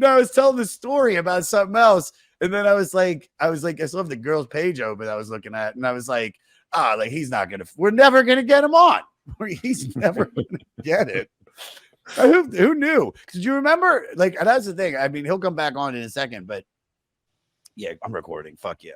No, I was telling the story about something else. And then I was like, I still have the girl's page open I was looking at. And I was like, we're never going to get him on. He's never going to get it. Who knew? Because you remember, like, that's the thing. I mean, he'll come back on in a second, but yeah, I'm recording. Fuck yeah.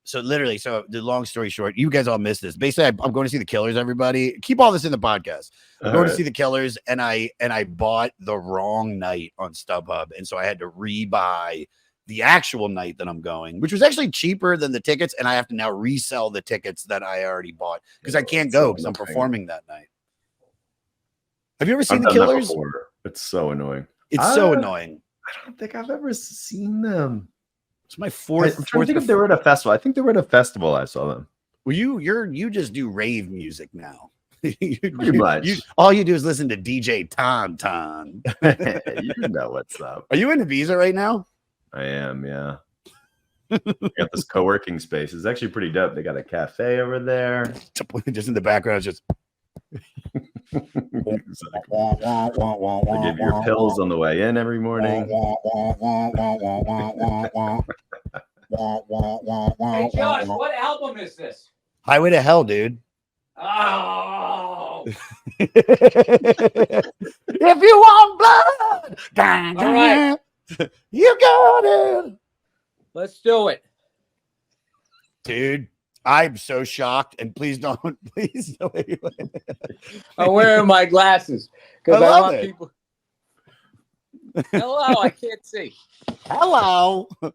So the long story short, you guys all missed this. Basically, I'm going to see the Killers, everybody. Keep all this in the podcast. I'm going to see the Killers, and I bought the wrong night on StubHub. And so I had to rebuy the actual night that I'm going, which was actually cheaper than the tickets. And I have to now resell the tickets that I already bought because I can't go because I'm performing that night. Have you ever seen the Killers? It's so annoing. It's so annoying. I don't think I've ever seen them. It's my fourth. I'm trying to think if they were at a festival. I think they were at a festival. I saw them. Well, you just do rave music now. Pretty much. All you do is listen to DJ Tom. You know what's up. Are you in Ibiza right now? I am, yeah. Got this co-working space. It's actually pretty dope. They got a cafe over there. Just in the background, just They give your pills on the way in every morning. Hey Josh, what album is this? Highway to Hell, dude. Oh. If you want blood, all right, you got it. let's do it, dude. I'm so shocked, and please don't. I'm wearing my glasses because I want people. Hello, I can't see. Hello. Oh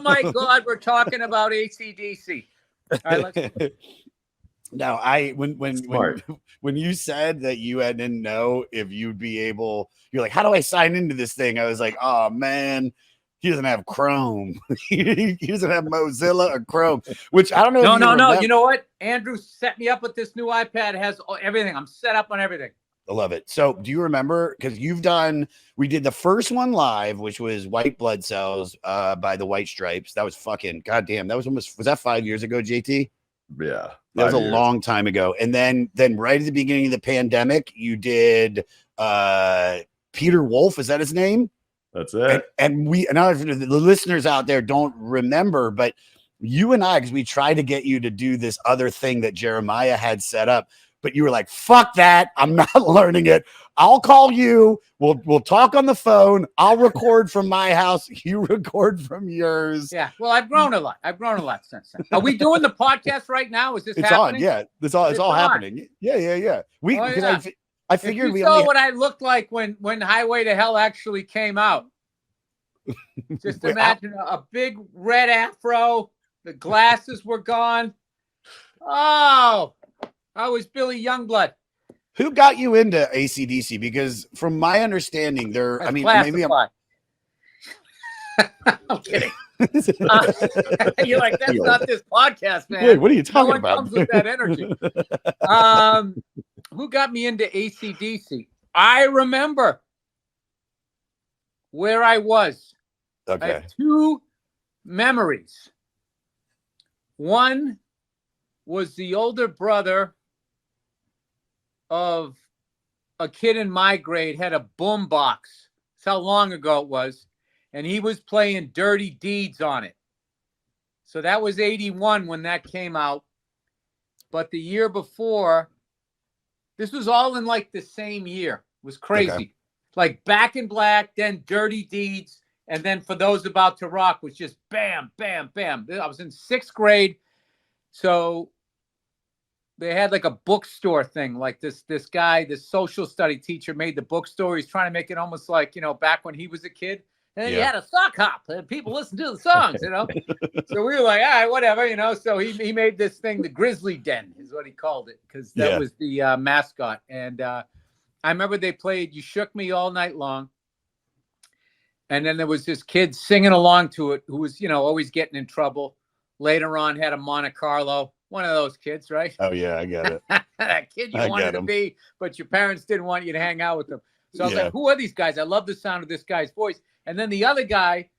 my God, we're talking about AC/DC. All right, let's. Now, when you said that you didn't know if you'd be able, you're like, how do I sign into this thing? I was like, oh man, he doesn't have Chrome. He doesn't have Mozilla or Chrome, which I don't know. No. You know what? Andrew set me up with this new iPad. It has everything. I'm set up on everything. I love it. So do you remember, because we did the first one live, which was White Blood Cells by the White Stripes. That was fucking goddamn. That was that 5 years ago, JT? Yeah. That was a long time ago. And then right at the beginning of the pandemic, you did Peter Wolf. Is that his name? That's it. And the listeners out there don't remember, but you and I, because we tried to get you to do this other thing that Jeremiah had set up, but you were like, fuck that. I'm not learning it. I'll call you. We'll talk on the phone. I'll record from my house. You record from yours. Yeah. Well, I've grown a lot since then. Are we doing the podcast right now? Is this happening? On? Yeah. It's all happening. Yeah. I figured if you saw what I looked like when Highway to Hell actually came out. Just imagine a big red afro. The glasses were gone. Oh, I was Billy Youngblood. Who got you into AC/DC? Because from my understanding, maybe I'm kidding. You're like, that's not this podcast, man. Wait, what are you talking about? Comes with that energy. Who got me into AC/DC? I remember where I was. Okay. I have two memories. One was the older brother of a kid in my grade had a boom box. That's how long ago it was. And he was playing Dirty Deeds on it. So that was 81 when that came out. But the year before, this was all in like the same year. It was crazy. Okay. Like Back in Black, then Dirty Deeds. And then For Those About to Rock was just bam, bam, bam. I was in 6th grade. So they had like a bookstore thing. Like this guy, this social study teacher made the bookstore. He's trying to make it almost like, back when he was a kid. And then he had a sock hop and people listened to the songs, So we were like, all right, whatever, So he made this thing, the Grizzly Den is what he called it, because that was the mascot. And I remember they played You Shook Me All Night Long. And then there was this kid singing along to it who was, always getting in trouble. Later on had a Monte Carlo. One of those kids, right? Oh, yeah, I get it. That kid you wanted to be, but your parents didn't want you to hang out with them. So I was like, who are these guys? I love the sound of this guy's voice. And then the other guy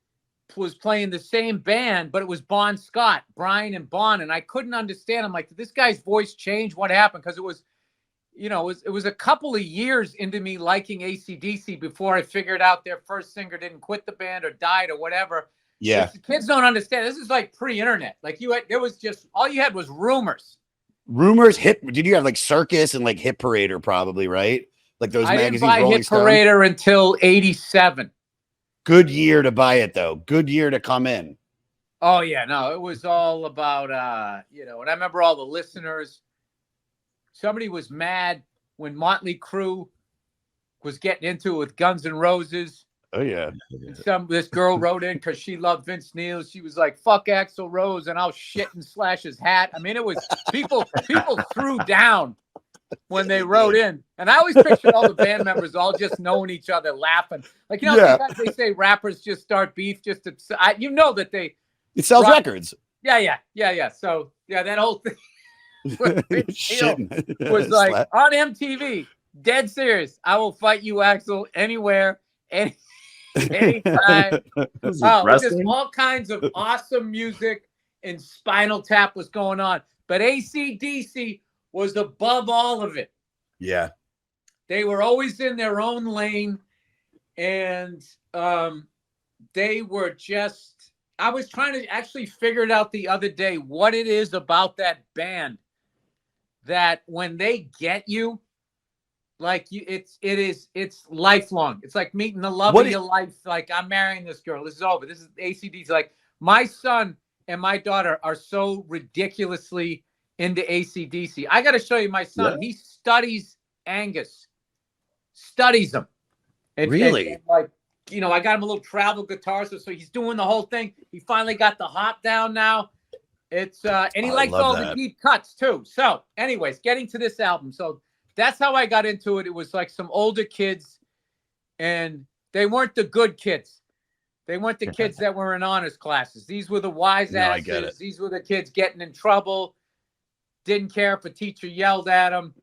was playing the same band, but it was Bon Scott, Brian and Bon. And I couldn't understand. I'm like, did this guy's voice change? What happened? Because you know, it was a couple of years into me liking AC/DC before I figured out their first singer didn't quit the band or died or whatever. Yeah. Kids don't understand. This is like pre-internet. Like there was just, all you had was rumors. Rumors, did you have like Circus and like Hit Parader probably, right? Like those I magazines, didn't buy Rolling Hit Stone? Parader until 87. Good year to buy it though. Good year to come in. Oh yeah, no, it was all about, you know, and I remember all the listeners. Somebody was mad when Motley Crue was getting into it with Guns N' Roses. Oh yeah. This girl wrote in because she loved Vince Neil. She was like, "Fuck Axl Rose," and I'll shit and slash his hat. I mean, it was people threw down when they wrote in, and I always pictured all the band members all just knowing each other, laughing. Like, you know, sometimes they say rappers just start beef just to, you know, that it sells records. Yeah. So yeah, that whole thing was like on MTV, dead serious. I will fight you, Axl, anywhere, anytime. Just all kinds of awesome music, and Spinal Tap was going on. But AC/DC was above all of it. Yeah. They were always in their own lane. And they were just, I was trying to actually figure it out the other day, what it is about that band that when they get you, like it's lifelong. It's like meeting the love of your life. Like, I'm marrying this girl. This is over. This is AC/DC. Like, my son and my daughter are so ridiculously into AC/DC. I got to show you my son. Yeah. He studies Angus, studies them. Really? And like, you know, I got him a little travel guitar, so he's doing the whole thing. He finally got the hop down now. It's and he likes all the deep cuts too. So, anyways, getting to this album. So that's how I got into it. It was like some older kids, and they weren't the good kids. They weren't the kids that were in honors classes. These were the wise asses. I get it. These were the kids getting in trouble. Didn't care if a teacher yelled at them.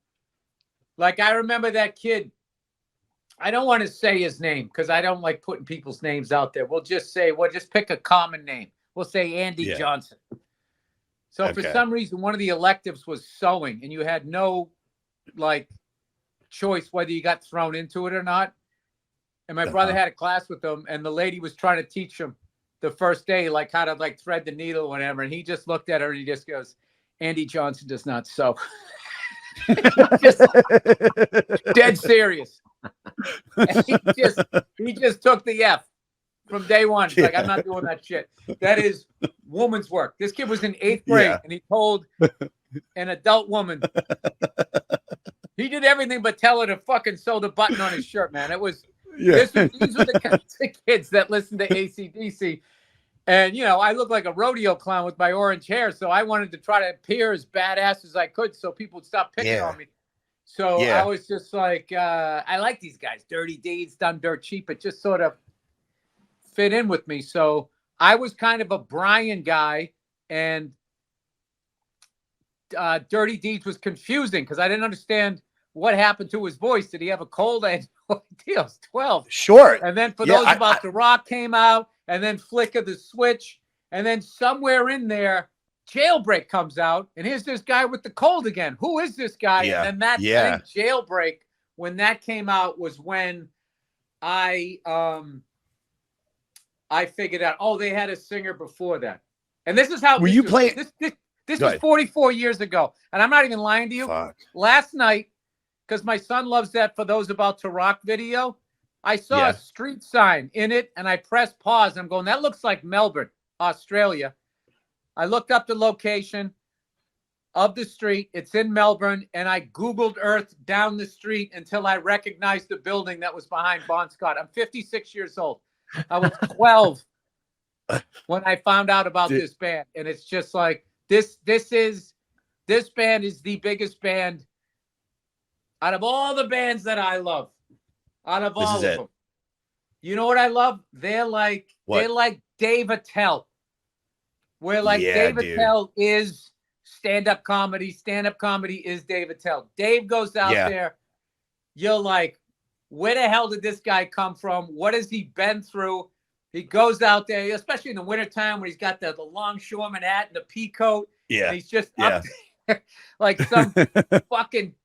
Like, I remember that kid. I don't want to say his name because I don't like putting people's names out there. We'll just pick a common name. We'll say Andy Johnson. So for some reason, one of the electives was sewing, and you had no like choice whether you got thrown into it or not. And my brother had a class with him, and the lady was trying to teach him the first day, like how to like thread the needle or whatever. And he just looked at her and he just goes, "Andy Johnson does not sew." Just dead serious. And he just took the F from day one. He's like, "I'm not doing that shit. That is woman's work." This kid was in 8th grade, and he told an adult woman, he did everything but tell her to fucking sew the button on his shirt, man. It was, these were the kinds of kids that listened to AC/DC. And, you know, I look like a rodeo clown with my orange hair, so I wanted to try to appear as badass as I could so people would stop picking on me. So I was just like, I like these guys. Dirty Deeds, done dirt cheap. It just sort of fit in with me. So I was kind of a Brian guy, and Dirty Deeds was confusing because I didn't understand what happened to his voice. Did he have a cold? I had no idea. I was 12. Sure. And then For Those About to Rock came out, and then Flicker the Switch, and then somewhere in there, Jailbreak comes out, and here's this guy with the cold again. Who is this guy? And then that thing, Jailbreak, when that came out was when I figured out, oh, they had a singer before that. And this is how were you playing? This was 44 years ago, and I'm not even lying to you. Fuck. Last night, because my son loves that For Those About to Rock video, I saw a street sign in it, and I pressed pause. And I'm going, that looks like Melbourne, Australia. I looked up the location of the street. It's in Melbourne, and I Googled Earth down the street until I recognized the building that was behind Bon Scott. I'm 56 years old. I was 12 when I found out about this band, and it's just like this band is the biggest band out of all the bands that I love. Out of all of them. You know what I love? They're like Dave Attell. Where like Dave Attell is stand-up comedy. Stand-up comedy is Dave Attell. Dave goes out there. You're like, where the hell did this guy come from? What has he been through? He goes out there, especially in the wintertime when he's got the longshoreman hat and the pea coat. Yeah. And he's just up there like some fucking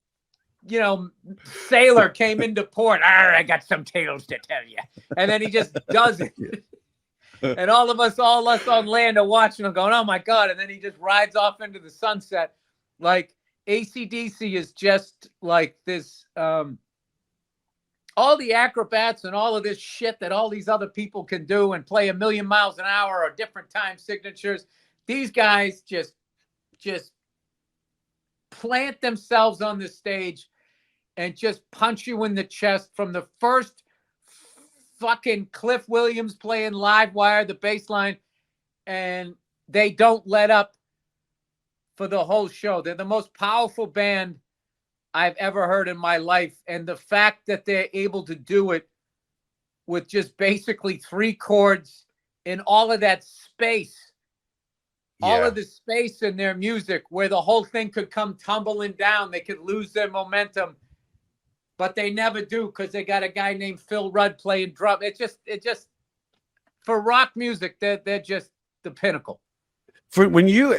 sailor came into port. I got some tales to tell you. And then he just does it. And all us on land are watching him going, oh my God. And then he just rides off into the sunset. Like AC/DC is just like this, all the acrobats and all of this shit that all these other people can do and play 1,000,000 miles an hour or different time signatures. These guys just plant themselves on the stage and just punch you in the chest from the first fucking Cliff Williams playing Live Wire, the bass line, and they don't let up for the whole show. They're the most powerful band I've ever heard in my life. And the fact that they're able to do it with just basically 3 chords in all of that space, all of the space in their music where the whole thing could come tumbling down. They could lose their momentum, but they never do because they got a guy named Phil Rudd playing drum. It just for rock music, they're just the pinnacle. For when you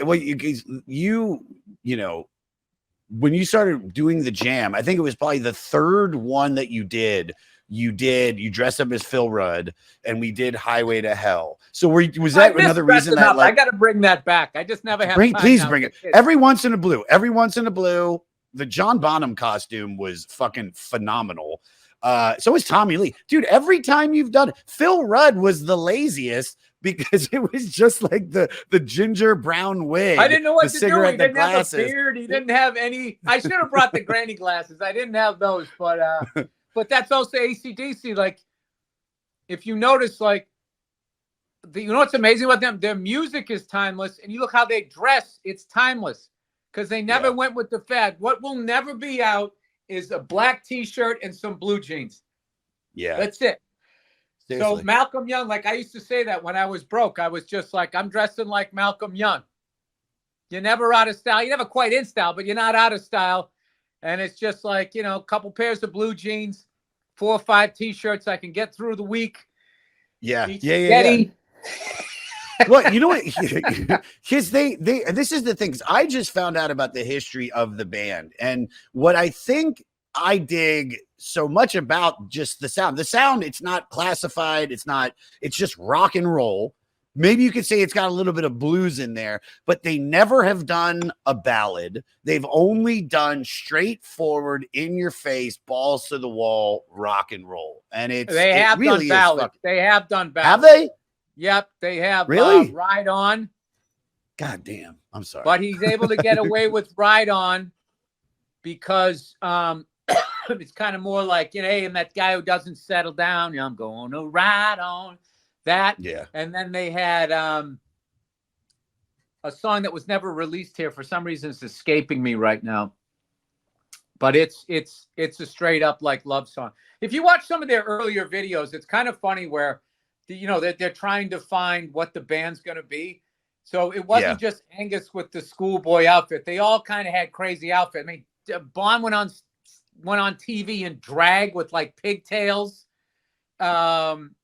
when you started doing the jam, I think it was probably the 3rd one that you did. You dressed up as Phil Rudd, and we did Highway to Hell. So was that another reason that I got to bring that back? I just never have time. Please bring it. Every once in a blue. The John Bonham costume was fucking phenomenal. So was Tommy Lee. Dude, every time you've done it, Phil Rudd was the laziest because it was just like the ginger brown wig. I didn't know what to do. He didn't glasses. have a beard. He didn't have any. I should have brought the granny glasses. I didn't have those, but that's also AC/DC. Like, if you notice, like, you know what's amazing about them? Their music is timeless, and you look how they dress. It's timeless because they never went with the fad. What will never be out is a black T-shirt and some blue jeans. Yeah, that's it. Seriously. So Malcolm Young, like I used to say that when I was broke, I was just like, I'm dressing like Malcolm Young. You're never out of style. You're never quite in style, but you're not out of style. And it's just like, a couple pairs of blue jeans, 4 or 5 T-shirts. I can get through the week. Yeah. Well, you know what? Because this is the thing. I just found out about the history of the band, and what I think I dig so much about just the sound. The sound, it's not classified. It's just rock and roll. Maybe you could say it's got a little bit of blues in there, but they never have done a ballad. They've only done straightforward, in your face, balls to the wall rock and roll. And they have done ballads. They have done ballads. Have they? Yep, they have. Really? Ride On. God damn. I'm sorry. But he's able to get away with Ride On because it's kind of more like, hey, and that guy who doesn't settle down, I'm going to ride on that. Yeah. And then they had a song that was never released here. For some reason, it's escaping me right now. But it's a straight up like love song. If you watch some of their earlier videos, it's kind of funny where they're trying to find what the band's going to be. So it wasn't just Angus with the schoolboy outfit. They all kind of had crazy outfits. I mean, Bond went on TV in drag with like pigtails. Malcolm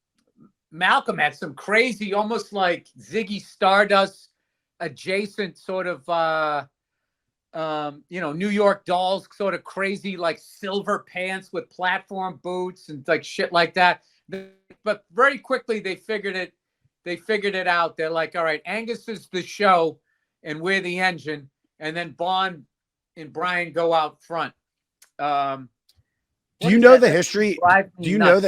had some crazy, almost like Ziggy Stardust adjacent sort of, New York Dolls sort of crazy, like silver pants with platform boots and like shit like that. But very quickly they figured it out. They're like, all right, Angus is the show and we're the engine. And then Bond and Brian go out front. Do you know the history? Do you know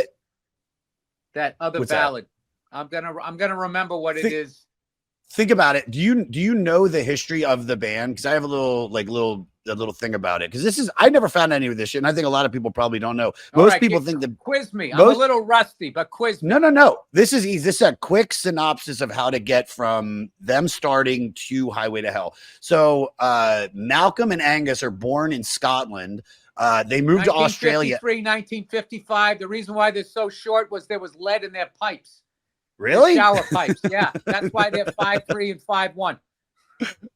that other ballad? I'm gonna remember what it is. Think about it. Do you know the history of the band? Because I have a little thing about it. Because I never found any of this shit, and I think a lot of people probably don't know. Most people think quiz me. I'm a little rusty, but quiz me. No. This is easy. This is a quick synopsis of how to get from them starting to Highway to Hell. So Malcolm and Angus are born in Scotland. They moved to Australia. 1955. The reason why they're so short was there was lead in their pipes. Really? Shower pipes. Yeah, that's why they're 5'3" and 5'1".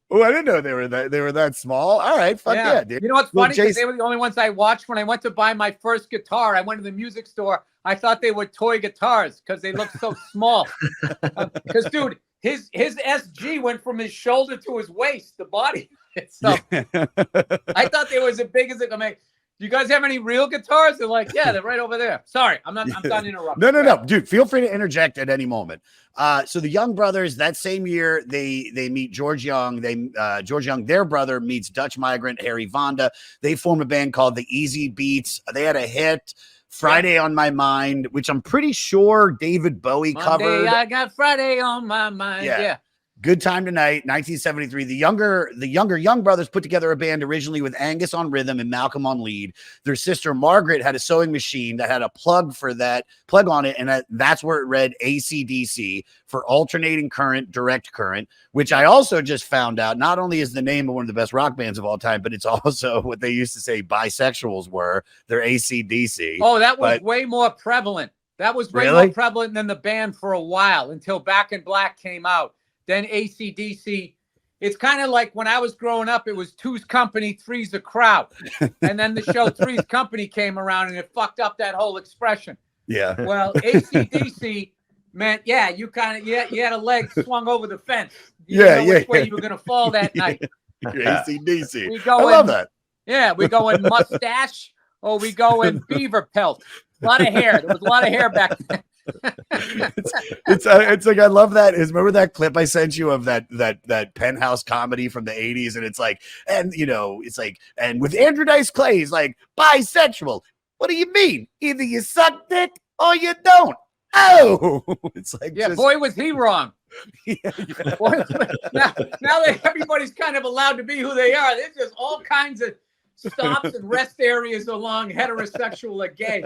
Oh, I didn't know they were that small. All right, fuck yeah, dude. You know what's funny? Because they were the only ones I watched when I went to buy my first guitar. I went to the music store. I thought they were toy guitars because they looked so small. Because dude, his SG went from his shoulder to his waist, the body. So I thought they were as big as it. I mean, you guys have any real guitars? They're like, yeah, they're right over there. Sorry, I'm done interrupting. No, dude, feel free to interject at any moment. So the Young brothers, that same year, they meet George Young. George Young, their brother, meets Dutch migrant Harry Vonda. They form a band called the Easy Beats. They had a hit, Friday on My Mind, which I'm pretty sure David Bowie covered. I got Friday on my mind. Yeah. Good Time Tonight, 1973. The younger Young brothers put together a band originally with Angus on rhythm and Malcolm on lead. Their sister Margaret had a sewing machine that had a plug on it, and that's where it read AC/DC for alternating current, direct current, which I also just found out not only is the name of one of the best rock bands of all time, but it's also what they used to say bisexuals were. They're AC/DC. Oh, that was way more prevalent. That was way more prevalent than the band for a while until Back in Black came out. Then AC/DC, it's kind of like when I was growing up, it was Two's Company, Three's a Crowd. And then the show Three's Company came around and it fucked up that whole expression. Yeah. Well, AC/DC meant, you had a leg swung over the fence. You didn't know which way you were going to fall that night. AC/DC. I love that. Yeah, we go in mustache or we go in beaver pelt. A lot of hair. There was a lot of hair back then. It's like, I love that. Remember that clip I sent you of that Penthouse comedy from the 80s, and it's like, and it's like, and with Andrew Dice Clay, he's like, bisexual. What do you mean? Either you suck dick or you don't. Oh, it's like, boy, was he wrong. Boy, now that everybody's kind of allowed to be who they are, there's just all kinds of stops and rest areas along heterosexual or gay.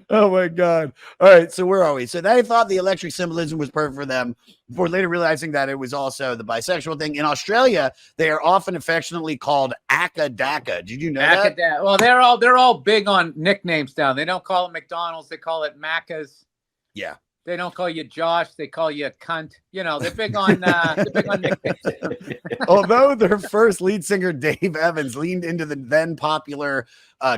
Oh my God. All right, so where are we? So they thought the electric symbolism was perfect for them before later realizing that it was also the bisexual thing. In Australia, they are often affectionately called Akka Daka. Did you know that? Well, they're all big on nicknames down. They don't call it McDonald's, they call it Macca's. Yeah. They don't call you Josh, they call you a cunt. They're big on nicknames. Although their first lead singer, Dave Evans, leaned into the then popular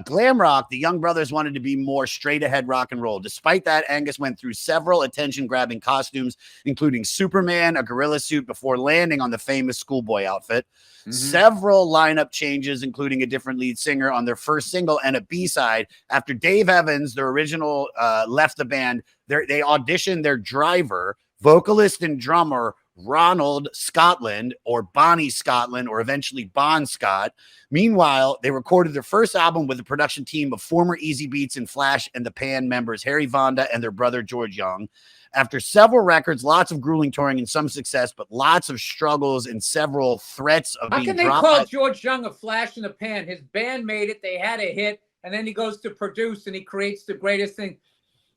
glam rock, the Young brothers wanted to be more straight ahead rock and roll. Despite that, Angus went through several attention grabbing costumes, including Superman, a gorilla suit, before landing on the famous schoolboy outfit. Mm-hmm. Several lineup changes, including a different lead singer on their first single and a B-side. After Dave Evans, their original, left the band, they auditioned their driver, vocalist and drummer Ronald Scotland, or Bonnie Scotland, or eventually Bon Scott. Meanwhile, they recorded their first album with a production team of former Easy Beats and Flash and the Pan members Harry Vonda and their brother George Young. After several records, lots of grueling touring and some success, but lots of struggles and several threats of being dropped. How can they call George Young a flash in the pan? His band made it, they had a hit, and then he goes to produce and he creates the greatest thing.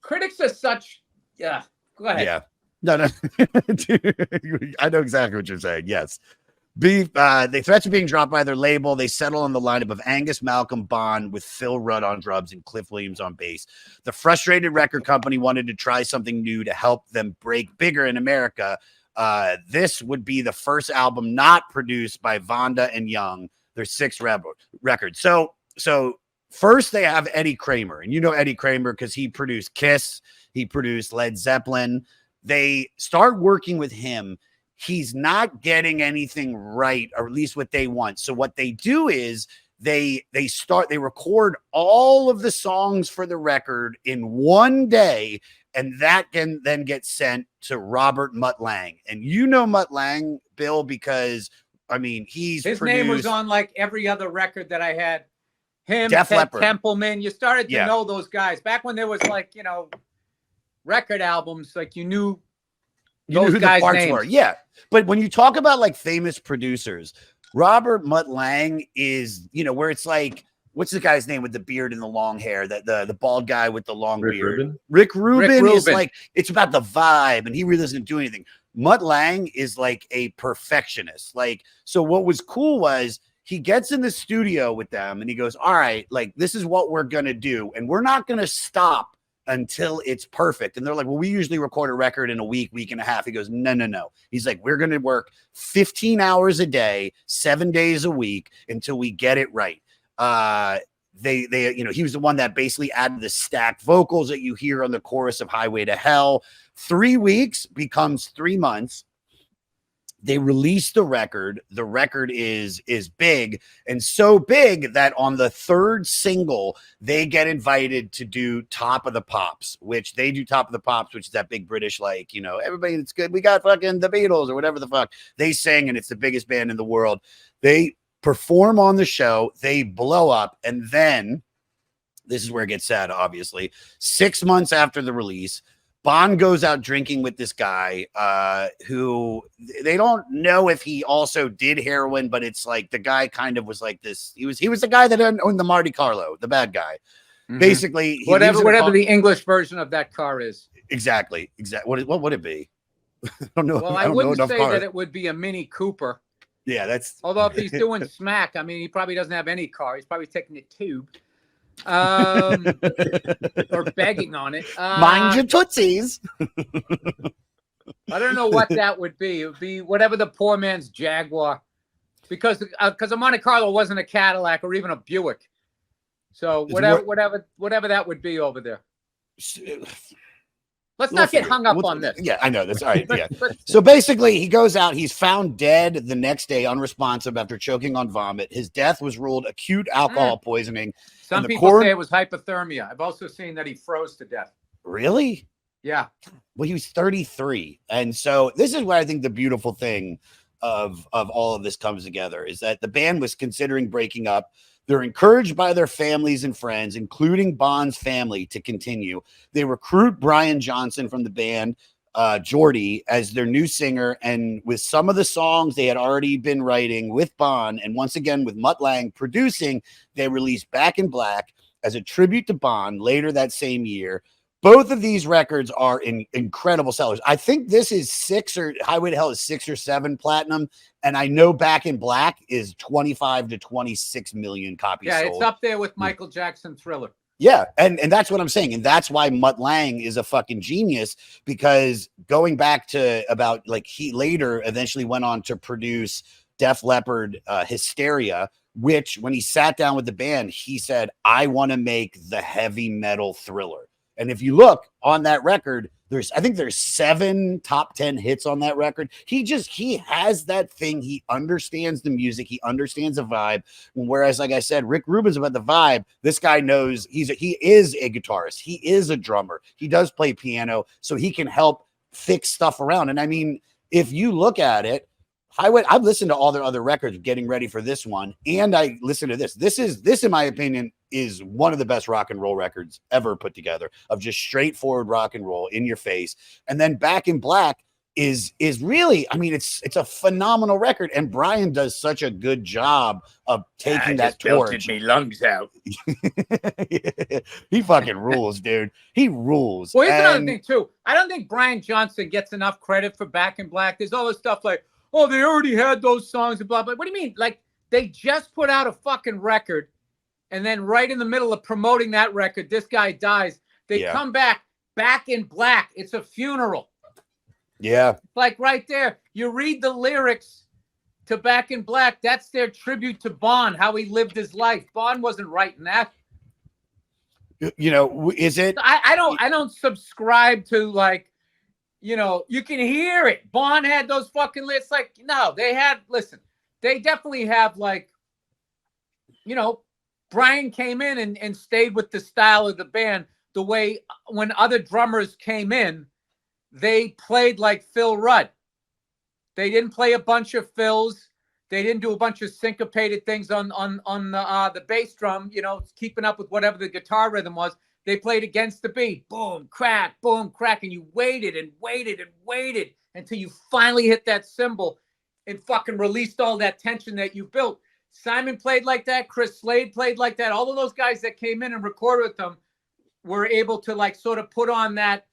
Critics are such, go ahead. Yeah. No. I know exactly what you're saying. Yes. They threats of being dropped by their label. They settle on the lineup of Angus, Malcolm, Bond, with Phil Rudd on drums and Cliff Williams on bass. The frustrated record company wanted to try something new to help them break bigger in America. This would be the first album not produced by Vonda and Young, their sixth record. So first they have Eddie Kramer, and Eddie Kramer because he produced Kiss, he produced Led Zeppelin. They start working with him. He's not getting anything right, or at least what they want. So what they do is they record all of the songs for the record in one day, and that can then get sent to Robert Mutt Lang. And Mutt Lang, Bill, because his name was on like every other record that I had. Him, Def Ted Leppard. Templeman. You started to know those guys back when there was like record albums, like you knew those guys' names were. Yeah. But when you talk about like famous producers, Robert Mutt Lang is, where it's like, what's the guy's name with the beard and the long hair, the bald guy with the long beard? Rick Rubin is like, it's about the vibe, and he really doesn't do anything. Mutt Lang is like a perfectionist. Like, so what was cool was he gets in the studio with them and he goes, all right, like, this is what we're going to do. And we're not going to stop until it's perfect. And they're like, well, we usually record a record in a week and a half. He goes, no. He's like, we're going to work 15 hours a day, 7 days a week until we get it right. He was the one that basically added the stacked vocals that you hear on the chorus of Highway to Hell. 3 weeks becomes 3 months. They released the record. The record is big, and so big that on the third single, they get invited to do Top of the Pops, which they do Top of the Pops, which is that big British, like, you know, everybody that's good. We got fucking the Beatles or whatever the fuck they sing, and it's the biggest band in the world. They perform on the show. They blow up, and then this is where it gets sad, obviously. 6 months after the release, Bond goes out drinking with this guy who they don't know if he also did heroin, but it's like the guy kind of was like this. He was the guy that owned the Monte Carlo, the bad guy. Mhm. Basically, whatever the English version of that car is. Exactly. What would it be? I don't know. Well, I wouldn't say that it would be a Mini Cooper. Yeah, that's. Although if he's doing smack, I mean, he probably doesn't have any car. He's probably taking the tube. Or begging on it. Mind your tootsies. I don't know what that would be. It would be whatever the poor man's Jaguar, because a Monte Carlo wasn't a Cadillac or even a Buick. So whatever that would be over there. Let's not get hung up on this. Yeah, I know. That's all right. Yeah. So basically, he goes out. He's found dead the next day, unresponsive after choking on vomit. His death was ruled acute alcohol poisoning. Some people say it was hypothermia. I've also seen that he froze to death. Really? Yeah. Well, he was 33. And so this is where I think the beautiful thing of all of this comes together is that the band was considering breaking up. They're encouraged by their families and friends, including Bond's family, to continue. They recruit Brian Johnson from the band, Geordie, as their new singer. And with some of the songs they had already been writing with Bond, and once again with Mutt Lange producing, they released Back in Black as a tribute to Bond later that same year. Both of these records are incredible sellers. I think this is Highway to Hell is 6 or 7 platinum. And I know Back in Black is 25 to 26 million copies sold. It's up there with Michael Jackson Thriller. Yeah, and that's what I'm saying. And that's why Mutt Lange is a fucking genius, because going back to about like he later eventually went on to produce Def Leppard Hysteria, which when he sat down with the band, he said, I want to make the heavy metal Thriller. And if you look on that record, I think there's 7 top 10 hits on that record. He has that thing. He understands the music. He understands the vibe. Whereas, like I said, Rick Rubin's about the vibe. This guy knows he is a guitarist. He is a drummer. He does play piano, so he can help fix stuff around. And I mean, if you look at it, I've listened to all their other records getting ready for this one, and I listened to this. This, in my opinion, is one of the best rock and roll records ever put together, of just straightforward rock and roll in your face. And then Back in Black is really, I mean, it's a phenomenal record, and Brian does such a good job of taking that torch. Me lungs out. He fucking rules, dude. He rules. Well, here's another thing too. I don't think Brian Johnson gets enough credit for Back in Black. There's all this stuff like, oh, they already had those songs and blah, blah. What do you mean? Like, they just put out a fucking record, and then right in the middle of promoting that record, this guy dies. They come back in Black. It's a funeral. Yeah. Like right there, you read the lyrics to Back in Black. That's their tribute to Bond, how he lived his life. Bond wasn't writing that. You know, is it? I don't subscribe to, like, you know, you can hear it. Bond had those fucking lists. Like, no, they definitely have, like, you know, Brian came in and stayed with the style of the band. The way when other drummers came in, they played like Phil Rudd. They didn't play a bunch of fills. They didn't do a bunch of syncopated things on the bass drum, you know, keeping up with whatever the guitar rhythm was. They played against the beat. Boom, crack, and you waited and waited and waited until you finally hit that cymbal and fucking released all that tension that you built. Simon played like that. Chris Slade played like that. All of those guys that came in and recorded with them were able to, like, sort of put on that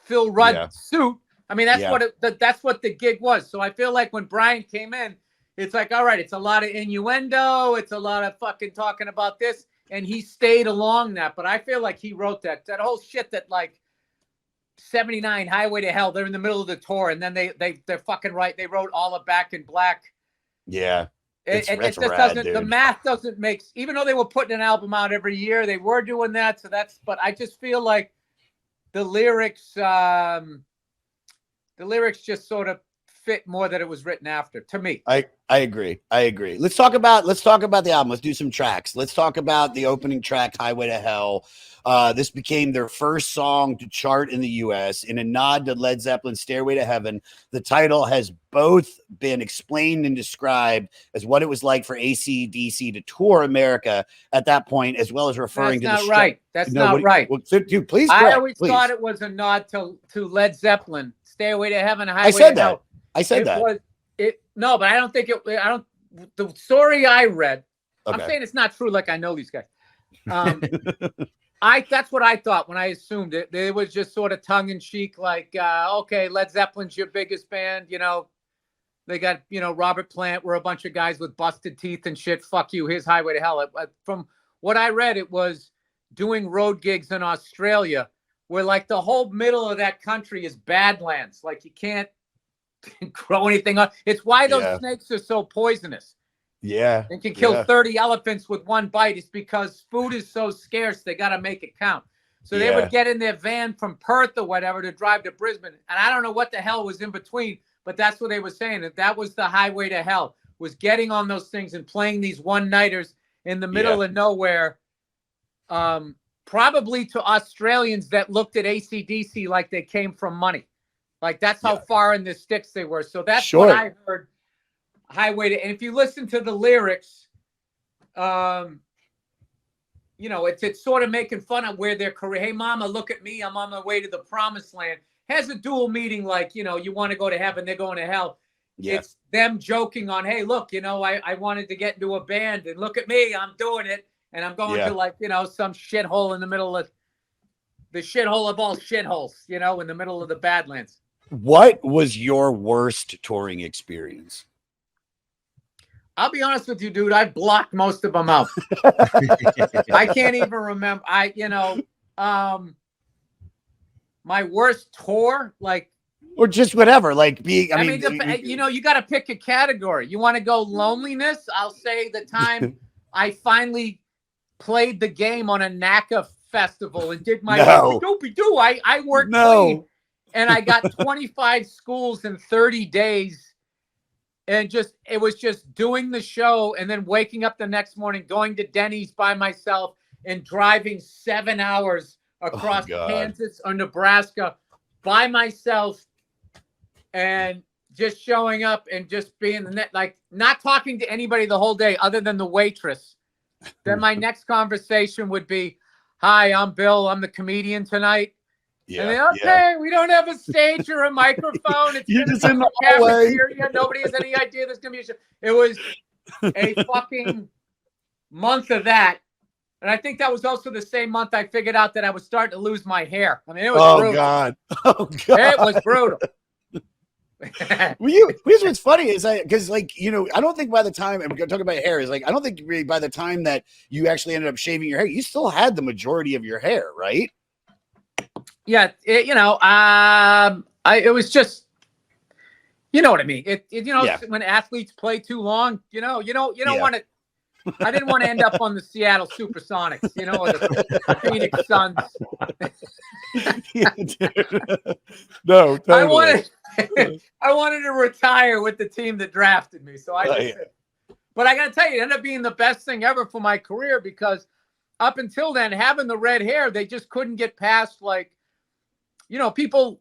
Phil Rudd suit. I mean, that's what the gig was. So I feel like when Brian came in, it's like, all right, it's a lot of innuendo. It's a lot of fucking talking about this. And he stayed along that. But I feel like he wrote that whole shit that, like, 79 Highway to Hell, they're in the middle of the tour. And then they're fucking right. They wrote all of Back in Black. Yeah. It just doesn't, the math doesn't make, even though they were putting an album out every year, they were doing that. So but I just feel like the lyrics just sort of fit more that it was written after, to me. I agree. I agree. Let's talk about the album. Let's do some tracks. Let's talk about the opening track, Highway to Hell. This became their first song to chart in the US. In a nod to Led Zeppelin's Stairway to Heaven, the title has both been explained and described as what it was like for AC/DC to tour America at that point, as well as referring That's to not right. That's not right. Well, dude, please. I correct, always please. thought it was a nod to Led Zeppelin, Stairway to Heaven, Highway I said to that. Hell. I said that. No, but I don't think it. I don't. The story I read. Okay. I'm saying it's not true. Like I know these guys. That's what I thought when I assumed it. It was just sort of tongue in cheek, like, okay, Led Zeppelin's your biggest band. You know, they got Robert Plant. We're a bunch of guys with busted teeth and shit. Fuck you. Here's Highway to Hell. From what I read, it was doing road gigs in Australia, where like the whole middle of that country is badlands. Like you can't grow anything up. It's why those snakes are so poisonous. Yeah. And can kill 30 elephants with one bite. It's because food is so scarce, they got to make it count. So they would get in their van from Perth or whatever to drive to Brisbane. And I don't know what the hell was in between, but that's what they were saying. That was the highway to hell, was getting on those things and playing these one-nighters in the middle of nowhere. Probably to Australians that looked at AC/DC like they came from money. Like that's how far in the sticks they were. So that's what I heard. Highway to, and if you listen to the lyrics, it's sort of making fun of where their career. Hey, mama, look at me. I'm on my way to the promised land. Has a dual meaning, like, you want to go to heaven, they're going to hell. Yeah. It's them joking on, hey, look, I wanted to get into a band and look at me. I'm doing it. And I'm going to some shithole in the middle of the shithole of all shitholes, in the middle of the Badlands. What was your worst touring experience? I'll be honest with you, dude. I blocked most of them out. I can't even remember. My worst tour, like, or just whatever, like being. You got to pick a category. You want to go loneliness? I'll say the time I finally played the game on a NACA festival and did my dopey-doo. I worked clean, and I got 25 schools in 30 days. And it was just doing the show and then waking up the next morning, going to Denny's by myself and driving 7 hours across Kansas or Nebraska by myself and just showing up and just being like not talking to anybody the whole day other than the waitress. Then my next conversation would be, hi, I'm Bill. I'm the comedian tonight. Yeah, and then, we don't have a stage or a microphone. It's You're just in the hallway. Nobody has any idea there's going to be a show. It was a fucking month of that. And I think that was also the same month I figured out that I was starting to lose my hair. I mean, it was brutal. God. It was brutal. Here's what's funny is I don't think by the time, and we're going to talk about hair, is like, I don't think really by the time that you actually ended up shaving your hair, you still had the majority of your hair, right? Yeah, it was just, you know what I mean. When athletes play too long, you don't want to. I didn't want to end up on the Seattle Supersonics, or the Phoenix Suns. No, totally. I wanted to retire with the team that drafted me. So but I got to tell you, it ended up being the best thing ever for my career because up until then, having the red hair, they just couldn't get past people,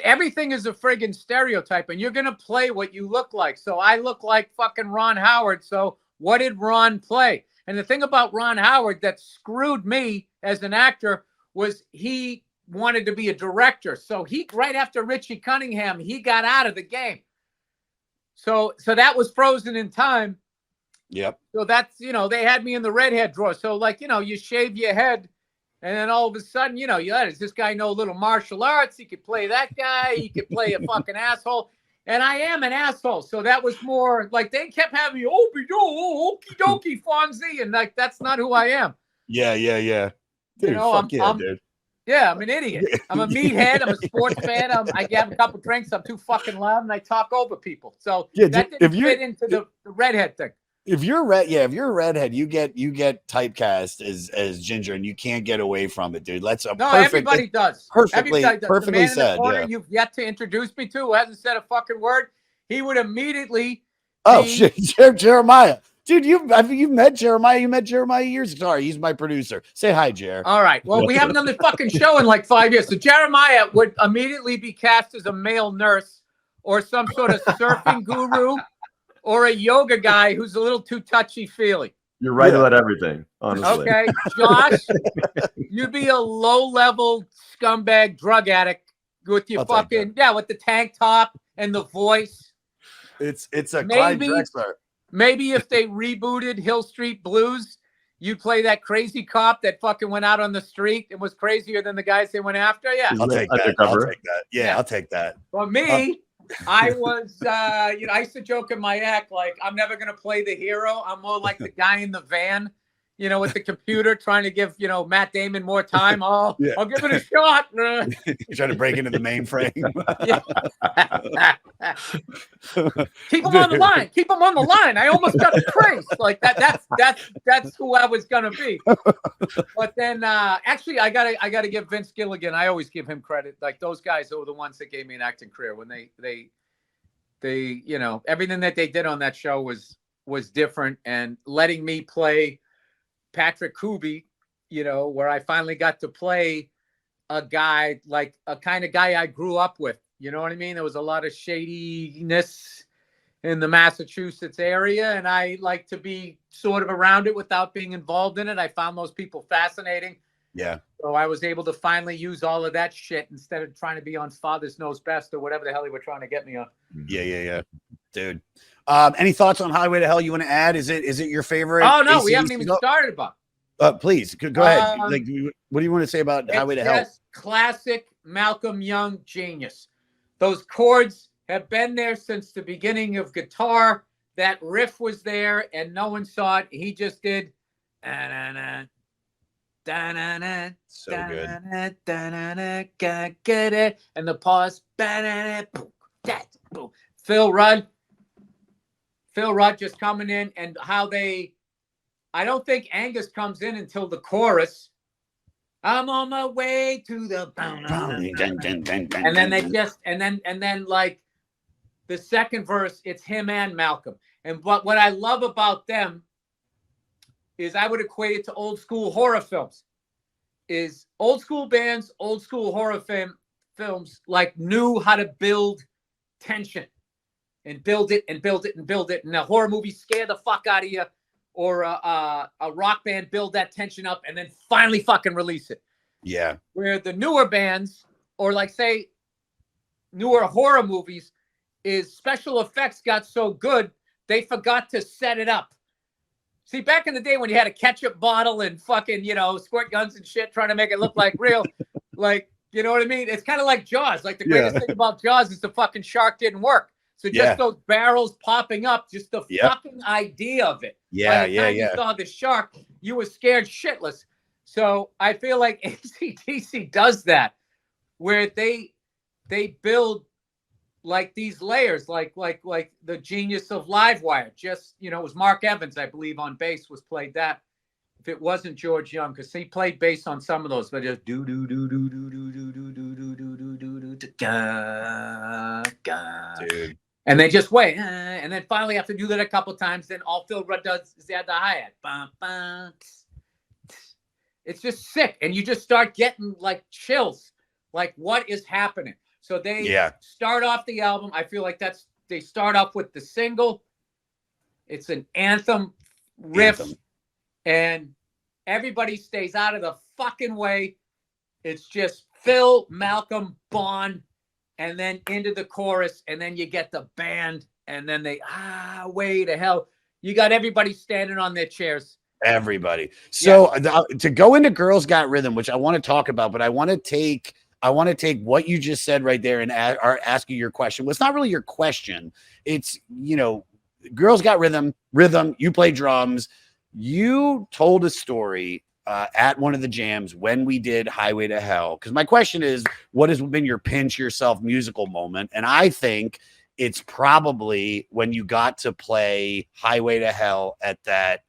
everything is a friggin' stereotype and you're going to play what you look like. So I look like fucking Ron Howard. So what did Ron play? And the thing about Ron Howard that screwed me as an actor was he wanted to be a director. So right after Richie Cunningham, he got out of the game. So that was frozen in time. Yep. So that's, they had me in the redhead drawer. So you shave your head. And then all of a sudden, does this guy know a little martial arts? He could play that guy. He could play a fucking asshole. And I am an asshole. So that was more like they kept having me, okie dokie, Fonzie. And like, that's not who I am. Yeah. Dude, dude. Yeah, I'm an idiot. I'm a meathead. I'm a sports fan. I have a couple drinks. I'm too fucking loud and I talk over people. So that didn't fit into the redhead thing. If you're red, yeah, if you're a redhead, you get typecast as ginger, and you can't get away from it, dude. That's a No, perfect, everybody does. perfectly, Everybody does. The perfectly man in the said. corner Yeah. you've yet to introduce me to, who hasn't said a fucking word, he would immediately. Oh be- shit, Jeremiah, dude, you've met Jeremiah. You met Jeremiah years ago. Sorry, he's my producer. Say hi, Jer. All right. Well, we haven't done this fucking show in like 5 years. So Jeremiah would immediately be cast as a male nurse or some sort of surfing guru or a yoga guy who's a little too touchy-feely. You're right Yeah. about everything, honestly. Okay. Josh, you'd be a low-level scumbag drug addict with your I'll take fucking, yeah, with the tank top and the voice. It's a Clyde Maybe- Drexler. Maybe if they rebooted Hill Street Blues, you'd play that crazy cop that fucking went out on the street and was crazier than the guys they went after. Yeah. I'll take that. I'll Undercover. take that. Yeah, Yeah. I'll take that. For me, I was, I used to joke in my act, like, I'm never going to play the hero. I'm more like the guy in the van, with the computer trying to give, Matt Damon more time. Oh, Yeah. I'll give it a shot. You're trying to break into the mainframe. Keep him on the line. Keep him on the line. I almost got the trace. Like that's who I was going to be. But then, actually, I gotta give Vince Gilligan. I always give him credit. Like those guys were the ones that gave me an acting career when they everything that they did on that show was different, and letting me play Patrick Kuby, where I finally got to play a guy, like a kind of guy I grew up with. You know what I mean? There was a lot of shadiness in the Massachusetts area, and I like to be sort of around it without being involved in it. I found those people fascinating. Yeah. So I was able to finally use all of that shit instead of trying to be on Father's Knows Best or whatever the hell they were trying to get me on. Yeah. Dude. Any thoughts on Highway to Hell you want to add? Is it your favorite? Oh, no, we AC/DC haven't even go? started about. Please go ahead. Um, Like, what do you want to say about Highway to It's Hell? just classic Malcolm Young genius. Those chords have been there since the beginning of guitar. That riff was there, and no one saw it. He just did. Da-na-na, da-na-na, So good. da-na-na, da-na-na, ga-ga-da, and the pause. Ba-na-na, boom, that, boom. Phil Rudd just coming in, and how they. I don't think Angus comes in until the chorus. I'm on my way to the and then they just and then like the second verse, it's him and Malcolm. And what I love about them is I would equate it to old school horror films. Is old school bands, old school horror films like knew how to build tension and build it and build it and build it. And a horror movie scare the fuck out of you. Or a rock band build that tension up and then finally fucking release it. Yeah. Where the newer bands, or like say newer horror movies, is special effects got so good they forgot to set it up. See, back in the day when you had a ketchup bottle and fucking squirt guns and shit trying to make it look like real, like you know what I mean? It's kind of like Jaws. Like the greatest thing about Jaws is the fucking shark didn't work. So just those barrels popping up, just the fucking idea of it. By the time you saw the shark, you were scared shitless. So I feel like AC/DC does that, where they build like these layers, like the genius of Livewire. Just it was Mark Evans, I believe, on bass was played that. If it wasn't George Young, because he played bass on some of those, but just do do do do do do do do do do do do do ga ga. Dude. And they just wait, and then finally after do that a couple times, then all Phil Rudd does is add the hi-hat. Bum, bum. It's just sick, and you just start getting like chills, like what is happening. So they start off the album. I feel like they start off with the single. It's an anthem riff, and everybody stays out of the fucking way. It's just Phil, Malcolm, Bon. And then into the chorus, and then you get the band, and then they way to hell. You got everybody standing on their chairs. Everybody. So to go into Girls Got Rhythm, which I want to talk about, but I want to take what you just said right there and ask you your question. Well, it's not really your question. It's Girls Got Rhythm. You play drums. You told a story at one of the jams when we did Highway to Hell. Because my question is, what has been your pinch yourself musical moment? And I think it's probably when you got to play Highway to Hell at that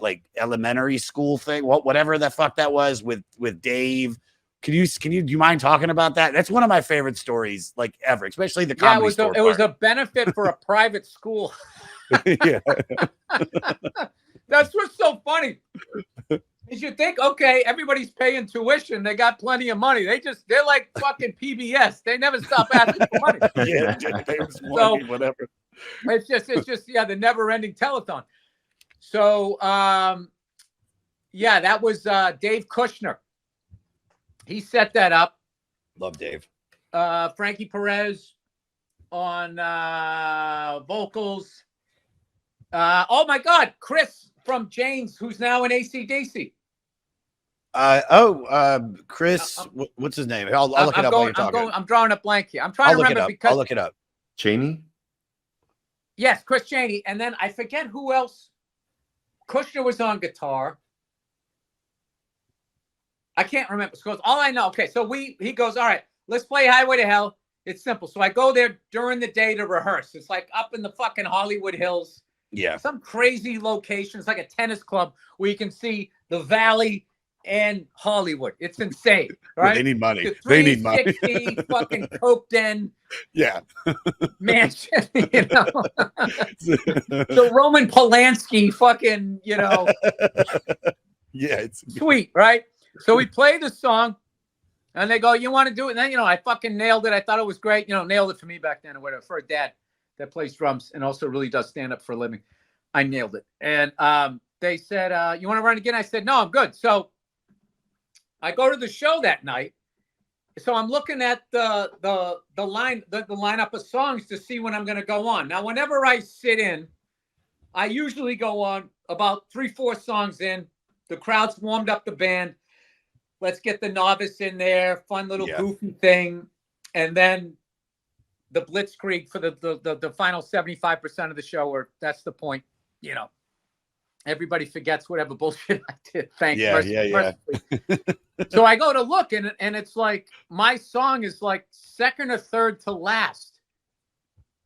like elementary school thing, whatever the fuck that was with Dave. Do you mind talking about that? That's one of my favorite stories like ever, especially the comedy store. It was a benefit for a private school. Yeah. That's what's so funny. Is you think, okay, everybody's paying tuition, they got plenty of money. They're like fucking PBS. They never stop asking for money. Yeah, so whatever. It's just the never-ending telethon. So that was Dave Kushner. He set that up. Love Dave. Frankie Perez on vocals. Oh my God, Chris from James, who's now in AC/DC. Chris, what's his name? I'll look it up while you're talking. I'm drawing a blank here. I'm trying to remember because I'll look it up. Cheney? Yes, Chris Cheney. And then I forget who else. Kushner was on guitar. I can't remember. So all I know, okay, so he goes, all right, let's play Highway to Hell. It's simple. So I go there during the day to rehearse. It's like up in the fucking Hollywood Hills. Yeah. Some crazy location. It's like a tennis club where you can see the valley and Hollywood. It's insane, right? Well, they need money. They need money. Fucking coke den. Yeah. Mansion, the Roman Polanski fucking, Yeah, it's sweet, right? So we play the song and they go, you want to do it? And then, I fucking nailed it. I thought it was great. Nailed it for me back then or whatever, for a dad that plays drums and also really does stand up for a living. I nailed it. And they said, you want to run again? I said, no, I'm good. So I go to the show that night. So I'm looking at the lineup of songs to see when I'm going to go on. Now, whenever I sit in, I usually go on about 3-4 songs in. The crowd's warmed up the band. Let's get the novice in there, fun little goofy thing, and then the blitzkrieg for the final 75% of the show, or that's the point. Everybody forgets whatever bullshit I did. Thanks. Yeah. So I go to look, and it's like my song is like second or third to last,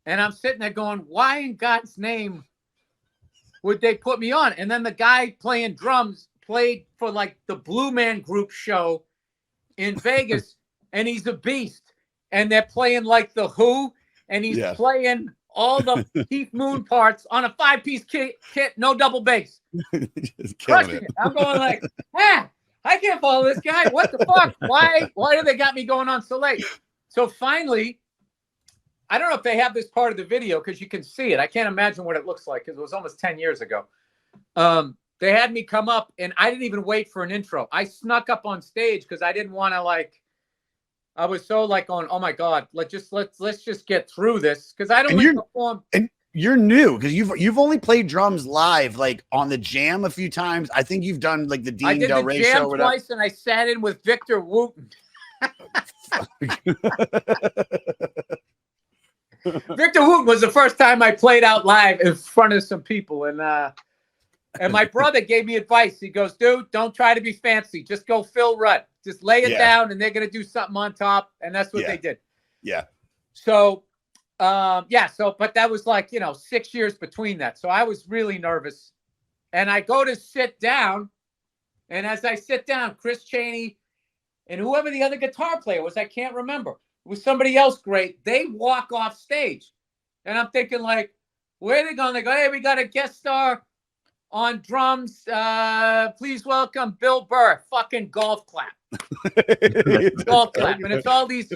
and I'm sitting there going, "Why in God's name would they put me on?" And then the guy playing drums played for like the Blue Man Group show in Vegas, and he's a beast. And they're playing like the Who, and he's playing all the Keith Moon parts on a 5-piece kit, no double bass. Crushing it. I'm going like, I can't follow this guy. What the fuck? Why do they got me going on so late? So finally, I don't know if they have this part of the video because you can see it. I can't imagine what it looks like because it was almost 10 years ago. They had me come up, and I didn't even wait for an intro. I snuck up on stage because I didn't want to I was so going, oh my God, let's just get through this because I don't want to perform. And you're new because you've only played drums live on the Jam a few times. I think you've done the Dean Del Rey show. I did the Jam twice, and I sat in with Victor Wooten. Victor Wooten was the first time I played out live in front of some people, and my brother gave me advice. He goes, dude, don't try to be fancy. Just go Phil Rudd. Just lay it down, and they're going to do something on top. And that's what they did. Yeah. So, but that was 6 years between that. So I was really nervous. And I go to sit down. And as I sit down, Chris Cheney and whoever the other guitar player was, I can't remember. It was somebody else great. They walk off stage. And I'm thinking where are they going? They go, hey, we got a guest star on drums. Please welcome Bill Burr. Fucking golf clap. Golf clap. And it's all these,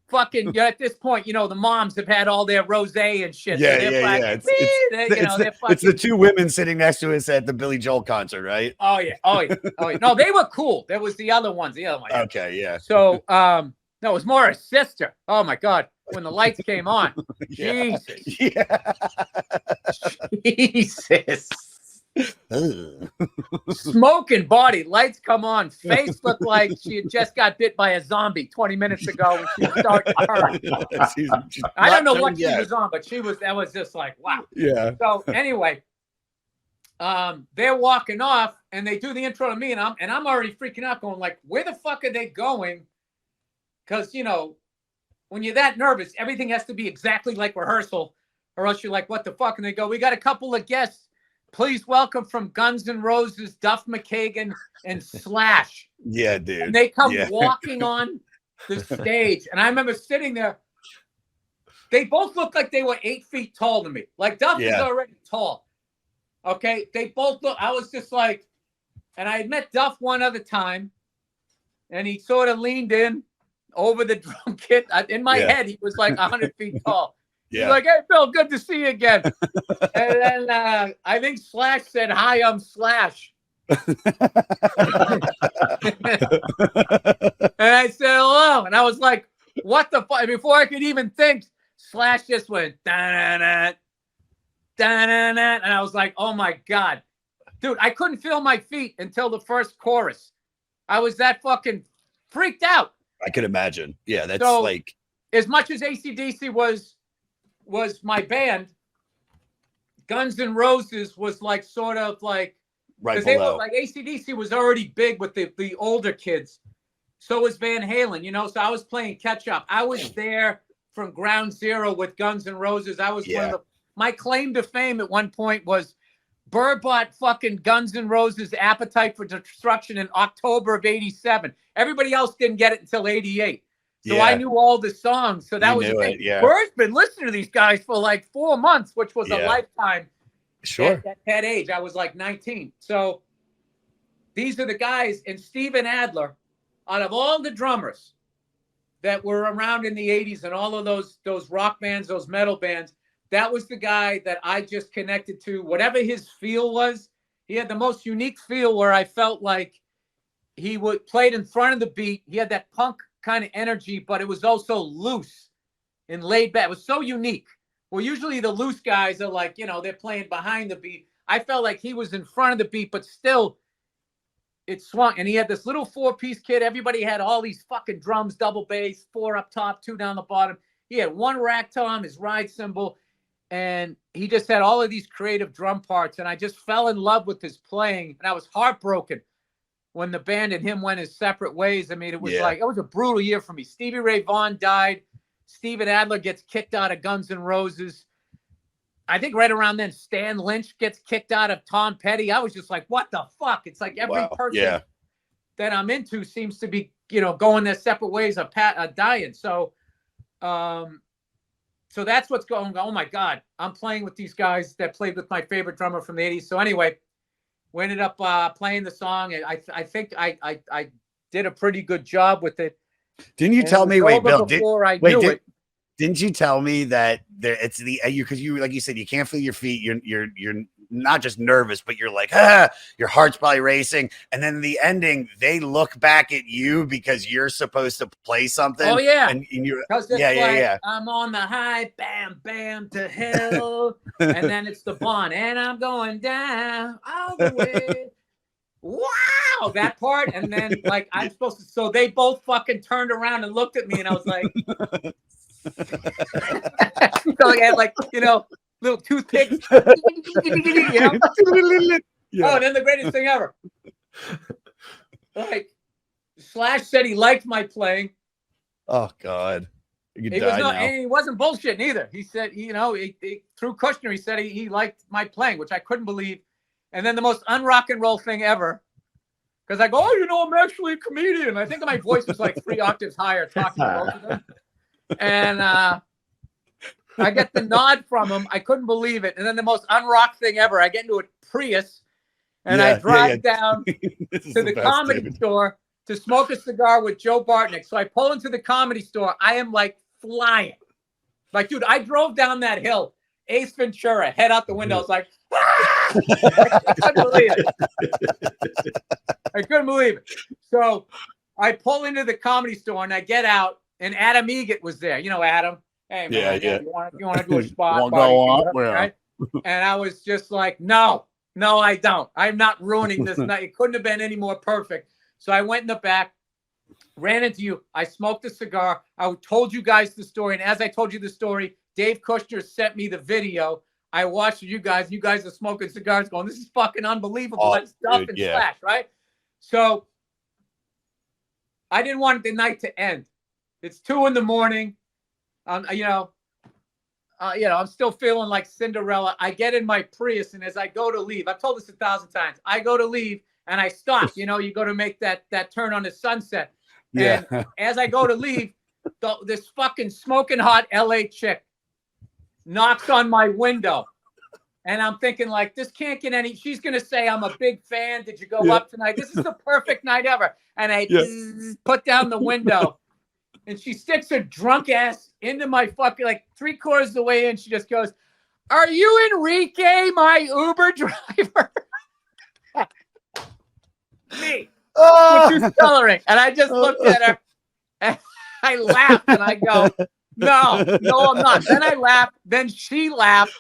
fucking, at this point, the moms have had all their rosé and shit. Yeah. It's the two women sitting next to us at the Billy Joel concert, right? Oh yeah. No, they were cool. There was the other ones. Okay, yeah. So, no, it was more a sister. Oh my God. When the lights came on. Jesus. Yeah. Jesus. Smoking body, lights come on, face looked like she had just got bit by a zombie 20 minutes ago when she was starting to hurt. I don't know what she was on, but that was just wow. Yeah. So anyway, they're walking off and they do the intro to me, and I'm already freaking out, going where the fuck are they going? Because when you're that nervous, everything has to be exactly like rehearsal, or else you're like, what the fuck? And they go, we got a couple of guests. Please welcome from Guns N' Roses, Duff McKagan and Slash. Yeah, dude. And they come walking on the stage. And I remember sitting there. They both looked like they were 8 feet tall to me. Like Duff is already tall. Okay. They both look. I was just like, and I had met Duff one other time, and he sort of leaned in over the drum kit. In my head, he was like 100 feet tall. Yeah. He's like, hey, Bill, good to see you again. And then I think Slash said, hi, I'm Slash. And I said, hello. And I was like, what the fuck? Before I could even think, Slash just went, da-na-na, da-na-na. And I was like, oh my God. Dude, I couldn't feel my feet until the first chorus. I was that fucking freaked out. I could imagine. Yeah, that's so, like. As much as AC/DC was my band, Guns N' Roses was like sort of like, right they below. were like AC/DC was already big with the older kids. So was Van Halen, you know. So I was playing catch up. I was there from ground zero with Guns N' Roses. I was one of my claim to fame at one point was Burr bought fucking Guns N' Roses Appetite for Destruction in October of '87. Everybody else didn't get it until '88. So I knew all the songs. So that was the thing. Burr's been listening to these guys for like 4 months, which was a lifetime. Sure. At that age, I was like 19. So these are the guys. And Steven Adler, out of all the drummers that were around in the 80s and all of those rock bands, those metal bands, that was the guy that I just connected to. Whatever his feel was, he had the most unique feel where I felt like he played in front of the beat. He had that punk kind of energy, but it was also loose and laid back. It was so unique. Well, usually the loose guys are like, you know, they're playing behind the beat. I felt like he was in front of the beat, but still it swung. And he had this little 4-piece kit. Everybody had all these fucking drums, double bass, 4 up top, 2 down the bottom. He had 1 rack tom, his ride cymbal, and he just had all of these creative drum parts. And I just fell in love with his playing, and I was heartbroken when the band and him went his separate ways. I mean, it was like, it was a brutal year for me. Stevie Ray Vaughan died. Steven Adler gets kicked out of Guns N' Roses. I think right around then, Stan Lynch gets kicked out of Tom Petty. I was just like, what the fuck? It's like every person that I'm into seems to be, you know, going their separate ways of dying. So, so that's what's going on. Oh my God, I'm playing with these guys that played with my favorite drummer from the 80s. So anyway, we ended up playing the song. And I think I did a pretty good job with it. Didn't you tell me? Wait, Bill. Didn't you tell me that it's because you like you said you can't feel your feet. You're not just nervous, but you're like your heart's probably racing. And then the ending, they look back at you because you're supposed to play something. Oh yeah, and you're yeah. I'm on the high, bam, bam to hell, and then it's the Bond, and I'm going down all the way. Wow, that part. And then like I'm supposed to, so they both fucking turned around and looked at me, and I was like, so I had like, you know, little toothpicks, you know? Oh, and then the greatest thing ever. Like Slash said he liked my playing. Oh God. And he wasn't bullshitting either. He said, you know, through Kushner, he said he liked my playing, which I couldn't believe. And then the most unrock and roll thing ever, because I go, oh, you know, I'm actually a comedian. I think my voice was like 3 octaves higher talking to both of them. And I get the nod from him. I couldn't believe it. And then the most unrock thing ever, I get into a Prius and I drive down to the comedy store to smoke a cigar with Joe Bartnick. So I pull into the comedy store. I am like flying. Like, dude, I drove down that hill. Ace Ventura, head out the window. I was like, I couldn't believe it. I couldn't believe it. So I pull into the comedy store and I get out, and Adam Egett was there. You know, Adam. Hey man, you want to do a spot? Go on, right? And I was just like, no, I don't. I'm not ruining this night. It couldn't have been any more perfect. So I went in the back, ran into you. I smoked a cigar. I told you guys the story, and as I told you the story, Dave Kushner sent me the video. I watched you guys. You guys are smoking cigars going, this is fucking unbelievable. Oh, That's Duff and Slash, right? So I didn't want the night to end. It's 2 a.m. You know, I'm still feeling like Cinderella. I get in my Prius, and as I go to leave, I've told this 1,000 times. I go to leave, and I stop. You know, you go to make that turn on the Sunset, and as I go to leave, this fucking smoking hot LA chick knocks on my window, and I'm thinking like, this can't get any. She's gonna say, "I'm a big fan. Did you go up tonight? This is the perfect night ever." And I put down the window. And she sticks her drunk ass into my fucking, like 3/4 of the way in. She just goes, "Are you Enrique, my Uber driver?" Me. With you coloring. And I just looked at her and I laughed and I go, no, I'm not. Then I laughed. Then she laughed.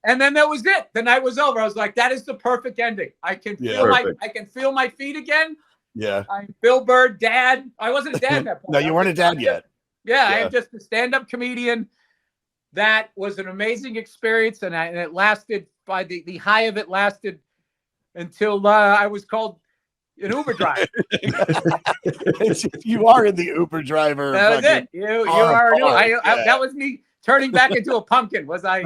And then that was it. The night was over. I was like, that is the perfect ending. I can feel my feet again. Yeah. I'm Bill Burr, dad. I wasn't a dad at that point. No, you weren't a dad yet. Yeah, I am just a stand-up comedian. That was an amazing experience, and it lasted by the high of it lasted until I was called an Uber driver. You are in the Uber driver. That was it. You are. That was me turning back into a pumpkin. Was I?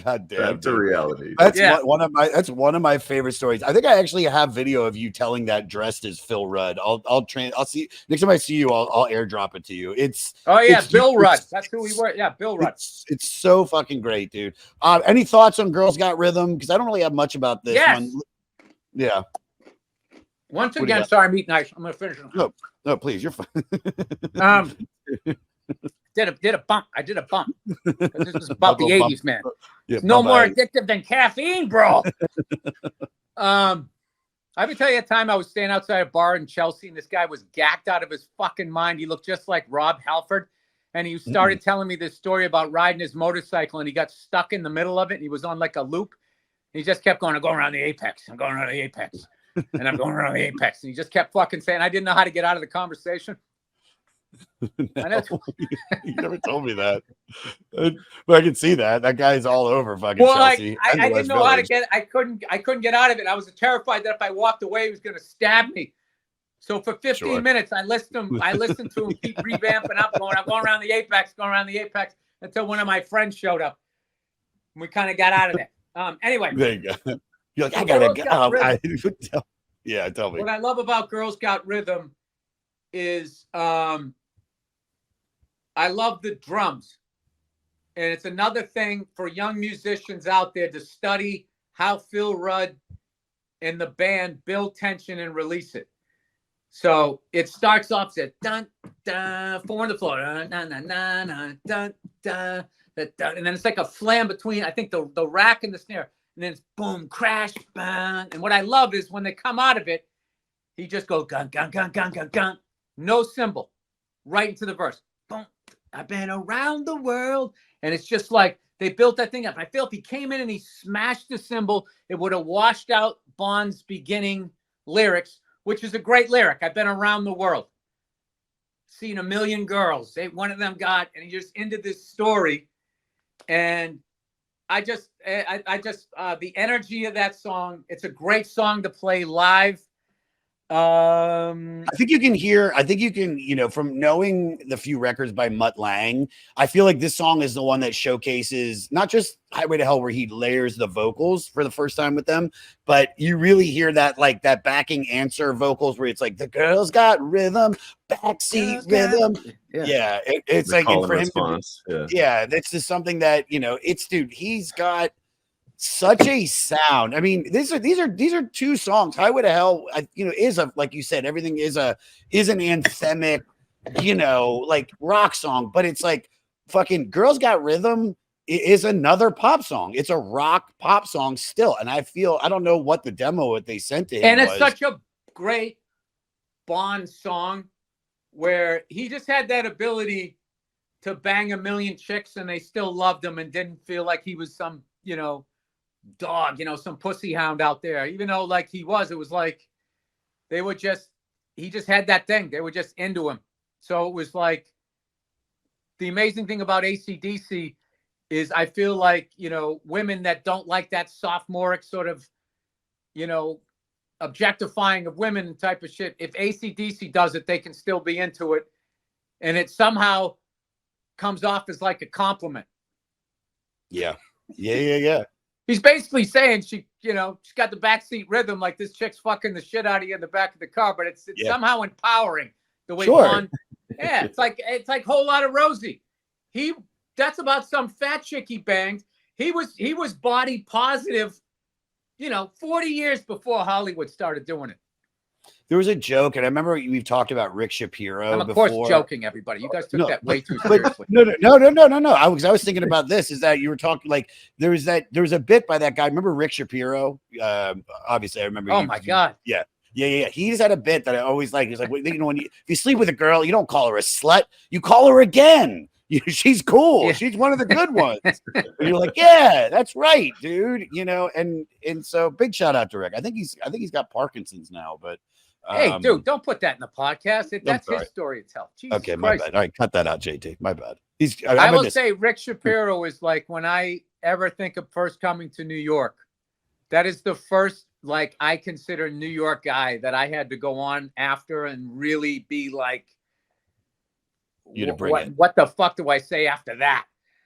God damn, that's a reality. That's one of my favorite stories. I think I actually have video of you telling that dressed as Phil Rudd. I'll see next time I see you. I'll airdrop it to you. It's Bill Rudd. That's who we were. Yeah, Bill Rudd. It's so fucking great, dude. Any thoughts on Girls Got Rhythm? Because I don't really have much about this one. Yeah. Once again, sorry, I'm eating ice. I'm gonna finish. No, please, you're fine. Did a bump. I did a bump. This is about the 80s, man. Yeah, no more addictive than caffeine, bro. I would tell you a time I was standing outside a bar in Chelsea, and this guy was gacked out of his fucking mind. He looked just like Rob Halford. And he started telling me this story about riding his motorcycle, and he got stuck in the middle of it. And he was on like a loop. And he just kept going, I'm going around the apex. I'm going around the apex. And I'm going around the apex. And he just kept fucking saying, I didn't know how to get out of the conversation. No, you never told me that. But I can see that guy's all over fucking Chelsea. I didn't know how to get. I couldn't get out of it. I was terrified that if I walked away, he was going to stab me. So for 15 minutes, I listened to him keep revamping up, I'm going around the apex, until one of my friends showed up. And we kind of got out of there. Anyway, there you go. You're like, I gotta go. Yeah, tell me. What I love about Girls Got Rhythm is I love the drums. And it's another thing for young musicians out there to study how Phil Rudd and the band build tension and release it. So it starts off at dun dun, 4 on the floor, dun dun dun dun dun dun, and then it's like a flam between, I think, the rack and the snare, and then it's boom, crash, bang. And what I love is when they come out of it, he just goes gun gun gun gun gun gun, no cymbal, right into the verse. Boom, I've been around the world, and it's just like they built that thing up. I feel if he came in and he smashed the cymbal, it would have washed out Bond's beginning lyrics, which is a great lyric. I've been around the world, seen a million girls. One of them got, and he just ended this story. And I just, the energy of that song, it's a great song to play live. I think you can, from knowing the few records by Mutt Lange, I feel like this song is the one that showcases not just Highway to Hell, where he layers the vocals for the first time with them, but you really hear that, like that backing answer vocals where it's like, the girls got rhythm, backseat rhythm. Yeah. It's the like, and for response. Him, that's just something that, he's got such a sound. I mean, these are two songs. Highway to Hell, is like you said, everything is an anthemic, like rock song, but it's like fucking Girls Got Rhythm is another pop song. It's a rock pop song still. And I don't know what the demo that they sent to him and it's such a great Bond song where he just had that ability to bang a million chicks and they still loved him and didn't feel like he was some, dog, some pussy hound out there, even though like it was like he just had that thing. They were just into him. So it was like the amazing thing about AC/DC is I feel like, women that don't like that sophomoric sort of, objectifying of women type of shit, if AC/DC does it, they can still be into it. and it somehow comes off as like a compliment. Yeah. Yeah. He's basically saying she's got the backseat rhythm, like this chick's fucking the shit out of you in the back of the car, but it's somehow empowering the way Vaughn. Yeah, it's like Whole Lotta Rosie. That's about some fat chick he banged. He was body positive, 40 years before Hollywood started doing it. There was a joke, and I remember we've talked about Rick Shapiro. I'm of course joking, everybody. You guys took that way too seriously. No. I was thinking about this. Is that you were talking like there was a bit by that guy. Remember Rick Shapiro? Obviously, I remember. Oh my god. Yeah. He's had a bit that I always like. He's like, when if you sleep with a girl, you don't call her a slut. You call her again. She's cool. Yeah. She's one of the good ones. And you're like, yeah, that's right, dude. And so big shout out to Rick. I think he's got Parkinson's now, but. Hey, dude, don't put that in the podcast. That's his story to tell. Jesus okay, Christ. My bad. All right, cut that out, JT. My bad. I will say Rick Shapiro is like, when I ever think of first coming to New York, that is the first, like, I consider New York guy that I had to go on after and really be like, what the fuck do I say after that?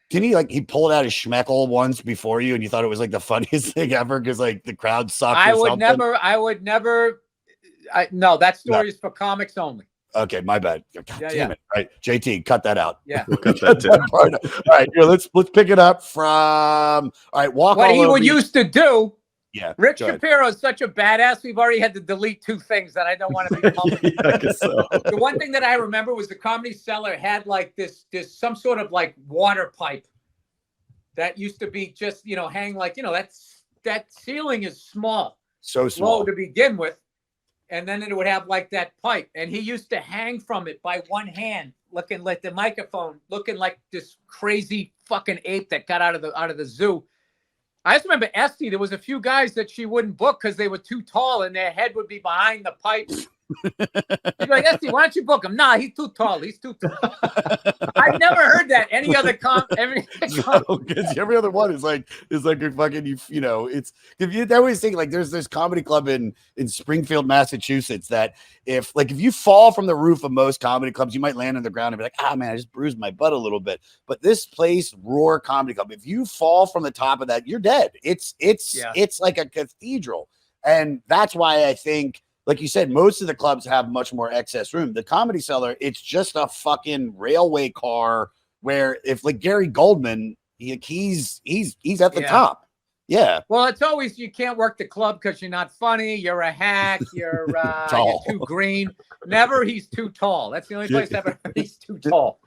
Didn't he pulled out his schmeckle once before you and you thought it was like the funniest thing ever because like the crowd sucked? I would never. No, that story is for comics only. Okay, my bad. God damn it. All right, JT, cut that out. Yeah. We'll cut that part out. All right, here, let's pick it up from what he would used to do. Yeah. Rick Shapiro is such a badass. We've already had to delete two things that I don't want to be public. I guess so. The one thing that I remember was the Comedy Cellar had like this some sort of like water pipe that used to be just, hang like, that ceiling is small. So small. Low to begin with. And then it would have like that pipe. And he used to hang from it by one hand, looking like the microphone, looking like this crazy fucking ape that got out of the zoo. I just remember Esty, there was a few guys that she wouldn't book because they were too tall and their head would be behind the pipe. She'd be like, Esty, why don't you book him? Nah, he's too tall. He's too tall. I've never heard that. Any other every other one is like a fucking it's if you always think like there's this comedy club in Springfield, Massachusetts that if you fall from the roof of most comedy clubs, you might land on the ground and be like, man, I just bruised my butt a little bit. But this place, Roar Comedy Club, if you fall from the top of that, you're dead. It's like a cathedral. And that's why I think, like you said, most of the clubs have much more excess room. The Comedy Cellar, it's just a fucking railway car where if like Gary Goldman, he's at the top. Yeah. Well, it's always, you can't work the club because you're not funny. You're a hack. You're too green. Never he's too tall. That's the only place ever he's too tall.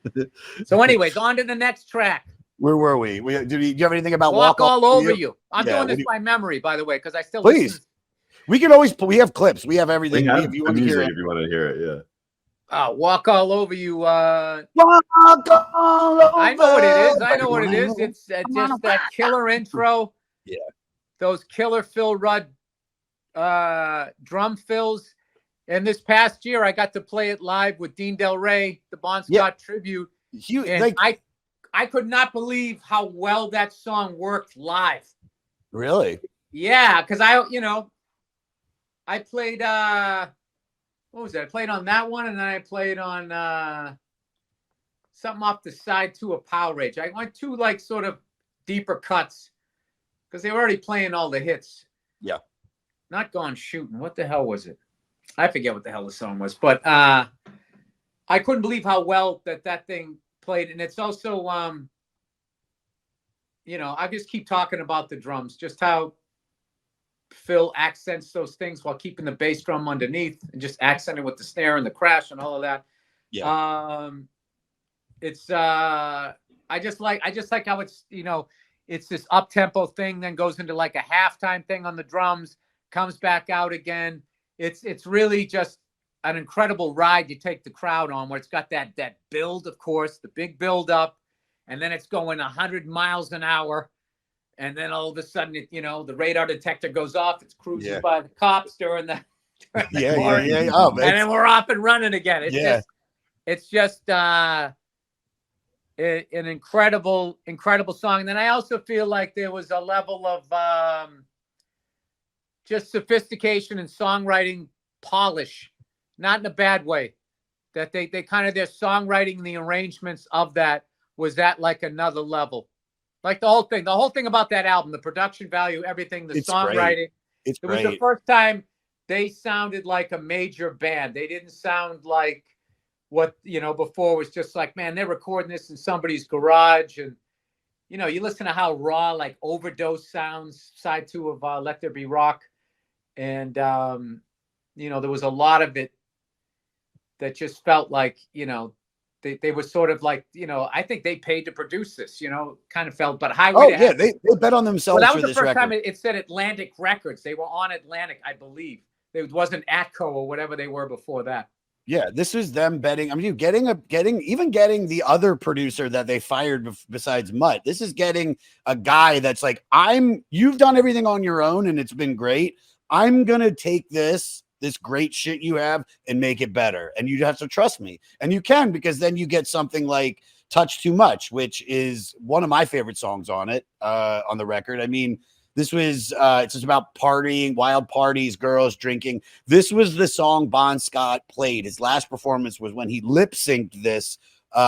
So anyways, on to the next track. Where were we? Do you have anything about Walk All Over You? I'm doing this by memory, by the way, because I still listen. We can always. We have clips. We have everything. If you want to hear it, yeah. Walk All Over You. Walk all over. I know what it is. It's just that killer intro. Yeah. Those killer Phil Rudd drum fills. And this past year, I got to play it live with Dean Del Rey, the Bon Scott tribute. I could not believe how well that song worked live. Really? Yeah, because I played what was it? I played on that one, and then I played on something off the side too of Power Rage. I went two like sort of deeper cuts because they were already playing all the hits. Yeah. Not Gone Shooting. What the hell was it? I forget what the hell the song was, but I couldn't believe how well that thing played. And it's also I just keep talking about the drums, just how Phil accents those things while keeping the bass drum underneath and just accenting with the snare and the crash and all of that. Yeah. It's I just like how it's it's this up tempo thing, then goes into like a halftime thing on the drums, comes back out again. It's really just an incredible ride you take the crowd on, where it's got that build, of course, the big build up, and then it's going 100 miles an hour. And then all of a sudden, the radar detector goes off. It's cruising by the cops during the yeah. Oh, man. And then we're off and running again. It's just an incredible song. And then I also feel like there was a level of just sophistication and songwriting polish, not in a bad way, that they kind of their songwriting, the arrangements of that was at like another level. Like the whole thing about that album, the production value, everything, the It's songwriting. great. It was the first time they sounded like a major band. They didn't sound like what, before was just like, man, they're recording this in somebody's garage. And, you listen to how raw, like Overdose sounds, side 2 of Let There Be Rock. And, there was a lot of it that just felt like, they were sort of like, I think they paid to produce this, kind of felt, but Highway to Hell. They bet on themselves. Well, that was for the this first record. time it said Atlantic Records. They were on Atlantic, I believe. It wasn't Atco or whatever they were before that. Yeah, this is them betting. I mean, getting the other producer that they fired besides Mutt. This is getting a guy that's like, you've done everything on your own and it's been great. I'm gonna take this great shit you have and make it better. And you have to trust me. And you can, because then you get something like Touch Too Much, which is one of my favorite songs on it, on the record. I mean, this was, it's just about partying, wild parties, girls drinking. This was the song Bon Scott played. His last performance was when he lip synced this,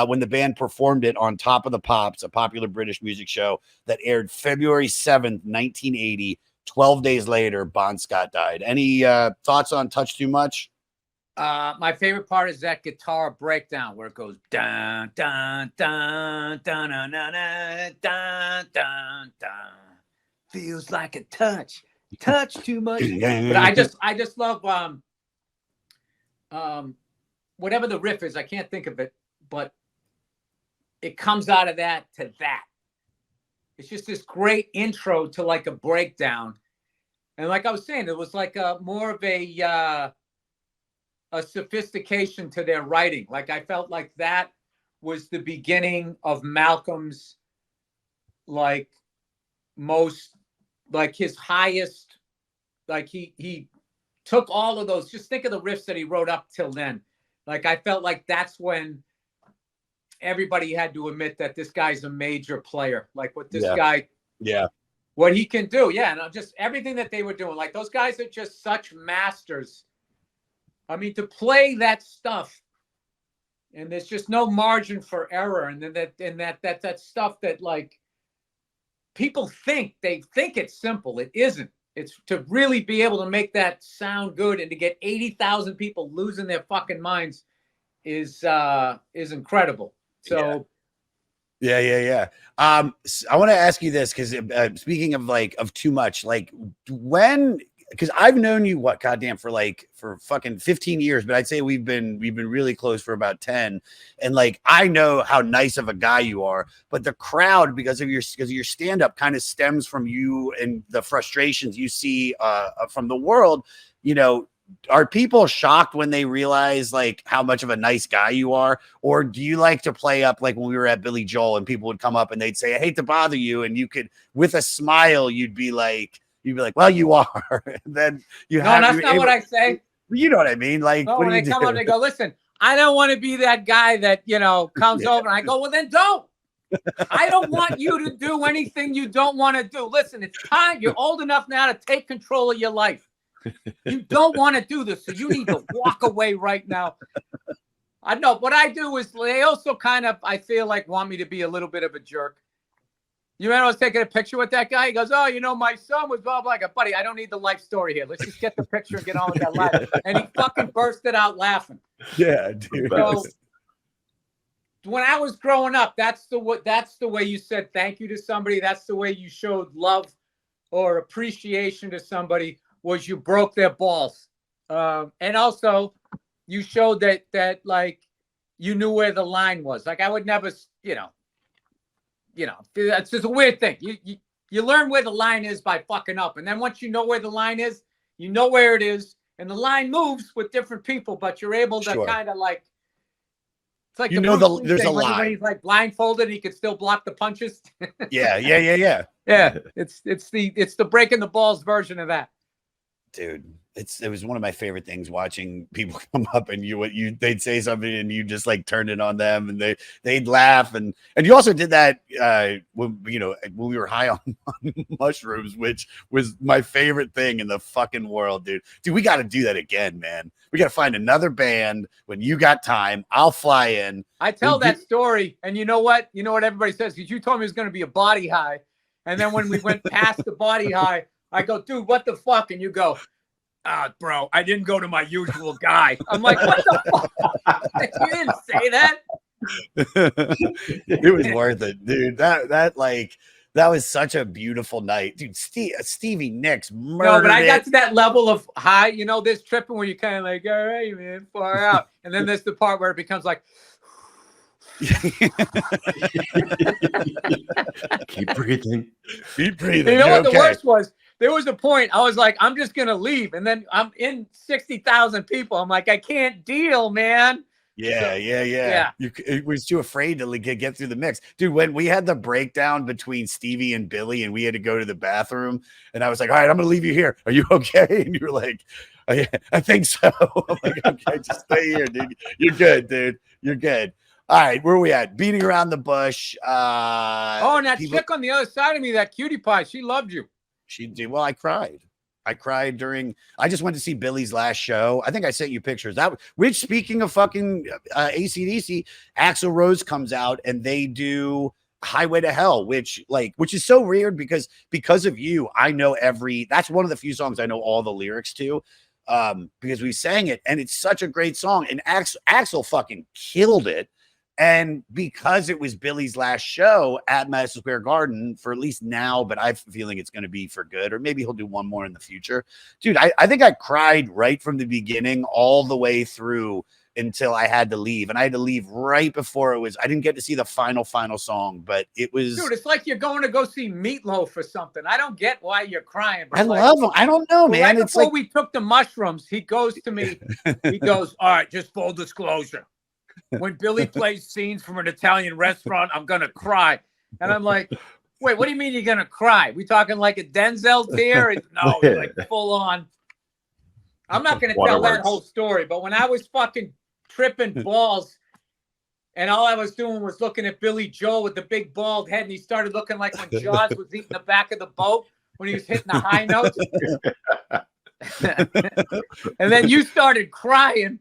when the band performed it on Top of the Pops, a popular British music show that aired February 7th, 1980. 12 days later, Bon Scott died. Any thoughts on Touch Too Much? My favorite part is that guitar breakdown where it goes dun dun dun dun dun dun dun dun dun dun. Feels like a touch too much. But I just love whatever the riff is. I can't think of it, but it comes out of that to that. It's just this great intro to like a breakdown. And like I was saying, it was like more of a sophistication to their writing. Like I felt like that was the beginning of Malcolm's like most, like his highest, like he took all of those, just think of the riffs that he wrote up till then. Like I felt like that's when everybody had to admit that this guy's a major player. Like what this guy, what he can do. Yeah. And just everything that they were doing, like those guys are just such masters. I mean, to play that stuff and there's just no margin for error. And then that stuff that like people think it's simple. It isn't. It's to really be able to make that sound good and to get 80,000 people losing their fucking minds is incredible. So, yeah. I want to ask you this because speaking of of too much, like because I've known you for fucking 15 years, but I'd say we've been really close for about 10. And like I know how nice of a guy you are, but the crowd because of your stand-up kind of stems from you and the frustrations you see from the world, are people shocked when they realize like how much of a nice guy you are? Or do you like to play up like when we were at Billy Joel and people would come up and they'd say, I hate to bother you. And you could, with a smile, you'd be like, well, you are. And then that's not what I say. You know what I mean? Like, no, when they come up, they go, listen, I don't want to be that guy that, comes over. And I go, well, then don't. I don't want you to do anything you don't want to do. Listen, it's time. You're old enough now to take control of your life. You don't want to do this, so you need to walk away right now. I know what I do is they also kind of, I feel like, want me to be a little bit of a jerk. You remember I was taking a picture with that guy? He goes, oh, my son was blah, blah, blah. Buddy, I don't need the life story here. Let's just get the picture and get on with that life. And he fucking bursted out laughing. Yeah, dude. So when I was growing up, that's the way you said thank you to somebody. That's the way you showed love or appreciation to somebody. Was you broke their balls. And also you showed that like you knew where the line was. Like I would never, it's just a weird thing. You learn where the line is by fucking up. And then once you know where the line is, you know where it is. And the line moves with different people, but you're able to kind of like, it's like there's a line. When he's like blindfolded, he could still block the punches. Yeah. Yeah. It's the breaking the balls version of that. Dude, it was one of my favorite things watching people come up and they'd say something and you just like turned it on them and they'd laugh and you also did that when we were high on mushrooms, which was my favorite thing in the fucking world, dude. We got to do that again, man. We got to find another band when you got time. I'll fly in. I tell that story, and you know what everybody says, because you told me it was going to be a body high, and then when we went past the body high, I go, dude, what the fuck? And you go, bro, I didn't go to my usual guy. I'm like, what the fuck? You didn't say that. It was worth it, dude. That was such a beautiful night, dude. Stevie Nicks murdered. No, but I got to that level of high. This tripping where you kind of like, all right, man, far out, and then there's the part where it becomes like. Keep breathing. Keep breathing. You know what the worst was? There was a point I was like, I'm just gonna leave, and then I'm in 60,000 people. I'm like, I can't deal, man. Yeah. It was too afraid to get through the mix, dude. When we had the breakdown between Stevie and Billy, and we had to go to the bathroom, and I was like, all right, I'm gonna leave you here. Are you okay? And you were like, I think so. I'm like, okay, just stay here, dude. You're good, dude. You're good. All right, where are we at? Beating around the bush. And that chick on the other side of me, that cutie pie, she loved you. She did. Well, I cried. I just went to see Billy's last show. I think I sent you pictures. Which, speaking of fucking AC/DC, Axl Rose comes out and they do Highway to Hell, which is so weird because of you, I know that's one of the few songs I know all the lyrics to, because we sang it and it's such a great song. And Axl fucking killed it. And because it was Billy's last show at Madison Square Garden for at least now, but I have a feeling it's going to be for good, or maybe he'll do one more in the future. Dude, I think I cried right from the beginning all the way through until I had to leave. And I had to leave right before I didn't get to see the final song, but it was. Dude, it's like you're going to go see Meatloaf or something. I don't get why you're crying. I love him. I don't know, man. Right before we took the mushrooms, he goes to me, he goes, all right, just full disclosure. When Billy plays scenes from an Italian restaurant, I'm going to cry. And I'm like, wait, what do you mean you're going to cry? We talking like a Denzel tear? No, it's like full on. I'm not going to tell that whole story, but when I was fucking tripping balls and all I was doing was looking at Billy Joel with the big bald head, and he started looking like when Jaws was eating the back of the boat when he was hitting the high notes. And then you started crying.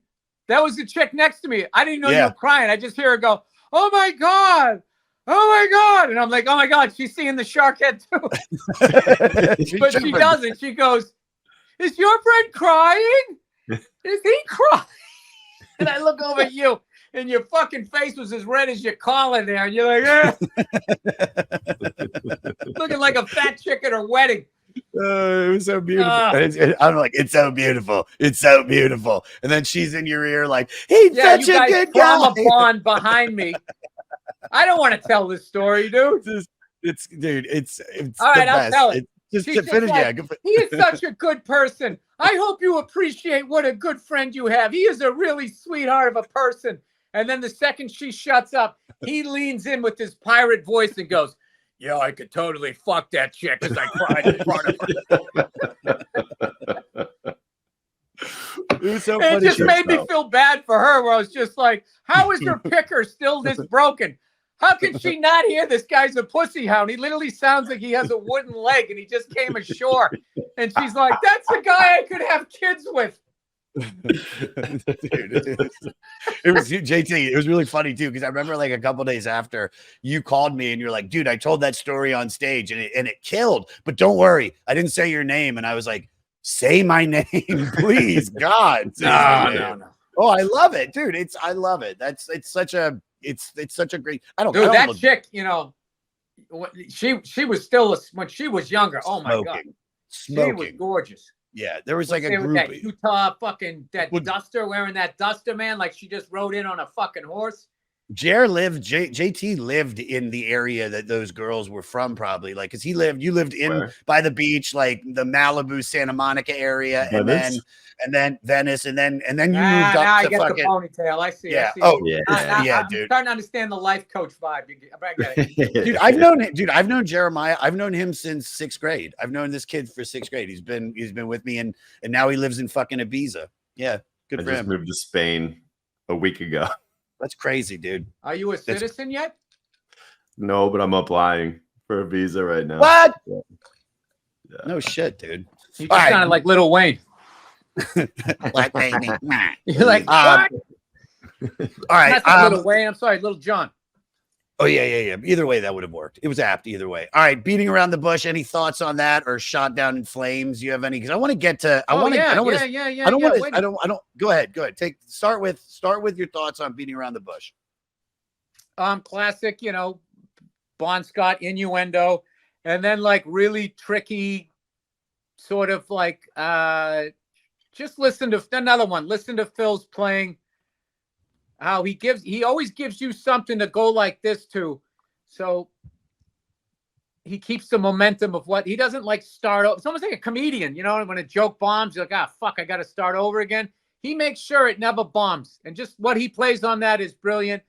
That was the chick next to me. I didn't know you were crying. I just hear her go, oh my God. Oh my God. And I'm like, oh my God, she's seeing the shark head too. But she doesn't. She goes, is your friend crying? Is he crying? And I look over at you and your fucking face was as red as your collar there. And you're like, looking like a fat chick at her wedding. It was so beautiful. I'm like, it's so beautiful. It's so beautiful. And then she's in your ear like, he's such a good guy. A bond behind me. I don't want to tell this story, dude. It's all right. I'll tell it. Just to finish. He is such a good person. I hope you appreciate what a good friend you have. He is a really sweetheart of a person. And then the second she shuts up, he leans in with his pirate voice and goes, yeah, I could totally fuck that chick because I cried in front of her. It was so funny. It just made me feel bad for her, where I was just like, how is her picker still this broken? How can she not hear this guy's a pussy hound? He literally sounds like he has a wooden leg and he just came ashore. And she's like, that's the guy I could have kids with. Dude, it was JT. It was really funny too, because I remember like a couple days after you called me and you're like, dude, I told that story on stage and it killed, but don't worry, I didn't say your name. And I was like, say my name, please, God. No. Oh, I love it, dude. I love it. It's such a great. That chick, she was still when she was younger. Oh my God, she was gorgeous. Yeah, there was like a group. That Utah fucking duster wearing that duster, man. Like she just rode in on a fucking horse. JT lived in the area that those girls were from, probably, like, because you lived in Where? by the beach, like the Malibu, Santa Monica area, Venice? and then Venice, and then you Now moved up I to get the fucking ponytail. I see. yeah. I see. Oh Yeah. yeah, I'm dude. starting to understand the life coach vibe. I get it. Dude, I've known Jeremiah. I've known him since 6th grade. I've known this kid for 6th grade. He's been with me, and now he lives in fucking Ibiza. Yeah, good I for just him. moved to Spain a week ago. That's crazy, dude. Are you a citizen yet? No, but I'm applying for a visa right now. What? Yeah. No shit, dude. You All just right. sounded like Lil Wayne. Like, baby. You're like, All right. Not Lil Wayne. I'm sorry, Little John. Oh yeah. Either way, that would have worked. It was apt either way. All right, beating around the bush. Any thoughts on that, or shot down in flames? You have any? Because I want to get to. I don't want to. Go ahead. Start with your thoughts on beating around the bush. Classic. Bon Scott innuendo, and then like really tricky, sort of like just listen to another one. Listen to Phil's playing. How he always gives you something to go like this to. So he keeps the momentum of what he doesn't like start over. It's almost like a comedian, when a joke bombs, you're like, fuck, I got to start over again. He makes sure it never bombs. And just what he plays on that is brilliant.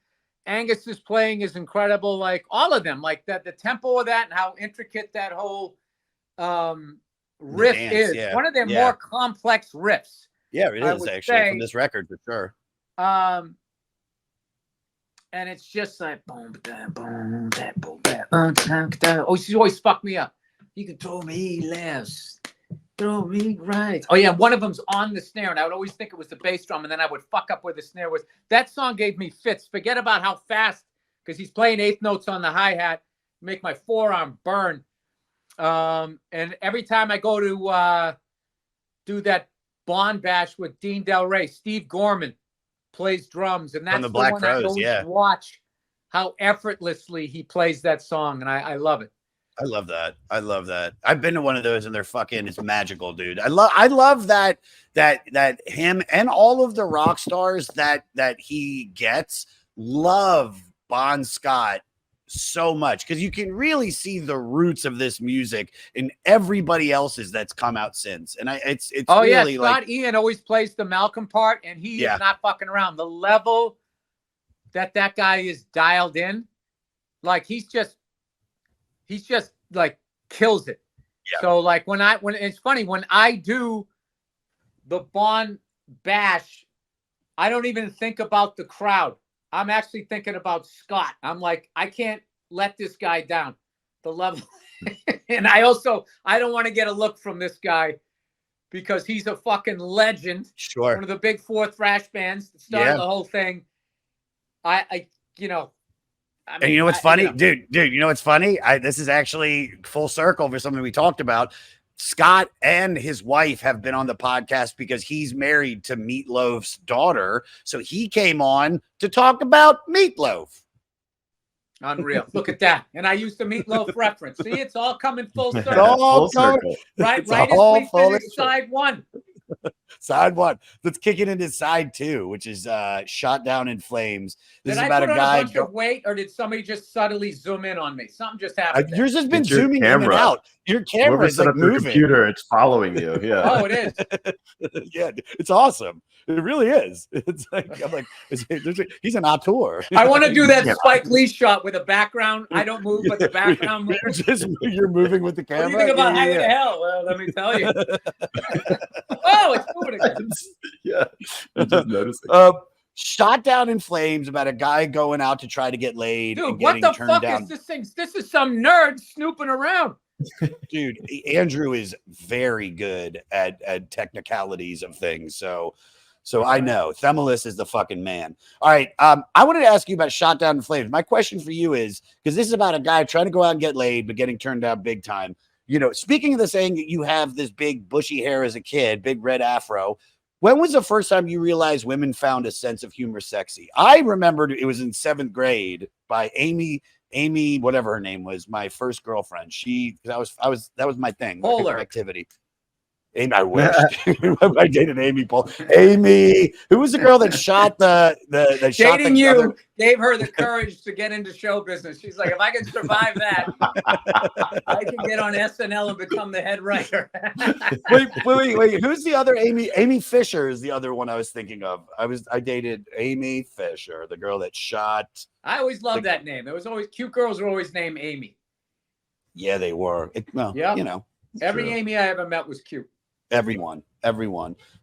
Angus's playing is incredible. Like all of them, like that, the tempo of that and how intricate that whole riff is. Yeah. One of their more complex riffs. Yeah, it is actually from this record for sure. And it's just like boom, boom, boom, boom. Oh, she's always fucked me up. You can throw me left, throw me right. Oh yeah, one of them's on the snare, and I would always think it was the bass drum, and then I would fuck up where the snare was. That song gave me fits. Forget about how fast, because he's playing eighth notes on the hi-hat, make my forearm burn. And every time I go to do that Bond bash with Dean Del Rey, Steve Gorman plays drums, and that's the Black one Crowes, I always watch how effortlessly he plays that song, and I love it. I love that. I've been to one of those, and it's magical, dude. I love that him and all of the rock stars that he gets love Bon Scott so much, because you can really see the roots of this music in everybody else's that's come out since. And it's really Scott Ian always plays the Malcolm part, and he is not fucking around. The level that guy is dialed in, like he's just like kills it. Yeah. So like when it's funny, when I do the Bon bash, I don't even think about the crowd. I'm actually thinking about Scott. I'm like, I can't let this guy down. The level. And I don't want to get a look from this guy, because he's a fucking legend. Sure. One of the big four thrash bands that started the whole thing. And you know what's funny, dude, you know what's funny? This is actually full circle for something we talked about. Scott and his wife have been on the podcast because he's married to Meatloaf's daughter. So he came on to talk about Meatloaf. Unreal. Look at that. And I used the Meatloaf reference. See, it's all coming full circle. Full circle. Right as we finish side one. Side one. Let's kick it into side two, which is Shot Down in Flames. This is about a guy. A bunch of weight, or did somebody just subtly zoom in on me? Something just happened. Yours has been zooming in and out. Your camera is like moving. Computer, it's following you. Yeah. Oh, it is. Yeah, it's awesome. It really is. It's like I'm like, he's an auteur. I want to do that Spike Lee shot with a background. I don't move, but the background moves. You're moving with the camera. What do you think about Highway to Hell? Well, let me tell you. Oh, it's moving again. Yeah, I'm just noticing. Shot Down in Flames, about a guy going out to try to get laid. Dude, and what the fuck down. is this thing? This is some nerd snooping around. Dude, Andrew is very good at technicalities of things. So I know Themelis is the fucking man. All right. I wanted to ask you about Shot Down in Flames. My question for you is, because this is about a guy trying to go out and get laid, but getting turned down big time. Speaking of the saying that you have this big bushy hair as a kid, big red afro, when was the first time you realized women found a sense of humor sexy? I remembered it was in 7th grade by Amy, whatever her name was, my first girlfriend. That was my thing. Polar activity. Amy, I wish. I dated Amy Paul. Amy, who was the girl that shot that shot Dating the you other? gave her the courage to get into show business. She's like, if I can survive that, I can get on SNL and become the head writer. Wait. Who's the other Amy? Amy Fisher is the other one I was thinking of. I dated Amy Fisher, the girl that shot. I always loved that name. It was always cute girls were always named Amy. Yeah, they were. Yeah. You know, Every true. Amy I ever met was cute. everyone.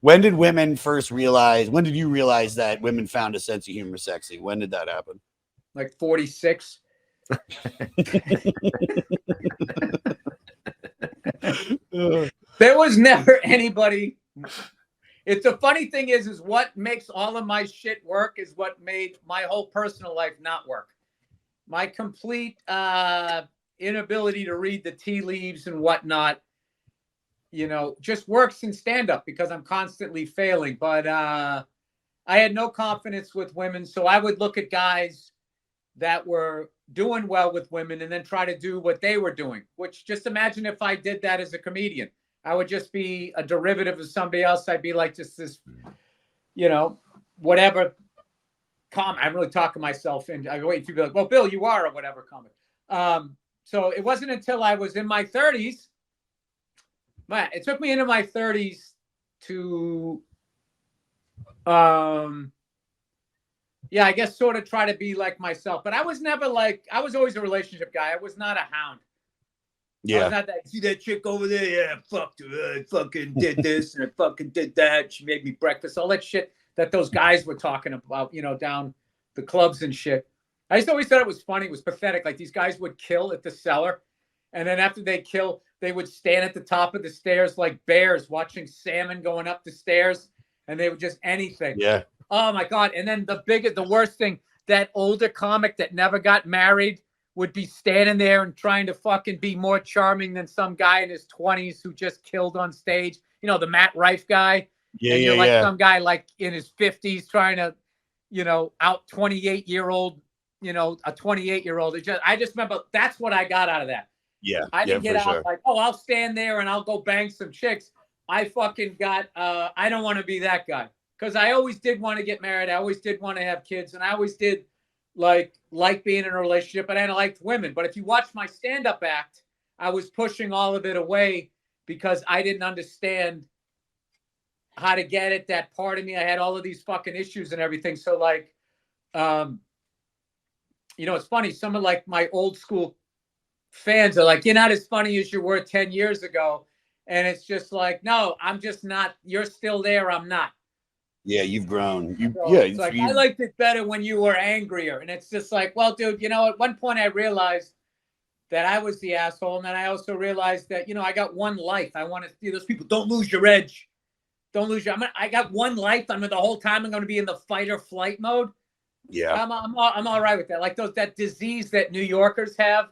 When did women first realize? When did you realize that women found a sense of humor sexy? When did that happen? Like 46. There was never anybody. It's the funny thing is what makes all of my shit work is what made my whole personal life not work. My complete inability to read the tea leaves and whatnot, you know, just works in stand-up because I'm constantly failing. But I had no confidence with women, so I would look at guys that were doing well with women and then try to do what they were doing, which just imagine if I did that as a comedian. I would just be a derivative of somebody else. I'd be like just this, you know, whatever. I'm really talking myself in. I wait to be like, well, Bill, you are or whatever comic. So it wasn't until I was in my 30s. Man, it took me into my 30s to, I guess sort of try to be like myself. But I was never like, I was always a relationship guy. I was not a hound. I was not that, see that chick over there? Yeah, fucked her. I fucking did this and I fucking did that. She made me breakfast. All that shit that those guys were talking about, you know, down the clubs and shit. I just always thought it was funny. It was pathetic. Like these guys would kill at the cellar. And then after they kill, they would stand at the top of the stairs like bears watching salmon going up the stairs. And they would just anything. Yeah. Oh my God. And then the worst thing, that older comic that never got married would be standing there and trying to fucking be more charming than some guy in his 20s who just killed on stage. You know, the Matt Rife guy. Yeah, and you're yeah, like yeah. some guy like in his 50s trying to, you know, out 28-year-old, you know, a 28-year-old. I just remember that's what I got out of that. Yeah. I didn't yeah, get for out sure. like, oh, I'll stand there and I'll go bang some chicks. I fucking got, I don't want to be that guy. Because I always did want to get married. I always did want to have kids. And I always did like being in a relationship. And I liked women. But if you watch my stand-up act, I was pushing all of it away because I didn't understand how to get at that part of me. I had all of these fucking issues and everything. So like, you know, it's funny. Some of like my old school fans are like, you're not as funny as you were 10 years ago. And it's just like, no, I'm just not. You're still there. I'm not. Yeah, you've grown. It's like, I liked it better when you were angrier. And it's just like, well, dude, you know, at one point I realized that I was the asshole. And then I also realized that, you know, I got one life. I want to see those people. Don't lose your edge. Don't lose your. I got one life. The whole time I'm going to be in the fight or flight mode. Yeah. I'm all right with that. Like that disease that New Yorkers have.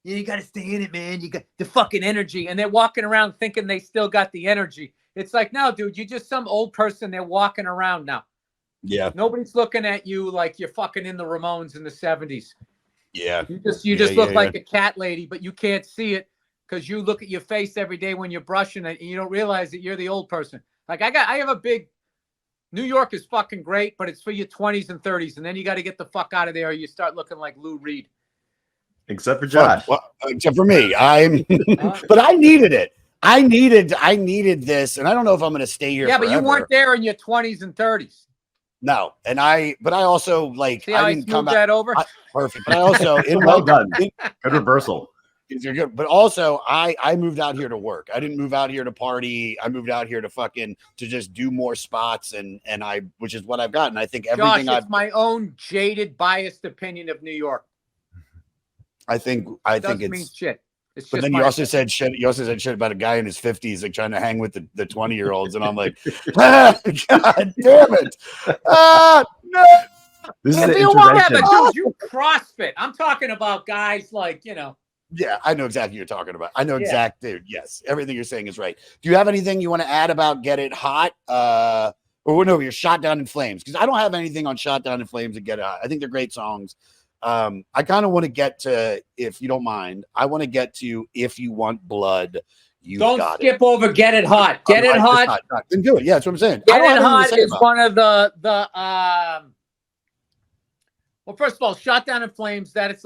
You got to stay in it, man. You got the fucking energy. And they're walking around thinking they still got the energy. It's like, no, dude, you're just some old person. They're walking around now. Yeah. Nobody's looking at you like you're fucking in the Ramones in the 70s. Yeah. You just look like a cat lady, but you can't see it because you look at your face every day when you're brushing it and you don't realize that you're the old person. Like I have a big New York is fucking great, but it's for your 20s and 30s. And then you got to get the fuck out of there or you start looking like Lou Reed. Except for Josh. Well, except for me. But I needed it. I needed this, and I don't know if I'm going to stay here. Yeah, forever. but you weren't there in your 20s and 30s. No, and I also like. See how I didn't come that over. Perfect. But I also well done. Good reversal. You're good. But also, I moved out here to work. I didn't move out here to party. I moved out here to just do more spots, and which is what I've gotten. I think everything. Josh, it's my own jaded, biased opinion of New York. I think Doesn't mean shit. But then you also said shit. You also said shit about a guy in his 50s, like trying to hang with the 20-year-olds, and I'm like, God damn it! No. This is If the you want intervention. dude, you CrossFit. I'm talking about guys like, you know. Yeah, I know exactly what you're talking about. I know exactly, dude. Yes, everything you're saying is right. Do you have anything you want to add about Get It Hot? Or no, you're Shot Down in Flames, because I don't have anything on Shot Down in Flames and Get It Hot. I think they're great songs. I kind of want to get to, if you don't mind, I want to get to If You Want Blood, You Don't got skip over Get It Hot. Get It Hot. Didn't do it. Yeah, that's what I'm saying. Get It Hot is one of the well, first of all, Shot Down in Flames, that's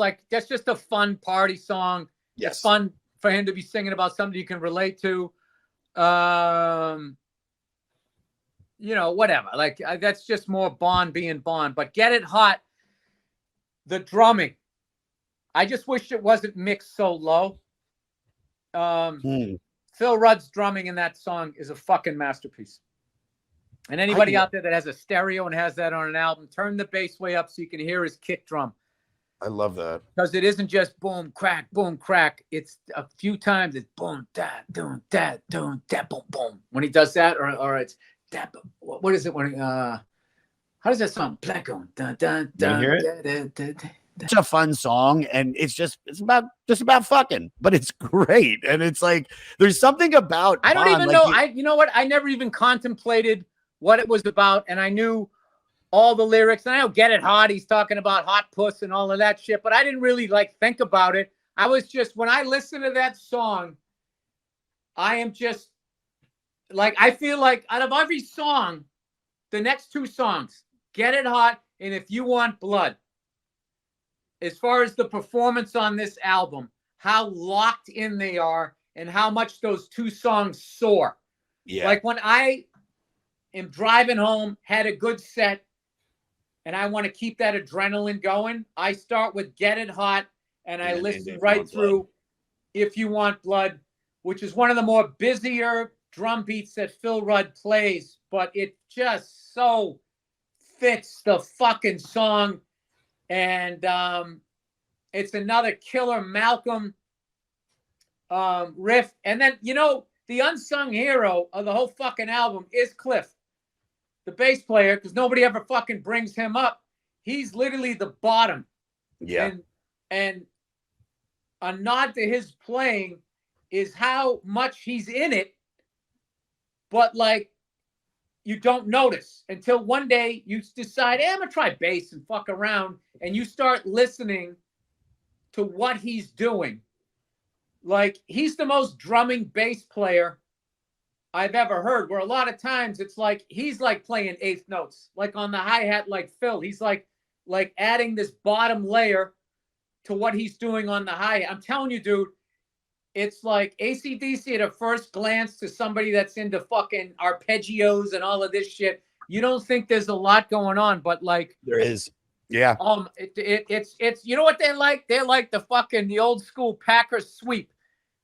just a fun party song. Yes. It's fun for him to be singing about something you can relate to. You know, whatever. Like, that's just more Bond being Bond. But Get It Hot, the drumming, I just wish it wasn't mixed so low. Phil Rudd's drumming in that song is a fucking masterpiece. And anybody out there that has a stereo and has that on an album, turn the bass way up so you can hear his kick drum. I love that. Because it isn't just boom, crack, boom, crack. It's a few times it's boom, da, doom, da, doom, da, boom, boom. When he does that, or it's da, what is it when how does that song? Dun, dun, dun, dun, hear it? Da, da, da, it's a fun song, and it's about fucking, but it's great. And it's like there's something about I don't Bond, even like know. You know what? I never even contemplated what it was about, and I knew all the lyrics. And I know Get It Hot, he's talking about hot puss and all of that shit, but I didn't really think about it. I was just, when I listen to that song, I am just I feel like out of every song, the next two songs, Get It Hot and If You Want Blood, as far as the performance on this album, how locked in they are and how much those two songs soar. Yeah. Like when I am driving home, had a good set, and I want to keep that adrenaline going, I start with Get It Hot, and I listen right through If You Want Blood, which is one of the more busier drum beats that Phil Rudd plays, but it just so fits the fucking song. And it's another killer Malcolm riff. And then, you know, the unsung hero of the whole fucking album is Cliff, the bass player, because nobody ever fucking brings him up. He's literally the bottom. Yeah. And a nod to his playing is how much he's in it, but you don't notice until one day you decide, hey, I'm gonna try bass and fuck around, and you start listening to what he's doing. He's the most drumming bass player I've ever heard, where a lot of times it's he's playing eighth notes, on the hi-hat, like Phil. He's like adding this bottom layer to what he's doing on the hi-hat. I'm telling you, dude, it's like AC/DC at a first glance to somebody that's into fucking arpeggios and all of this shit. You don't think there's a lot going on, but there is. Yeah. It's you know what they're like? They're like the old school Packers sweep.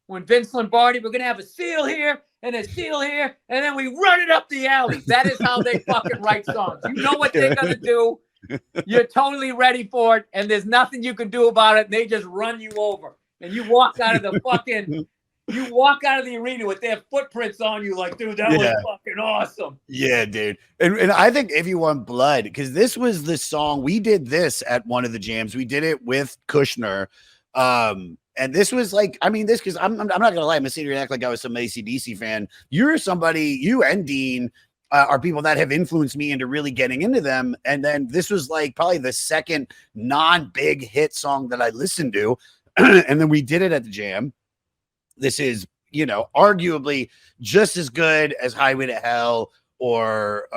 When Vince Lombardi, we're gonna have a seal here and a seal here, and then we run it up the alley. That is how they fucking write songs. You know what they're gonna do. You're totally ready for it, and there's nothing you can do about it. And they just run you over. And you walk out of the arena with their footprints on you, dude, that was fucking awesome. Yeah, dude. And I think If You Want Blood, because this was the song, we did this at one of the jams. We did it with Kushner. And this was because I'm not gonna lie, I'm gonna sit here and act like I was some AC/DC fan. You're somebody, you and Dean are people that have influenced me into really getting into them. And then this was probably the second non-big hit song that I listened to. And then we did it at the jam. This is, arguably just as good as Highway to Hell or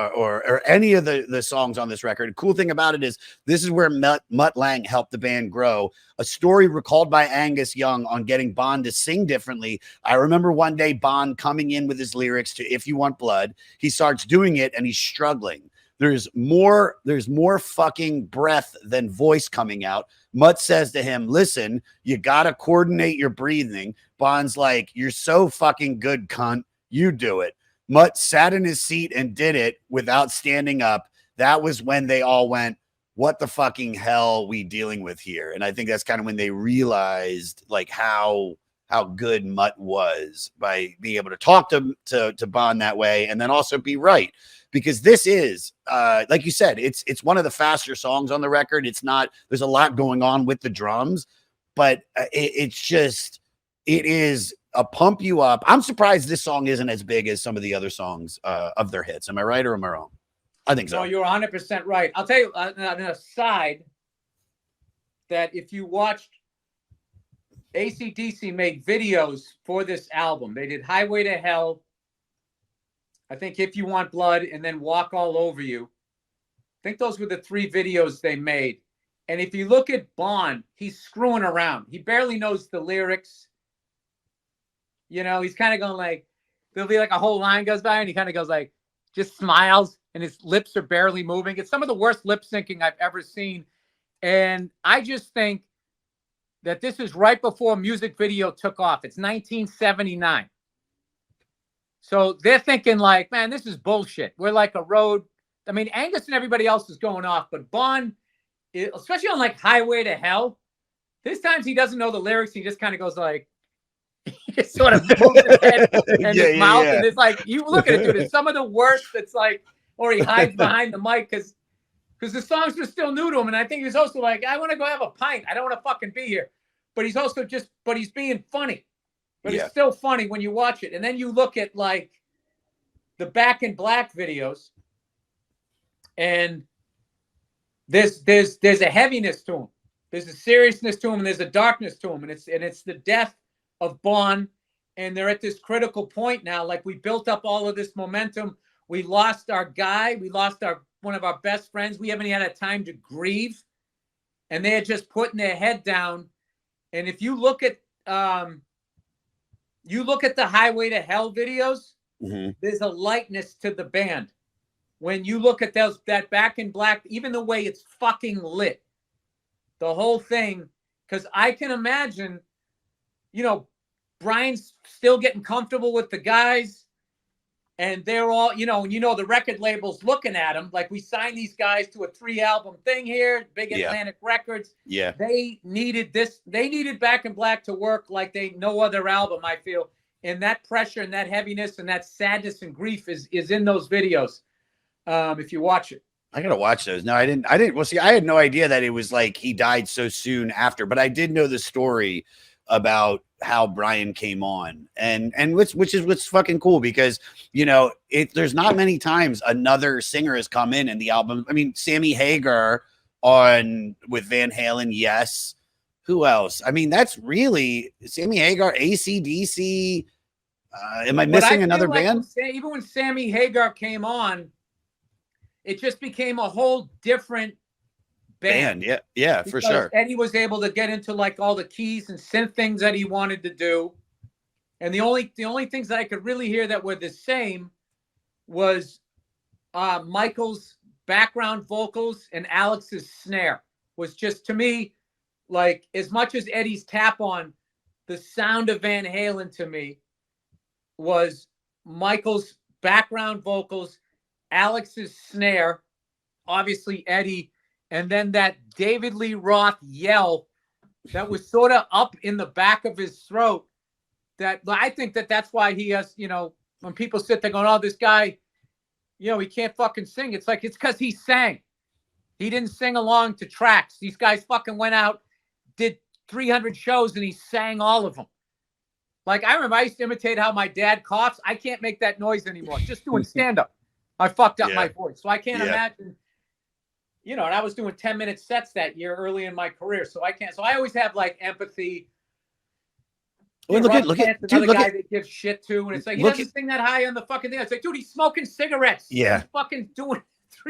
any of the songs on this record. Cool thing about it is this is where Mutt Lange helped the band grow. A story recalled by Angus Young on getting Bond to sing differently. I remember one day Bond coming in with his lyrics to If You Want Blood. He starts doing it and he's struggling. There's more fucking breath than voice coming out. Mutt says to him, listen, you got to coordinate your breathing. Bond's like, you're so fucking good, cunt. You do it. Mutt sat in his seat and did it without standing up. That was when they all went, what the fucking hell we dealing with here? And I think that's kind of when they realized how good Mutt was by being able to talk to Bond that way and then also be right. Because this is, like you said, it's one of the faster songs on the record. It's not, there's a lot going on with the drums, but it is a pump you up. I'm surprised this song isn't as big as some of the other songs of their hits. Am I right or am I wrong? I think so. No, you're 100% right. I'll tell you an aside that if you watched AC/DC made videos for this album. They did Highway to Hell, I think If You Want Blood, and then Walk All Over You. I think those were the 3 videos they made. And if you look at Bond, he's screwing around. He barely knows the lyrics. You know, he's kind of going like, there'll be like a whole line goes by and he kind of goes like, just smiles and his lips are barely moving. It's some of the worst lip syncing I've ever seen. And I just think that this is right before music video took off. It's 1979. So they're thinking like, man, this is bullshit. We're like a road. I mean, Angus and everybody else is going off, but Bond, especially on like Highway to Hell, there's times he doesn't know the lyrics. He just kind of goes like, he just sort of moves his head and his mouth. And it's like, you look at it, dude, it's some of the worst. It's like, or he hides behind the mic because the songs are still new to him. And I think he's also like, I want to go have a pint. I don't want to fucking be here. But he's also but he's being funny. But it's still funny when you watch it. And then you look at like the Back in Black videos, and there's a heaviness to him. There's a seriousness to him, and there's a darkness to him. And it's the death of Bond. And they're at this critical point now. Like, we built up all of this momentum. We lost our guy. We lost one of our best friends. We haven't had a time to grieve. And they're just putting their head down. And if you look at the Highway to Hell videos, there's a lightness to the band. When you look at that Back in Black, even the way it's fucking lit, the whole thing, because I can imagine, you know, Brian's still getting comfortable with the guys, and they're all, the record label's looking at him like, we signed these guys to a 3-album thing here, big Atlantic Records. Yeah. They needed this. They needed Back in Black to work like no other album, I feel. And that pressure and that heaviness and that sadness and grief is in those videos. If you watch it. I gotta watch those. No, I didn't. Well, see, I had no idea that it was like he died so soon after, but I did know the story about how Brian came on, and which is what's fucking cool, because there's not many times another singer has come in the album. I mean, Sammy Hagar with Van Halen, yes. Who else? I mean, that's really Sammy Hagar, AC/DC. Am I missing another band? Even when Sammy Hagar came on, it just became a whole different band. Yeah, for sure. Eddie was able to get into like all the keys and synth things that he wanted to do. And the only things that I could really hear that were the same was Michael's background vocals and Alex's snare. Was just, to me, like, as much as Eddie's tap on, the sound of Van Halen to me was Michael's background vocals, Alex's snare, obviously Eddie, and then that David Lee Roth yell that was sort of up in the back of his throat. That I think that's why he has, when people sit there going, oh, this guy, he can't fucking sing. It's like, it's because he sang. He didn't sing along to tracks. These guys fucking went out, did 300 shows, and he sang all of them. Like, I remember I used to imitate how my dad coughs. I can't make that noise anymore. Just doing stand-up. I fucked up my voice. So I can't imagine, and I was doing 10-minute sets that year early in my career. So I can't. So I always have like empathy. Well, look at another guy that gives shit to, and it's like, he doesn't sing that high on the fucking thing. It's like, dude, he's smoking cigarettes. Yeah. He's fucking doing.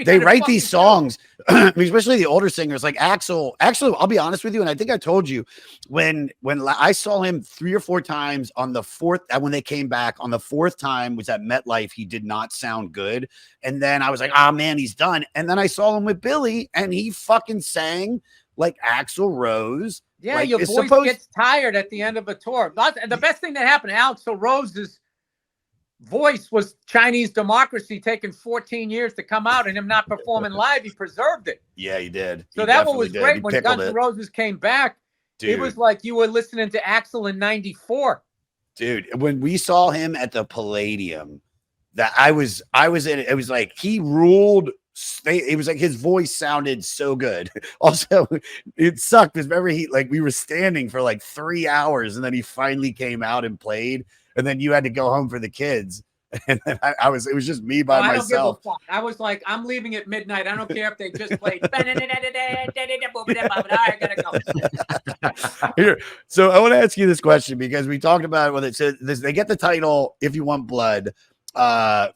They write these songs, especially the older singers like Axl. Actually, I'll be honest with you, and I think I told you when I saw him 3 or 4 times on the fourth, when they came back on the 4th time was at MetLife, he did not sound good. And then I was like, oh man, he's done. And then I saw him with Billy, and he fucking sang like Axl Rose. Yeah, like your voice gets tired at the end of a tour. The best thing that happened to Axl Rose's voice was Chinese Democracy, taking 14 years to come out, and him not performing live. He preserved it. Yeah, he did. So that one was great. When Guns N' Roses came back, it was like you were listening to Axl in '94. Dude, when we saw him at the Palladium, that I was in it. It was like he ruled. It was like his voice sounded so good. Also, it sucked because remember we were standing for like 3 hours, and then he finally came out and played. And then you had to go home for the kids. And then it was just me by myself. I was like, I'm leaving at midnight. I don't care if they just played I gotta go. Here, so I want to ask you this question because we talked about when it says this, they get the title "If You Want Blood"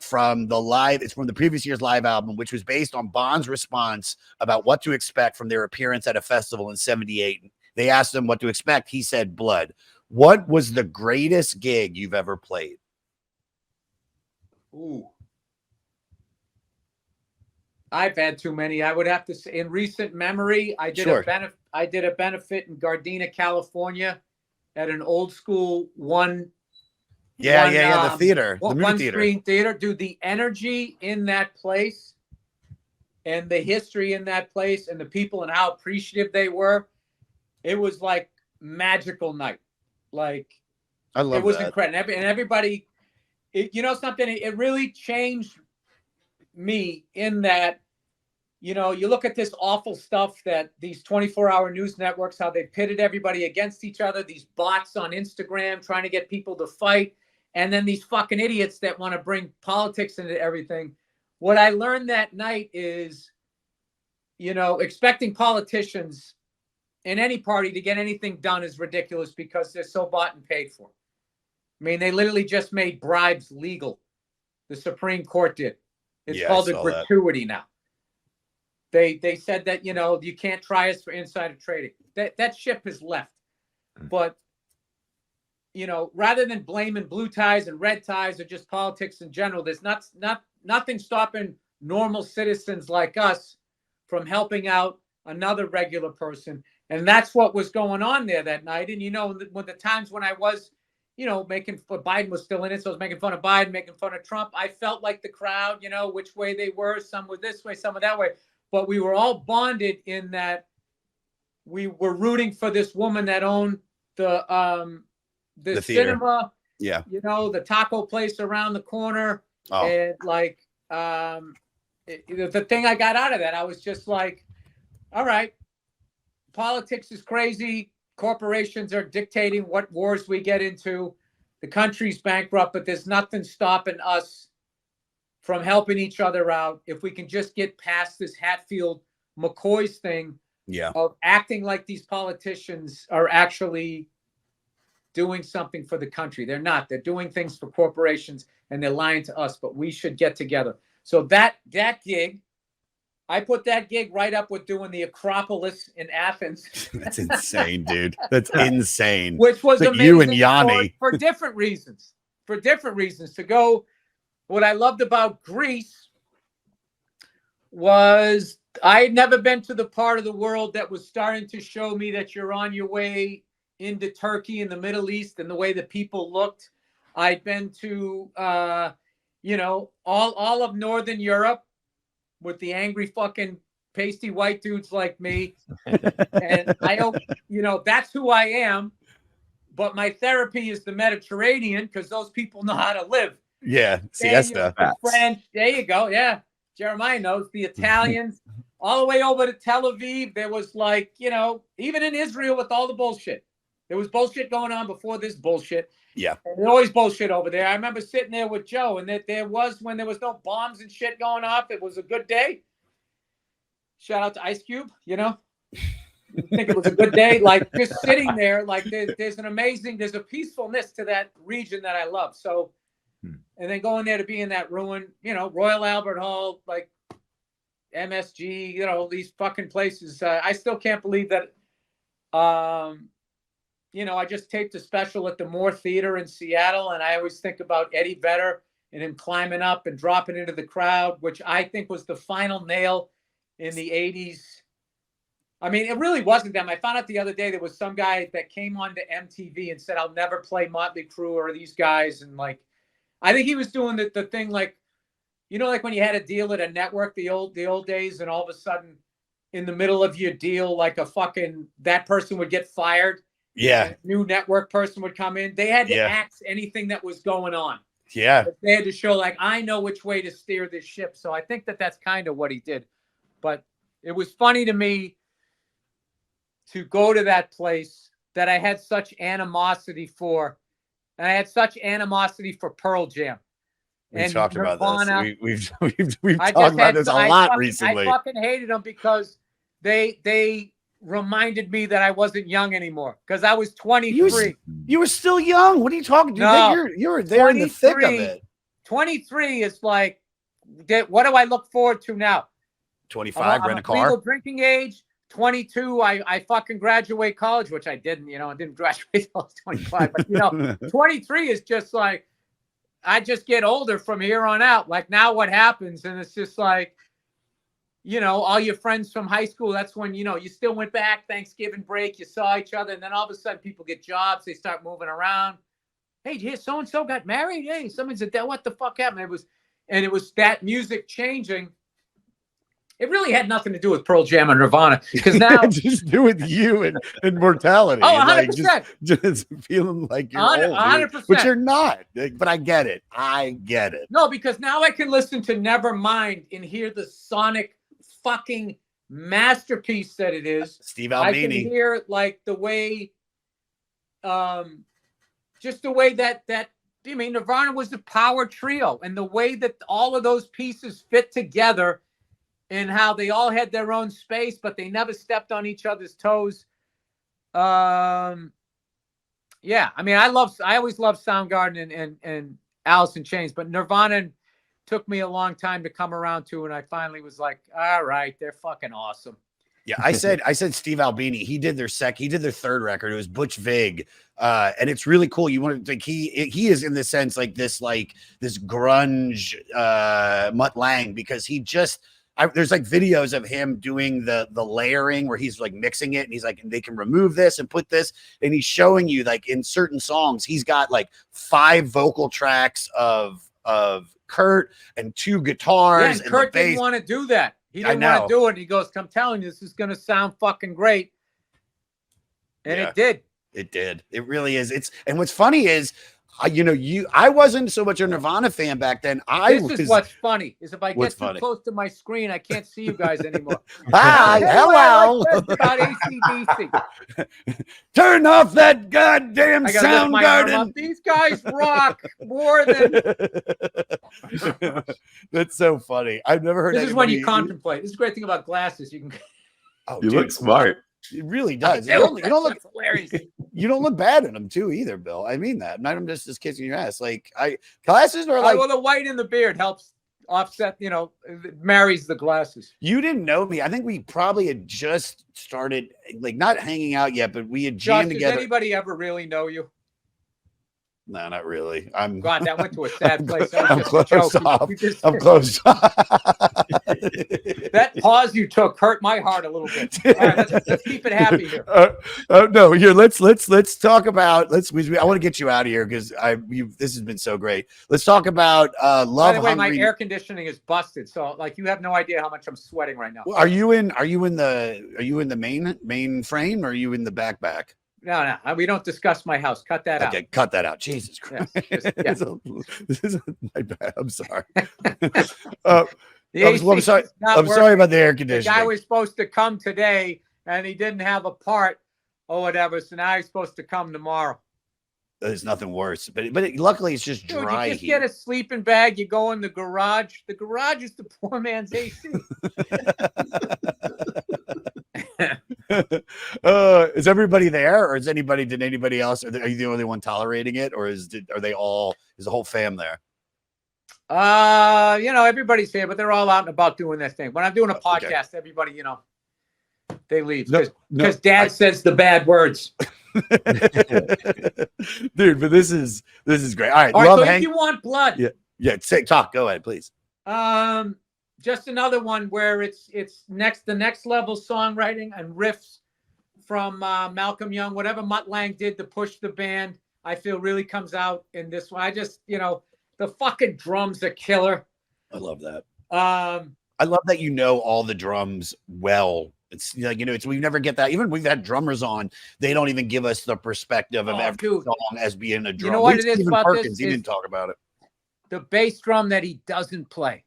from the live. It's from the previous year's live album, which was based on Bond's response about what to expect from their appearance at a festival in '78. They asked him what to expect. He said, "Blood." What was the greatest gig you've ever played? Ooh. I've had too many. I would have to say, in recent memory, I did a benefit in Gardena, California, at an old school the theater, the movie theater. Screen theater. Dude, the energy in that place and the history in that place and the people and how appreciative they were, it was like magical night. Like, I love it was that. incredible. And everybody, you know something, it really changed me in that, you know, you look at this awful stuff that these 24-hour news networks, how they pitted everybody against each other, these bots on Instagram trying to get people to fight, and then these fucking idiots that want to bring politics into everything. What I learned that night is, you know, expecting politicians in any party to get anything done is ridiculous because they're so bought and paid for. I mean, they literally just made bribes legal. The Supreme Court did. It's called a gratuity now. They said that, you know, you can't try us for insider trading. That ship has left. But, you know, rather than blaming blue ties and red ties or just politics in general, there's nothing stopping normal citizens like us from helping out another regular person. And that's what was going on there that night. And, you know, when the times when I was, you know, Biden was still in it. So I was making fun of Biden, making fun of Trump. I felt like the crowd, you know, which way they were. Some were this way, some were that way. But we were all bonded in that we were rooting for this woman that owned the cinema, you know, the taco place around the corner. And like, the thing I got out of that, I was just like, all right, politics is crazy. Corporations are dictating what wars we get into. The country's bankrupt, but there's nothing stopping us from helping each other out. If we can just get past this Hatfield-McCoy's thing of acting like these politicians are actually doing something for the country. They're not. They're doing things for corporations and they're lying to us, but we should get together. So that gig, I put that gig right up with doing the Acropolis in Athens. That's insane, dude. That's insane. Which was like amazing you and Yanni. for different reasons. For different reasons. To go, what I loved about Greece was I had never been to the part of the world that was starting to show me that you're on your way into Turkey and the Middle East and the way the people looked. I'd been to, you know, all of Northern Europe with the angry fucking pasty white dudes like me. And I hope, you know, that's who I am. But my therapy is the Mediterranean because those people know how to live. Yeah, siesta. The French, there you go. Yeah, Jeremiah knows. The Italians, all the way over to Tel Aviv. There was like, you know, even in Israel with all the bullshit. There was bullshit going on before this bullshit. Yeah. And there's always bullshit over there. I remember sitting there with Joe, and that there was, when there was no bombs and shit going off, it was a good day. Shout out to Ice Cube, you know. I think it was a good day. Like just sitting there, like there's a peacefulness to that region that I love. So, and then going there to be in that ruin, you know, Royal Albert Hall, like MSG, you know, these fucking places. I still can't believe that. You know, I just taped a special at the Moore Theater in Seattle, and I always think about Eddie Vedder and him climbing up and dropping into the crowd, which I think was the final nail in the 80s. I mean, it really wasn't them. I found out the other day there was some guy that came on to MTV and said, I'll never play Motley Crue or these guys. And like, I think he was doing the thing like, you know, like when you had a deal at a network, the old days, and all of a sudden in the middle of your deal, like that person would get fired. Yeah. A new network person would come in. They had to axe anything that was going on. Yeah. But they had to show like, I know which way to steer this ship. So I think that's kind of what he did. But it was funny to me to go to that place that I had such animosity for. And I had such animosity for Pearl Jam. We've talked about this. We've talked about this a lot recently. I fucking hated them because they reminded me that I wasn't young anymore because I was 23. You were still young. What are you talking? No, you were there in the thick of it. 23 is like, what do I look forward to now? 25, rent a car. Legal drinking age. 22, I fucking graduate college, which I didn't. I didn't graduate until I was 25. But 23 is just like, I just get older from here on out. Like now, what happens, and it's just like, all your friends from high school. That's when you still went back Thanksgiving break. You saw each other, and then all of a sudden, people get jobs. They start moving around. Hey, did you hear so and so got married? Hey, someone said that. What the fuck happened? It was that music changing. It really had nothing to do with Pearl Jam and Nirvana because now just do with you and mortality. Oh, 100%. Like just feeling like you're 100%. old, but you're not. But I get it. No, because now I can listen to Nevermind and hear the sonic fucking masterpiece that it is. Steve Albini. I can hear like the way, just the way that Nirvana was the power trio, and the way that all of those pieces fit together. And how they all had their own space, but they never stepped on each other's toes. Yeah, I mean, I always loved Soundgarden and Alice in Chains, but Nirvana took me a long time to come around to, and I finally was like, all right, they're fucking awesome. Yeah, I said Steve Albini. He did their third record. It was Butch Vig, and it's really cool. You want to think he is in the sense like this grunge Mutt Lange, because he just. There's like videos of him doing the layering where he's like mixing it, and he's like, they can remove this and put this, and he's showing you like in certain songs he's got like 5 vocal tracks of Kurt and 2 guitars. Yeah, and Kurt didn't want to do that. He didn't want to do it. He goes, "I'm telling you, this is gonna sound fucking great," and it did. It did. It really is. And what's funny is. I wasn't so much a Nirvana fan back then. This is what's funny is if I get too close to my screen, I can't see you guys anymore. Hi, hello. About AC/DC. Turn off that goddamn Soundgarden. These guys rock more than. That's so funny. I've never heard. This is when you contemplate. This is the great thing about glasses. You can. Oh, you look smart. It really does. You don't look hilarious. You don't look bad in them too, either, Bill. I mean that. I'm just kissing your ass. Like glasses are like. Well, the white in the beard helps offset. Marries the glasses. You didn't know me. I think we probably had just started, like, not hanging out yet, but we had jammed together. Does anybody ever really know you? No, not really. God, that went to a sad place. I'm closed off. I'm closed off. That pause you took hurt my heart a little bit. All right, let's keep it happy here. No, here. Let's talk about. I want to get you out of here because this has been so great. Let's talk about Love. By the way, Hungry. my air conditioning is busted, so like you have no idea how much I'm sweating right now. Are you in the main frame, or are you in the back? No, we don't discuss my house. Cut that out. Okay, cut that out. Jesus Christ. Yes, This is my bad. I'm sorry. I'm sorry. I'm sorry about the air conditioning. The guy was supposed to come today, and he didn't have a part or whatever, so now he's supposed to come tomorrow. There's nothing worse, but luckily it's just dry. You just get a sleeping bag. You go in the garage. The garage is the poor man's AC. Is everybody there, or did anybody else? Are you the only one tolerating it, or is the whole fam there? Everybody's here, but they're all out and about doing their thing. When I'm doing a podcast, everybody, they leave because Dad says the bad words. Dude, but this is great. All right, so if you want blood, talk. Go ahead, please. Just another one where it's the next level songwriting and riffs from Malcolm Young, whatever Mutt Lange did to push the band, I feel really comes out in this one. I just, the fucking drums are killer. I love that. I love that all the drums well. It's like, we never get that. Even we've had drummers on, they don't even give us the perspective of every song as being a drum. You know what it is about Perkins, this? He didn't talk about it. The bass drum that he doesn't play.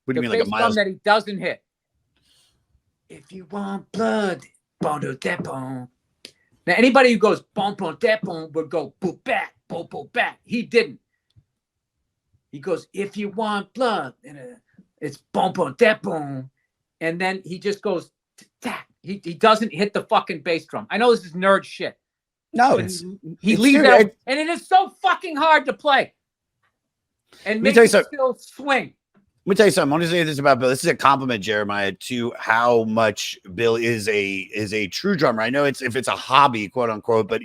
What do you mean, like a Miles? That he doesn't hit. If you want blood, bon do that bon. Now anybody who goes bon bon that bon would go boop back, boom boom back. He didn't. He goes, if you want blood, and it's bon bon that bon, and then he just goes he doesn't hit the fucking bass drum. I know this is nerd shit. No, he leaves out, and it is so fucking hard to play. And make it still swing. Let me tell you something. I want to say this about Bill. This is a compliment, Jeremiah, to how much Bill is a true drummer. I know if it's a hobby, quote unquote, but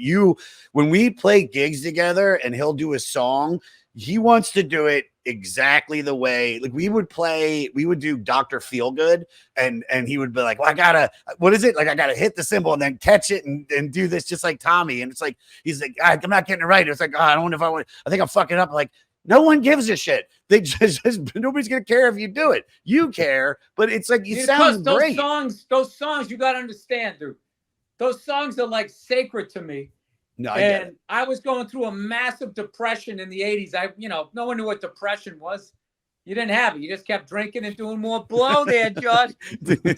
when we play gigs together and he'll do a song, he wants to do it exactly the way, like we would do Dr. Feelgood and he would be like, well, I gotta hit the cymbal and then catch it and do this just like Tommy. And it's like, he's like, I'm not getting it right. It's like, oh, I don't know I think I'm fucking up. Like, no one gives a shit. They just nobody's gonna care if you do it. You care, but it's like you sound great. Those songs, you gotta understand, dude. Those songs are like sacred to me. No, I get it. I was going through a massive depression in the 80s. No one knew what depression was. You didn't have it. You just kept drinking and doing more blow there, Josh.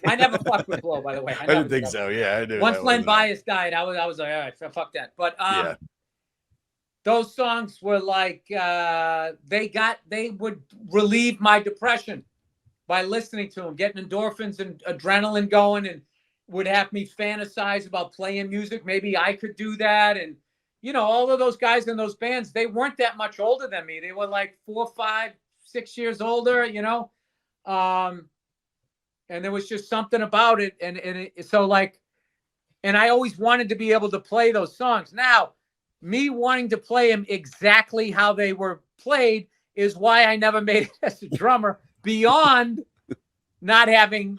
I never fucked with blow, by the way. I didn't think so. Yeah, I did. Once Len Bias died, I was like, all right, fuck that. But those songs were like they would relieve my depression by listening to them, getting endorphins and adrenaline going, and would have me fantasize about playing music. Maybe I could do that. And all of those guys in those bands, they weren't that much older than me. They were like 4, 5, 6 years older, and there was just something about it. And I always wanted to be able to play those songs. Now, me wanting to play them exactly how they were played is why I never made it as a drummer, beyond not having,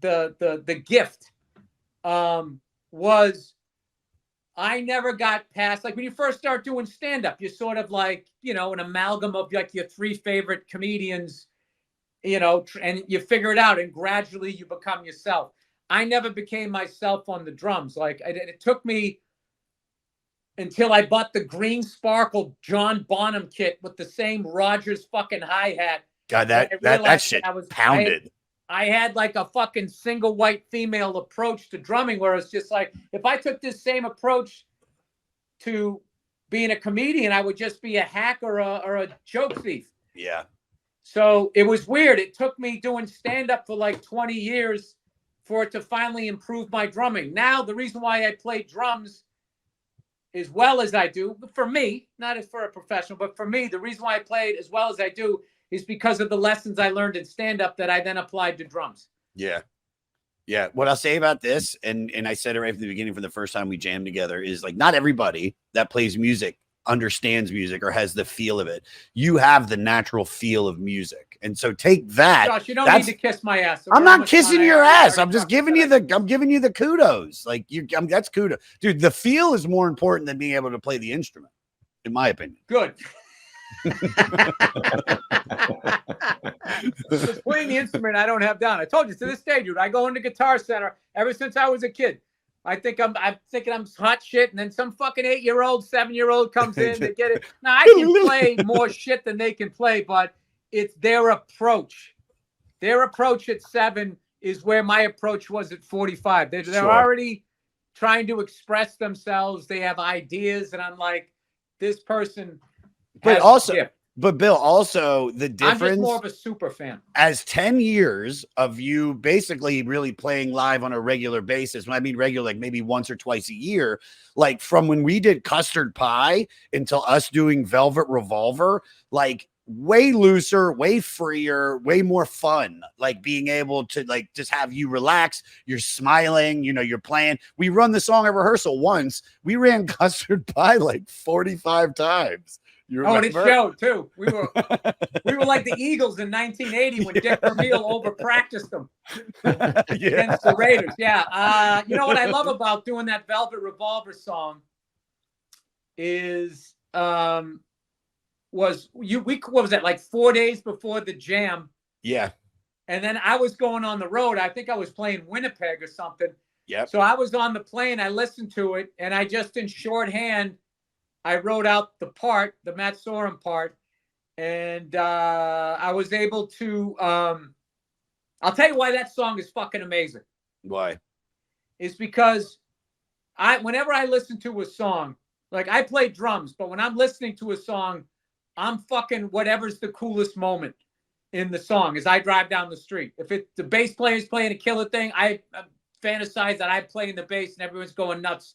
the gift was I never got past, like when you first start doing stand-up, you're sort of like, an amalgam of like your 3 favorite comedians, and you figure it out and gradually you become yourself. I never became myself on the drums. Like it took me until I bought the green sparkle John Bonham kit with the same Rogers fucking hi-hat. God, that shit pounded. I had like a fucking single white female approach to drumming, where it's just like, if I took this same approach to being a comedian, I would just be a hack or a joke thief. Yeah. So it was weird. It took me doing stand-up for like 20 years for it to finally improve my drumming. Now, the reason why I play drums as well as I do, for me, not as for a professional, but for me, the reason why I play it as well as I do is because of the lessons I learned in stand-up that I then applied to drums. Yeah. Yeah. What I'll say about this, and I said it right from the beginning, from the first time we jammed together, is like, not everybody that plays music understands music or has the feel of it. You have the natural feel of music. And so take that. Josh, you don't need to kiss my ass. I'm not kissing your ass. I'm just giving you the kudos. Like that's kudos. Dude, the feel is more important than being able to play the instrument, in my opinion. Good. Because playing the instrument I don't have down. I told you, to this day, dude, I go into Guitar Center ever since I was a kid. I'm thinking I'm hot shit, and then some fucking 8-year-old, 7-year-old comes in, they get it. Now I can play more shit than they can play, but it's their approach. Their approach at 7 is where my approach was at 45. They're already trying to express themselves. They have ideas, and I'm like, this person. But Bill, also the difference. I'm just more of a super fan. As 10 years of you basically really playing live on a regular basis, when I mean regular, like maybe once or twice a year, like from when we did Custard Pie until us doing Velvet Revolver, like way looser, way freer, way more fun. Like being able to like just have you relax, you're smiling, you're playing. We run the song at rehearsal once. We ran Custard Pie like 45 times. And it showed too. We were like the Eagles in 1980 when Dick Vermeil over-practiced them against the Raiders. Yeah. You know what I love about doing that Velvet Revolver song is what was that, like 4 days before the jam? Yeah. And then I was going on the road. I think I was playing Winnipeg or something. Yeah. So I was on the plane. I listened to it, and I just in shorthand, I wrote out the Matt Sorum part, and I was able to, I'll tell you why that song is fucking amazing. Why? It's because whenever I listen to a song, like I play drums, but when I'm listening to a song, I'm fucking whatever's the coolest moment. in the song as I drive down the street. If the bass player is playing a killer thing, I fantasize that I'm playing the bass and everyone's going nuts.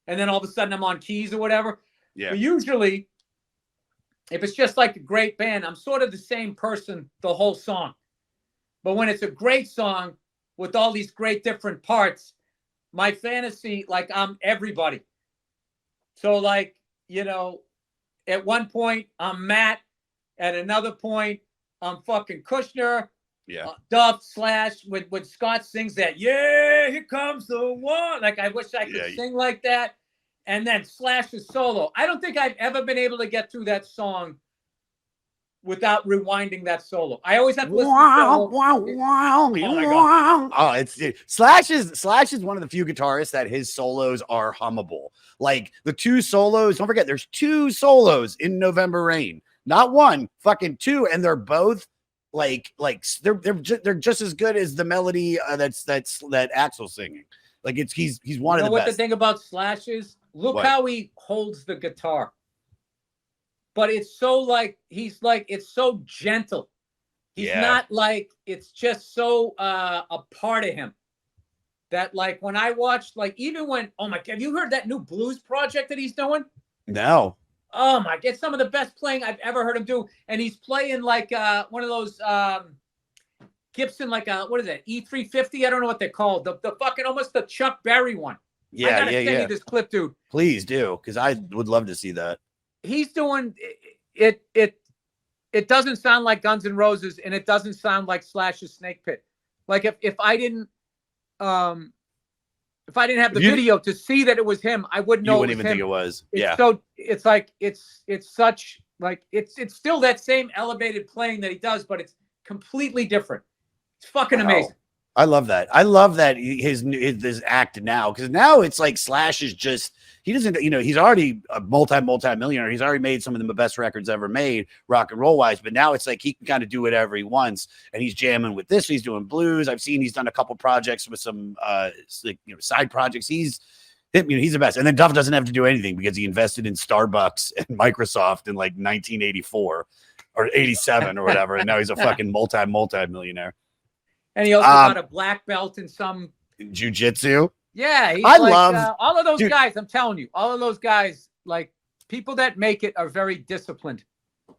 And then all of a sudden I'm on keys or whatever. Yeah. But usually, if it's just like a great band, I'm sort of the same person the whole song. But when it's a great song with all these great different parts, my fantasy, like I'm everybody. So like, you know, at one point I'm Matt. At another point, I'm fucking Kushner. Yeah. Duff Slash when Scott sings that, yeah, here comes the one. Like I wish I could sing like that. And then Slash's solo. I don't think I've ever been able to get through that song without rewinding that solo. I always have to listen to Oh, it's Slash is one of the few guitarists that his solos are hummable. Like the two solos, don't forget, there's two solos in November Rain. Not one, fucking two, and they're both like they're just as good as the melody that Axel's singing. Like he's one of the best. What the thing about Slash is? Look how he holds the guitar. But it's so like it's so gentle. He's not like it's just so a part of him that like when I watched even when oh my God, have you heard that new blues project that he's doing? No. Oh my, it's some of the best playing I've ever heard him do. And he's playing like one of those Gibson, like what is that? E350? I don't know what they're called. The fucking almost the Chuck Berry one. Yeah, I gotta send you this clip, dude. Please do, because I would love to see that. He's doing it. It doesn't sound like Guns N' Roses, and it doesn't sound like Slash's Snake Pit. Like if I didn't have the video to see that it was him, I wouldn't know. You wouldn't even think it was. So it's like it's such like it's still that same elevated playing that he does, but it's completely different. It's fucking amazing. I love that. I love that his act now, because now it's like Slash is just he doesn't, he's already a multi-millionaire. He's already made some of the best records ever made, rock and roll wise. But now it's like he can kind of do whatever he wants, and he's jamming with this. He's doing blues. I've seen he's done a couple projects with some side projects. He's the best. And then Duff doesn't have to do anything because he invested in Starbucks and Microsoft in like 1984 or 87 or whatever, and now he's a fucking multi-millionaire. And he also got a black belt in some jiu-jitsu. Yeah, I love all of those guys. I'm telling you, all of those guys, like people that make it, are very disciplined.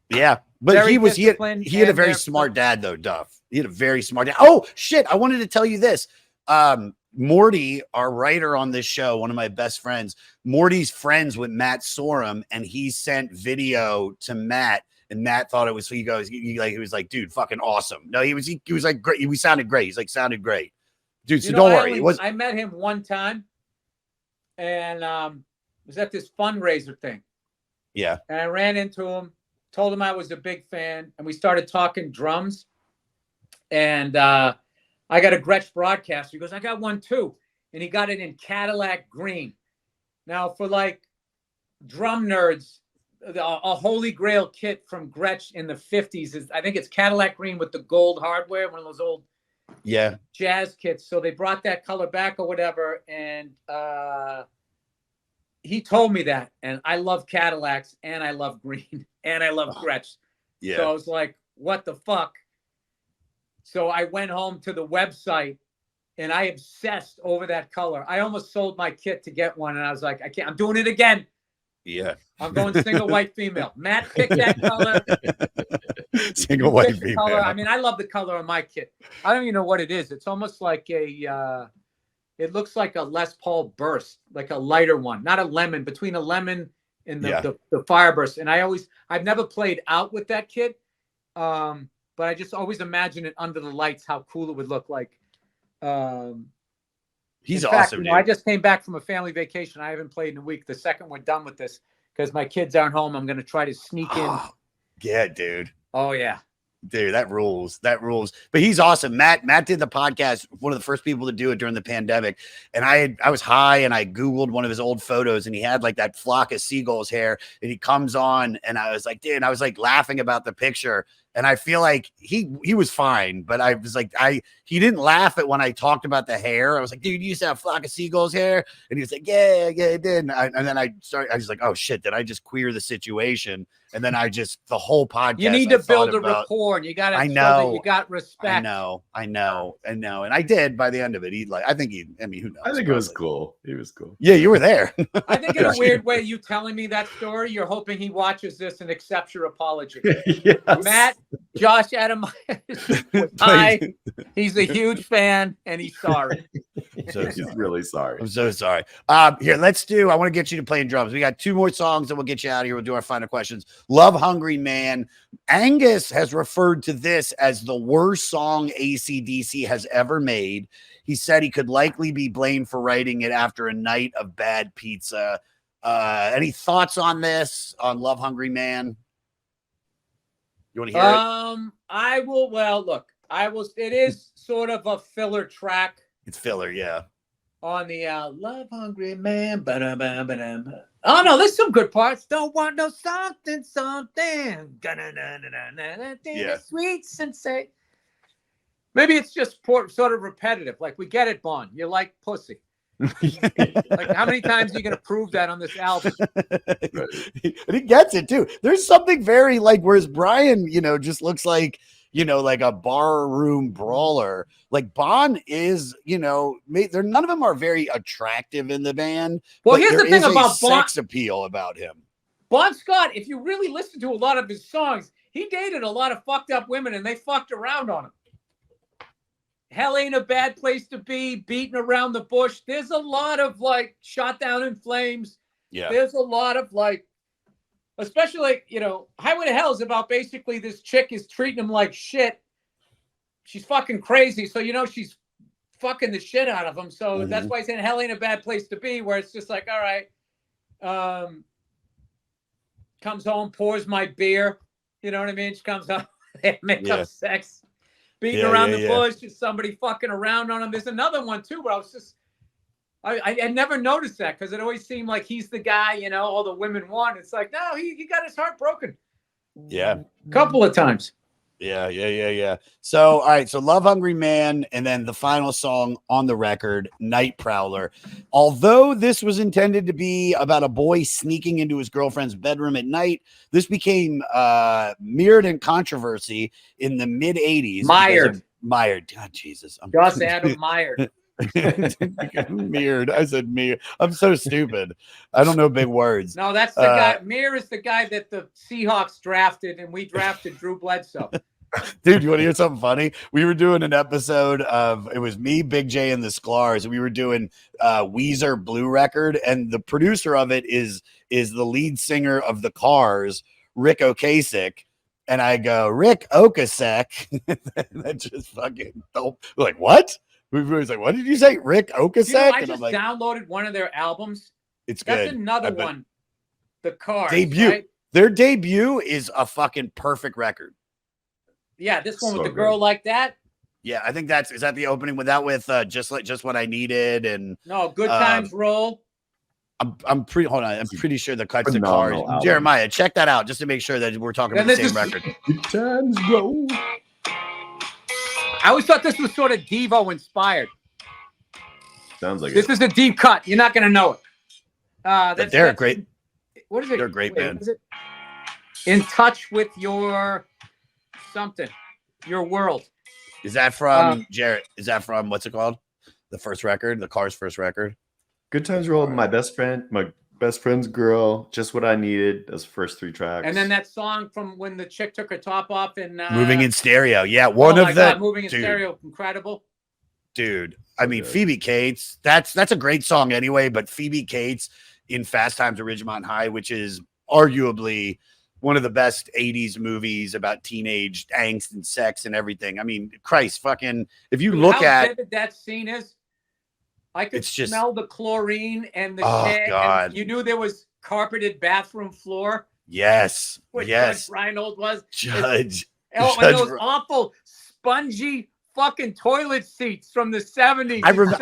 Yeah, but he had a very smart dad though. Duff. He had a very smart dad. Oh shit! I wanted to tell you this. Morty, our writer on this show, one of my best friends. Morty's friends with Matt Sorum, and he sent video to Matt. And Matt thought it was, he was like, dude, fucking awesome. No, he was like, great. We sounded great. He's like, sounded great. Dude, so don't worry. I met him one time and was at this fundraiser thing. Yeah. And I ran into him, told him I was a big fan, and we started talking drums. And I got a Gretsch broadcaster. He goes, I got one too. And he got it in Cadillac green. Now, for like drum nerds, a holy grail kit from Gretsch in the 50s is, I think it's Cadillac green with the gold hardware, one of those old jazz kits. So they brought that color back or whatever, and he told me that, and I love Cadillacs, and I love green, and I love Gretsch. Yeah. So I was like, what the fuck? So I went home to the website, and I obsessed over that color. I almost sold my kit to get one, and I was like, I can't. I'm doing it again. Yeah. I'm going single white female. Matt picked that color. Single white female. Color. I mean, I love the color of my kit. I don't even know what it is. It's almost like it looks like a Les Paul Burst, like a lighter one, not a lemon, between a lemon and the Fireburst. And I've never played out with that kit. But I just always imagine it under the lights, how cool it would look like. He's awesome, dude. I just came back from a family vacation. I haven't played in a week. The second we're done with this, because my kids aren't home, I'm going to try to sneak in. Yeah, dude. Oh, yeah. Dude, that rules. That rules. But he's awesome. Matt did the podcast, one of the first people to do it during the pandemic. And I was high, and I Googled one of his old photos, and he had like that flock of seagulls hair, and he comes on, and I was like, dude, I was like laughing about the picture. And I feel like he was fine, but I was like, he didn't laugh at when I talked about the hair. I was like, dude, you used to have Flock of Seagulls hair. And he was like, yeah, it did. And then I was like, oh shit, did I just queer the situation? And then the whole podcast. You need to build a rapport, and you got to I show know that you got respect. I know. And I did by the end of it. Who knows? I think it was cool. He was cool. Yeah, you were there. I think in a weird way, you telling me that story, you're hoping he watches this and accepts your apology. Yes. Matt, Josh Adam, hi. He's a huge fan, and he's sorry. He's really sorry. I'm so sorry. Here, I want to get you to playing drums. We got 2 more songs, and we'll get you out of here. We'll do our final questions. Love Hungry Man. Angus has referred to this as the worst song AC/DC has ever made. He said he could likely be blamed for writing it after a night of bad pizza. Any thoughts on this, on Love Hungry Man? You want to hear it? I will. Well, look, it is sort of a filler track. It's filler, yeah. On the Love Hungry Man. Oh, no, there's some good parts. Don't want no something. Yeah. Sweet sensation. Maybe it's just sort of repetitive. Like, we get it, Bond. You like pussy. Like, how many times are you going to prove that on this album? And he gets it, too. There's something very like, whereas Brian, just looks like, like a bar room brawler. Like Bon is, none of them are very attractive in the band. Well, here's the thing about Bon. Sex appeal about him. Bon Scott, if you really listen to a lot of his songs, he dated a lot of fucked up women and they fucked around on him. Hell Ain't a Bad Place to Be, Beating Around the Bush. There's a lot of like Shot Down in Flames. Yeah. There's a lot of like, especially, Highway to Hell is about basically this chick is treating him like shit. She's fucking crazy. So, she's fucking the shit out of him. So that's why he's saying Hell Ain't a Bad Place to Be, where it's just like, all right. Comes home, pours my beer. You know what I mean? She comes home, they make up sex. Beating around the bush, is somebody fucking around on him. There's another one too, where I was just, I never noticed that because it always seemed like he's the guy, all the women want. It's like, no, he got his heart broken. Yeah. A couple of times. Yeah. So, all right. So Love Hungry Man. And then the final song on the record, Night Prowler. Although this was intended to be about a boy sneaking into his girlfriend's bedroom at night, this became mirrored in controversy in the mid 80s. Mired. God, Jesus. Josh Adam Mired. Mirrored. I said mirrored. I'm so stupid. I don't know big words. No, that's the guy. Mir is the guy that the Seahawks drafted, and we drafted Drew Bledsoe. Dude, you want to hear something funny? We were doing an episode of, it was me, Big J, and the Sklar's. We were doing Weezer Blue Record, and the producer of it is the lead singer of the Cars, Rick Ocasek. And I go, Rick Ocasek. That just fucking like, what? We were like, what did you say? Rick Ocasek? I just downloaded one of their albums. It's good. That's another one. The Cars. Debut. Right? Their debut is a fucking perfect record. Yeah, this one with the girl like that. Yeah, I think is that the opening with just what I needed and no Good Times Roll. I'm pretty sure the cuts to Cars. Album. Jeremiah, check that out just to make sure that we're talking about the same record. Good Times Roll. I always thought this was sort of Devo inspired. Sounds like this is a deep cut. You're not going to know it. They're great. What is it? They're a great band. What is it? In Touch with Your something, Your World. Is that from Jarrett? Is that from what's it called? The first record, the Cars' first record. Good Times Roll. My best friend's girl. Just What I Needed. Those first 3 tracks. And then that song from when the chick took her top off and Moving in Stereo. Yeah, Moving in Stereo, incredible. Dude, I mean, Phoebe Cates. That's a great song anyway. But Phoebe Cates in Fast Times at Ridgemont High, which is arguably one of the best 80s movies about teenage angst and sex and everything. I mean, Christ, fucking, if you look how vivid that scene is, I could just smell the chlorine and the shit. God. And you knew there was carpeted bathroom floor. Yes. Yes. Judge Reinhold was. Judge. And those awful, spongy fucking toilet seats from the 70s. I remember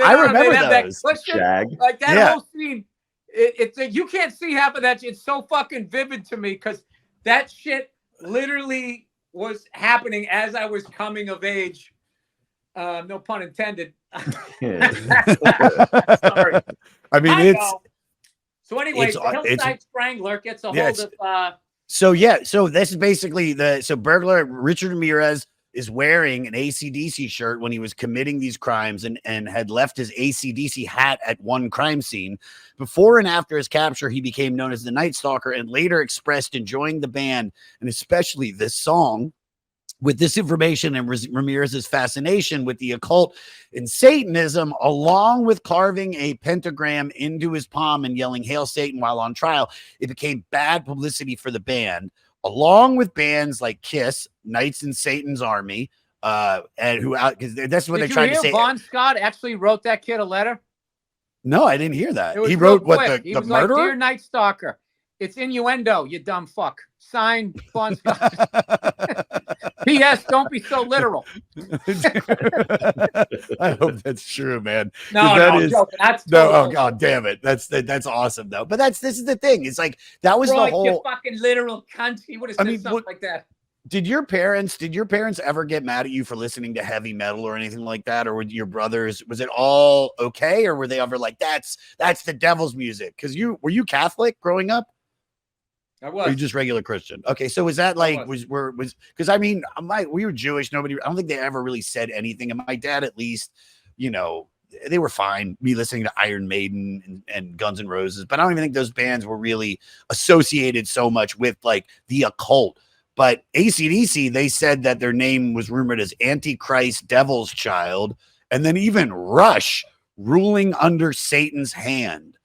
those. Like that whole scene. It's you can't see half of that. It's so fucking vivid to me because that shit literally was happening as I was coming of age. No pun intended. Yeah. Sorry. I mean, I it's know. So anyway, the it's Hillside Strangler gets a yeah, hold of. so yeah. So this is basically so burglar Richard Ramirez is wearing an AC/DC shirt when he was committing these crimes and had left his AC/DC hat at one crime scene. Before and after his capture, he became known as the Night Stalker and later expressed enjoying the band and especially this song. With this information and Ramirez's fascination with the occult and Satanism, along with carving a pentagram into his palm and yelling "Hail Satan" while on trial, it became bad publicity for the band, along with bands like Kiss, Knights in Satan's Army, and who out because that's what they tried to say. Bon Scott actually wrote that kid a letter. No, I didn't hear that. He wrote what quick. He the was murderer? Like, "Dear Night Stalker, it's innuendo, you dumb fuck. Signed, Bon Scott." P.S. Don't be so literal. I hope that's true, man. No, that joking. That's no. total. Oh god, damn it. That's awesome though. But this is the thing. It's like that was Bro, the whole. You fucking literal cunt. He would have said something like that. Did your parents ever get mad at you for listening to heavy metal or anything like that, or with your brothers? Was it all okay, or were they ever like that's the devil's music? Because were you Catholic growing up? I Or was. you just regular Christian? Okay, so was that like was because I mean we were Jewish. I don't think they ever really said anything, and my dad at least, they were fine. Me listening to Iron Maiden and Guns N' Roses, but I don't even think those bands were really associated so much with like the occult. But AC/DC, they said that their name was rumored as Antichrist, Devil's Child, and then even Rush, ruling under Satan's hand.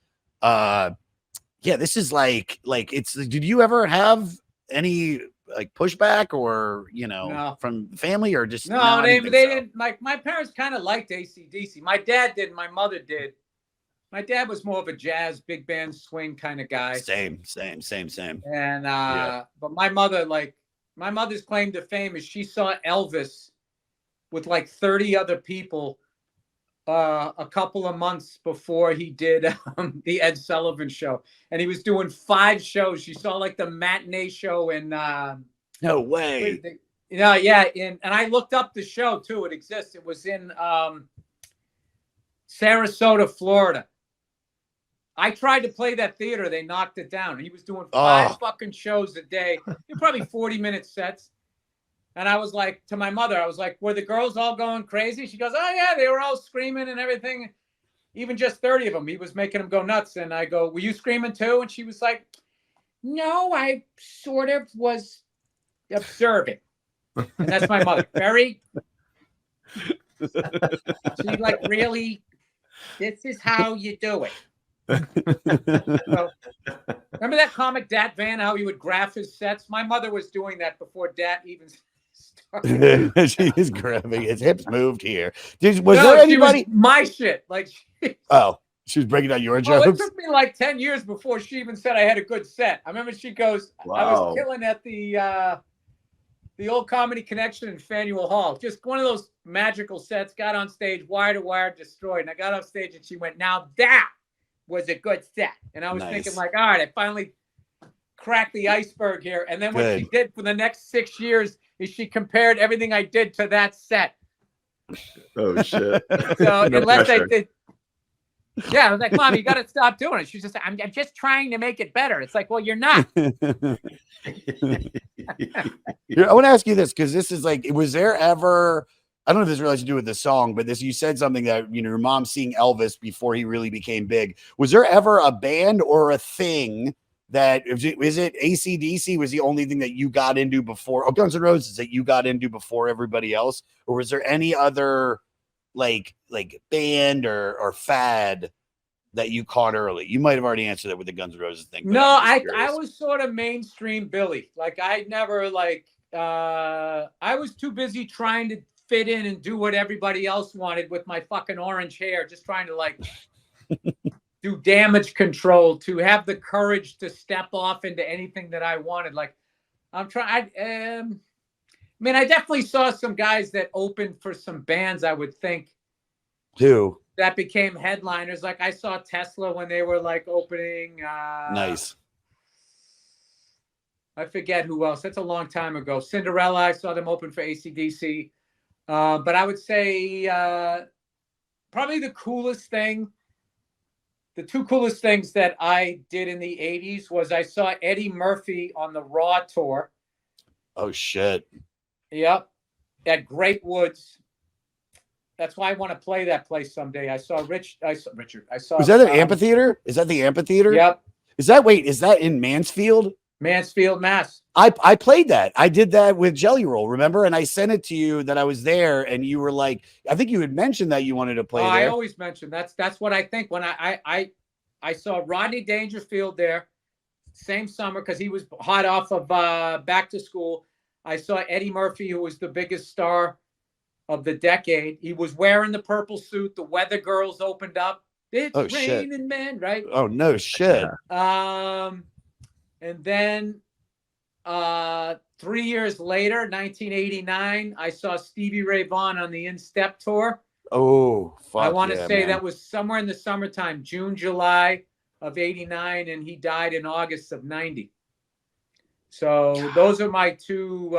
Yeah, this is like it's. Did you ever have any like pushback or No. from family or just no? They didn't. Like my parents kind of liked AC/DC. My dad did. My mother did. My dad was more of a jazz, big band, swing kind of guy. Same. And Yeah. but my mother's claim to fame is she saw Elvis with like 30 other people a couple of months before he did the Ed Sullivan Show, and he was doing 5 shows. She saw like the matinee show in no way. Yeah, and I looked up the show too. It exists. It was in Sarasota, Florida. I tried to play that theater. They knocked it down. He was doing 5 fucking shows a day. Probably 40-minute sets. And I was like, to my mother, I was like, were the girls all going crazy? She goes, oh, yeah, they were all screaming and everything. Even just 30 of them. He was making them go nuts. And I go, were you screaming too? And she was like, no, I sort of was observing. And that's my mother. Very. She like, really, this is how you do it. So, remember that comic Dat Van, how he would graph his sets? My mother was doing that before Dat even started. She is grabbing his hips moved here. Was there anybody? Was my shit. Like she was breaking down your jokes. It took me like 10 years before she even said I had a good set. I remember she goes, wow. I was killing at the old Comedy Connection in Faneuil Hall. Just one of those magical sets. Got on stage, wire to wire, destroyed. And I got off stage and she went, now that was a good set. And I was thinking like, all right, I finally cracked the iceberg here. And then what she did for the next 6 years is she compared everything I did to that set. Oh shit. So no unless pressure. I did. Yeah, I was like, Mom, you got to stop doing it. She's just like, I'm just trying to make it better. It's like, well, you're not. I want to ask you this, because this is like, was there ever, I don't know if this really has to do with the song, but you said something that, your mom seeing Elvis before he really became big. Was there ever a band or a thing that, is it AC/DC was the only thing that you got into before, Guns N' Roses that you got into before everybody else? Or was there any other like band or fad that you caught early? You might have already answered that with the Guns N' Roses thing. No, I was sort of mainstream Billy. Like I never I was too busy trying to fit in and do what everybody else wanted with my fucking orange hair, just trying to do damage control, to have the courage to step off into anything that I wanted. Like I'm trying. I definitely saw some guys that opened for some bands, I would think, too, that became headliners. Like I saw Tesla when they were like opening. Nice. I forget who else. That's a long time ago. Cinderella, I saw them open for AC/DC. But I would say probably the two coolest things that I did in the 80s was I saw Eddie Murphy on the Raw tour. Oh shit. Yep. At Great Woods. That's why I want to play that place someday. I saw Richard. I saw. Was that an amphitheater? Is that the amphitheater? Yep. Is that in Mansfield? Mansfield, Mass. I played that. I did that with Jelly Roll, remember? And I sent it to you that I was there, and you were like, I think you had mentioned that you wanted to play there. I always mention that's what I think when I saw Rodney Dangerfield there, same summer because he was hot off of Back to School. I saw Eddie Murphy, who was the biggest star of the decade. He was wearing the purple suit. The Weather Girls opened up. It's raining men, right? Oh no shit. And then 3 years later, 1989, I saw Stevie Ray Vaughan on the In-Step tour. Oh, fuck. I want to say man. that was somewhere in the summertime, June, July of 89, and he died in August of 90. So those are my two.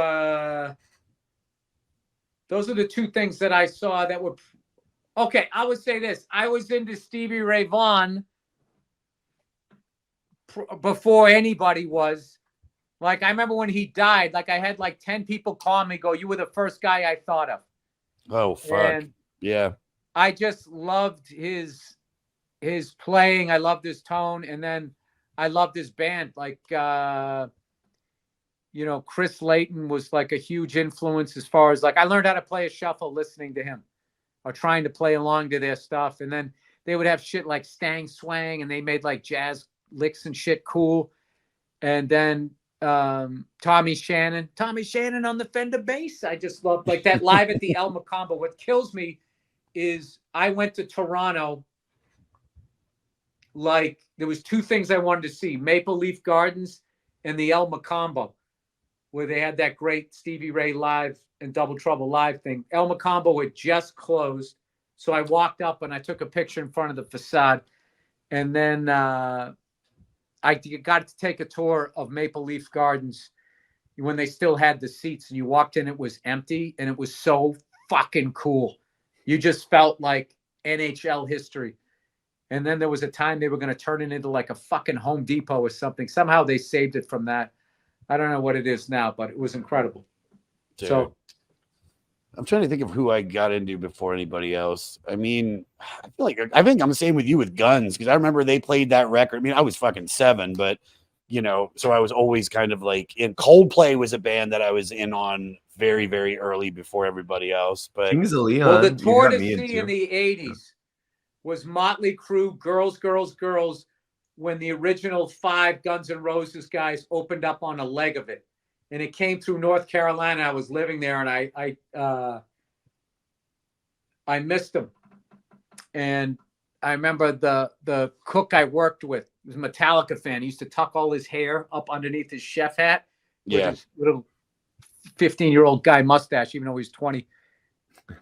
Those are the two things that I saw that were okay. I would say this: I was into Stevie Ray Vaughan before anybody was. Like, I remember when he died, like I had like 10 people call me, go, "You were the first guy I thought of." Oh fuck. And yeah. I just loved his playing. I loved his tone, and then I loved his band. Like Chris Layton was like a huge influence as far as like I learned how to play a shuffle listening to him or trying to play along to their stuff. And then they would have shit like Stang Swang, and they made like jazz licks and shit cool. And then Tommy Shannon on the Fender bass. I just loved like that live at the El Macombo. What kills me is I went to Toronto. Like there was two things I wanted to see: Maple Leaf Gardens and the El Macombo, where they had that great Stevie Ray live and Double Trouble live thing. El Macombo had just closed. So I walked up and I took a picture in front of the facade. And then I got to take a tour of Maple Leaf Gardens when they still had the seats, and you walked in, it was empty, and it was so fucking cool. You just felt like NHL history. And then there was a time they were going to turn it into like a fucking Home Depot or something. Somehow they saved it from that. I don't know what it is now, but it was incredible. Dude. So I'm trying to think of who I got into before anybody else. I mean, I think I'm the same with you with Guns, because I remember they played that record. I mean, I was fucking 7, but so I was always kind of like in. Coldplay was a band that I was in on very, very early before everybody else. But Kings of Leon, well, the tour to see in the 80s was Motley Crue, Girls, Girls, Girls, when the original 5 Guns N' Roses guys opened up on a leg of it. And it came through North Carolina. I was living there, and I missed them. And I remember the cook I worked with was a Metallica fan. He used to tuck all his hair up underneath his chef hat. Yeah. With his little 15-year-old guy mustache, even though he's 20.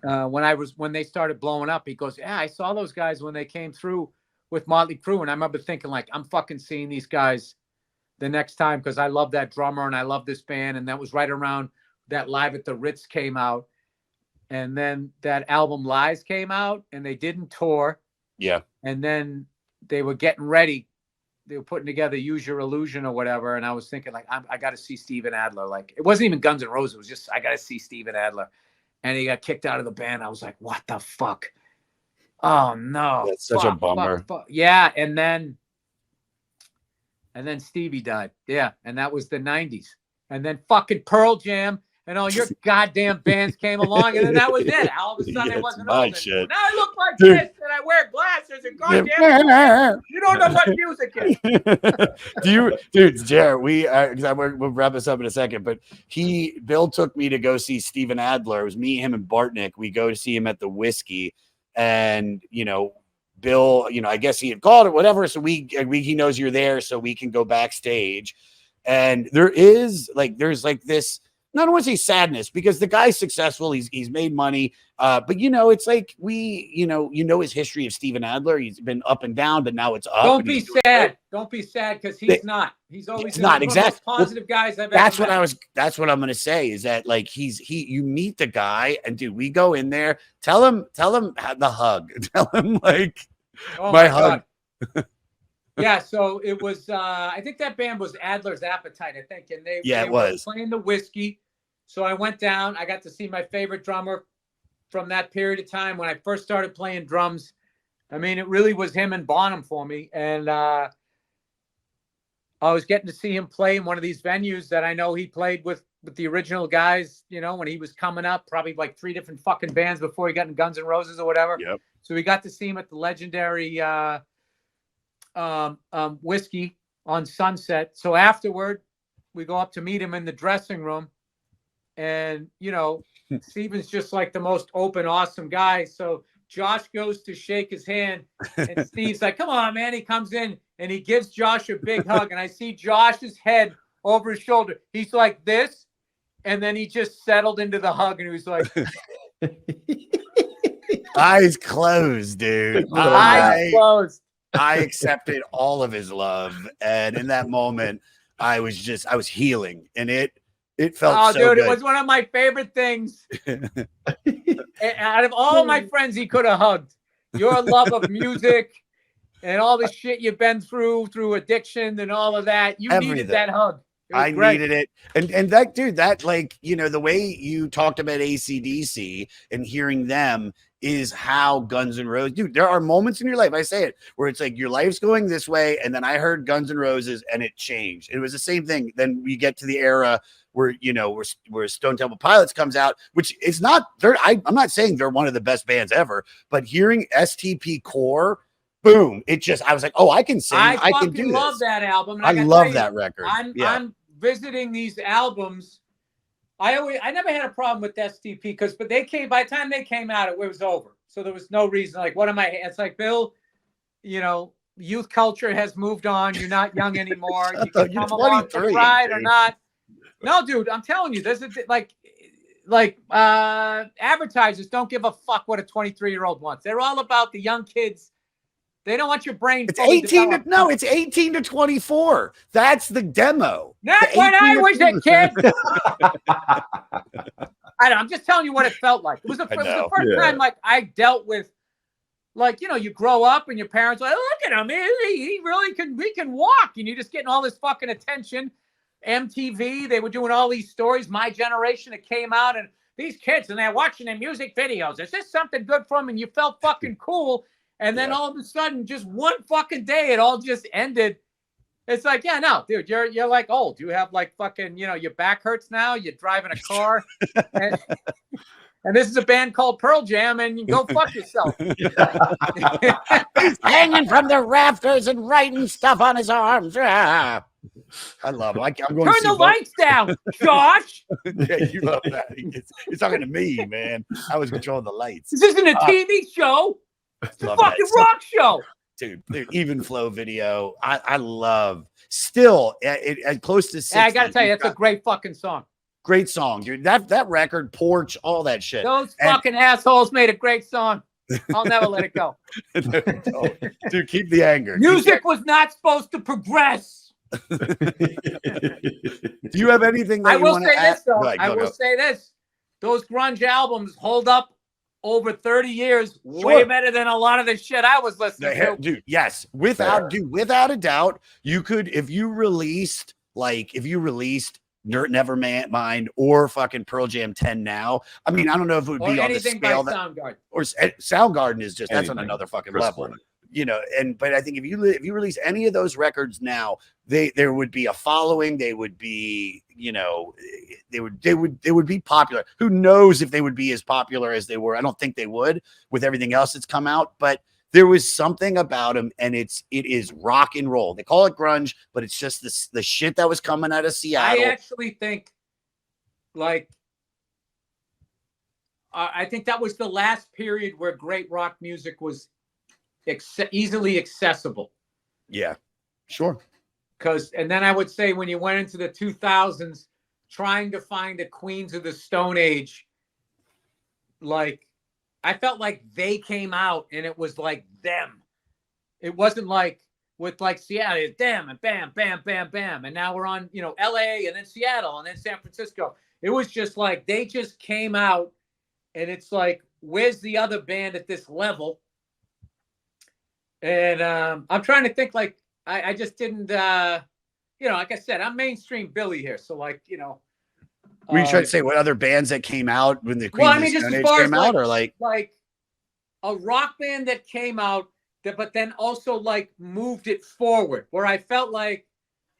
When they started blowing up, he goes, "Yeah, I saw those guys when they came through with Motley Crue." And I remember thinking, like, I'm fucking seeing these guys the next time, because I love that drummer and I love this band. And that was right around that Live at the Ritz came out. And then that album Lies came out, and they didn't tour. Yeah. And then they were getting ready. They were putting together Use Your Illusion or whatever. And I was thinking, like, I got to see Steven Adler. Like, it wasn't even Guns N' Roses. It was just, I got to see Steven Adler. And he got kicked out of the band. I was like, what the fuck? Oh, no. That's such a bummer. Fuck. Yeah. And then Stevie died. Yeah. And that was the 90s. And then fucking Pearl Jam and all your goddamn bands came along. And then that was it. All of a sudden, it wasn't old. Shit. Now I look like this, and I wear glasses, and goddamn, you don't know what music is. Dude, Jared, we'll wrap this up in a second, but Bill took me to go see Steven Adler. It was me, him, and Bartnick. We go to see him at the Whiskey, and Bill, I guess he had called it, whatever. So he knows you're there, so we can go backstage. And there's this I don't want to say sadness because the guy's successful. He's made money. But you know, it's like you know his history of Steven Adler. He's been up and down, but now it's up. Don't be sad. Don't be sad because he's not. He's always not one of the most exactly positive guys I've that's ever met. That's what I'm gonna say is that like you meet the guy and dude, we go in there, tell him the hug. Tell him like my hug. Yeah, so it was I think that band was Adler's Appetite, I think. And they were playing the Whiskey. So I went down. I got to see my favorite drummer from that period of time when I first started playing drums. I mean, it really was him and Bonham for me. And I was getting to see him play in one of these venues that I know he played with the original guys, you know, when he was coming up, probably like 3 different fucking bands before he got in Guns N' Roses or whatever. Yep. So we got to see him at the legendary Whiskey on Sunset. So afterward, we go up to meet him in the dressing room. And, you know, Steven's just like the most open, awesome guy. So Josh goes to shake his hand and Steve's like, come on, man. He comes in and he gives Josh a big hug. And I see Josh's head over his shoulder. He's like this. And then he just settled into the hug and he was like, eyes closed, dude. Eyes closed. I accepted all of his love. And in that moment, I was healing. And it felt so dude, good. It was one of my favorite things. Out of all my friends he could have hugged, your love of music and all the shit you've been through addiction and all of that, you needed that hug. I needed it. And that dude, that like, you know, the way you talked about AC/DC and hearing them is how Guns N' Roses, dude, there are moments in your life, I say it, where it's like your life's going this way. And then I heard Guns N' Roses and it changed. It was the same thing. Then we get to the era where, you know, where Stone Temple Pilots comes out, which is not, I'm not saying they're one of the best bands ever, but hearing STP Core, boom, it just, I was like, oh, I can sing. I can do this. Love that album. And I love that record. I'm visiting these albums. I never had a problem with STP but by the time they came out, it was over. So there was no reason. Like, what am I? It's like, Bill, you know, youth culture has moved on. You're not young anymore. You can come along for the ride or not. No, dude, I'm telling you, this is like advertisers don't give a fuck what a 23-year-old wants. They're all about the young kids. They don't want your brain. It's 18 to it's 18 to 24. That's the demo. Not when I was a kid. I'm just telling you what it felt like. It was the first time like I dealt with, like, you know, you grow up and your parents are like, look at him, he really can walk, and you're just getting all this fucking attention. MTV, they were doing all these stories. My Generation, it came out, and these kids, and they're watching their music videos. Is this something good for them? And you felt fucking cool. And then all of a sudden, just one fucking day, it all just ended. It's like, yeah, no, dude, you're like old. You have like fucking, you know, your back hurts now. You're driving a car. and this is a band called Pearl Jam, and you go fuck yourself. He's hanging from the rafters and writing stuff on his arms. I love him. I'm going Turn the lights down, Josh. Yeah, you love that. He's talking to me, man. I was controlling the lights. This isn't a TV show. It's a fucking rock show. Dude, even flow video. I love still at close to 60. I gotta tell you, that's a great fucking song. Great song, dude. That record, Porch, all that shit. Those fucking assholes made a great song. I'll never let it go. Dude, keep the anger. Music was not supposed to progress. Do you have anything that I you will want say to add? this, though. Right, I will say this. Those grunge albums hold up over 30 years, way better than a lot of the shit I was listening to. Dude, yes. Without a doubt, you could, if you released Nevermind or fucking Pearl Jam 10 now. I mean, I don't know if it would be on the scale that Soundgarden. Or Soundgarden is just that's on another fucking level. You know, but I think if you release any of those records now, there would be a following. They would be, you know, they would be popular. Who knows if they would be as popular as they were? I don't think they would with everything else that's come out, but there was something about them, and it is rock and roll. They call it grunge, but it's just the shit that was coming out of Seattle. I actually think, like, I think that was the last period where great rock music was easily accessible. Yeah, sure. And then I would say when you went into the 2000s, trying to find a Queens of the Stone Age. Like, I felt like they came out and it was like them. It wasn't like with like Seattle, it's them and bam, bam, bam, bam. And now we're on, LA and then Seattle and then San Francisco. It was just like they just came out and it's like, where's the other band at this level? And I'm trying to think like I just didn't, like I said, I'm mainstream Billy here. So like, Were you trying to say what other bands that came out when the Queen well, of I the mean, just Stone as Age far as came out, or like a rock band that came out, but then also like moved it forward, where I felt like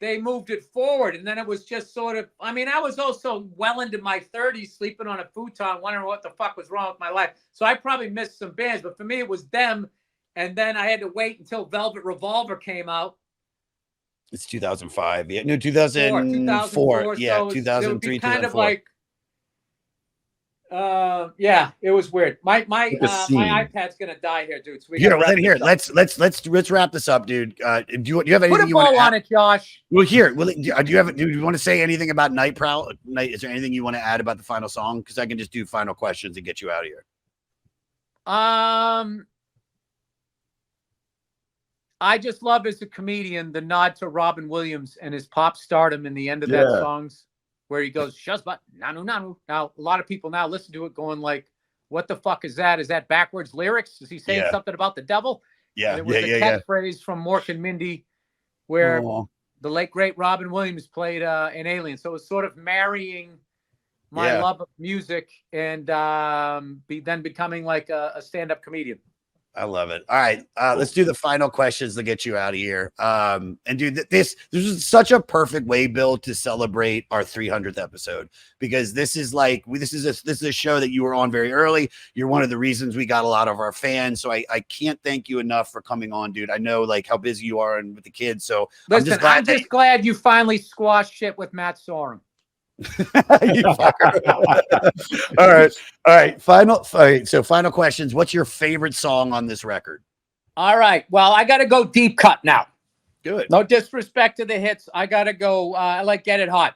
they moved it forward, and then it was just sort of. I mean, I was also well into my 30s, sleeping on a futon, wondering what the fuck was wrong with my life. So I probably missed some bands, but for me, it was them. And then I had to wait until Velvet Revolver came out. it's 2005, yeah, no, 2004, 2004. yeah, So it would 2003, be kind 2004. of like. Yeah, it was weird. My iPad's gonna die here, dude. So we Here, well then here, let's wrap this up, dude. Do you have anything put a you want bow to on it, Josh. Well, here, do you want to say anything about Night Prowl? Is there anything you want to add about the final song? Because I can just do final questions and get you out of here. I just love as a comedian the nod to Robin Williams and his pop stardom in the end of that songs, where he goes, "Shuzba, nanu nanu." Now, a lot of people now listen to it going like, "What the fuck is that? Is that backwards lyrics? Is he saying something about the devil?" Yeah, and it was a catchphrase from Mork and Mindy, where the late great Robin Williams played an alien. So it was sort of marrying my love of music and then becoming like a stand-up comedian. I love it. All right, let's do the final questions to get you out of here. And dude, this is such a perfect way, Bill, to celebrate our 300th episode, because this is a show that you were on very early. You're one of the reasons we got a lot of our fans. So I can't thank you enough for coming on, dude. I know like how busy you are and with the kids. So listen, I'm just glad you finally squashed shit with Matt Sorum. All right. So final questions. What's your favorite song on this record? All right. Well, I got to go deep cut now. Good. No disrespect to the hits. I got to go. I like Get It Hot.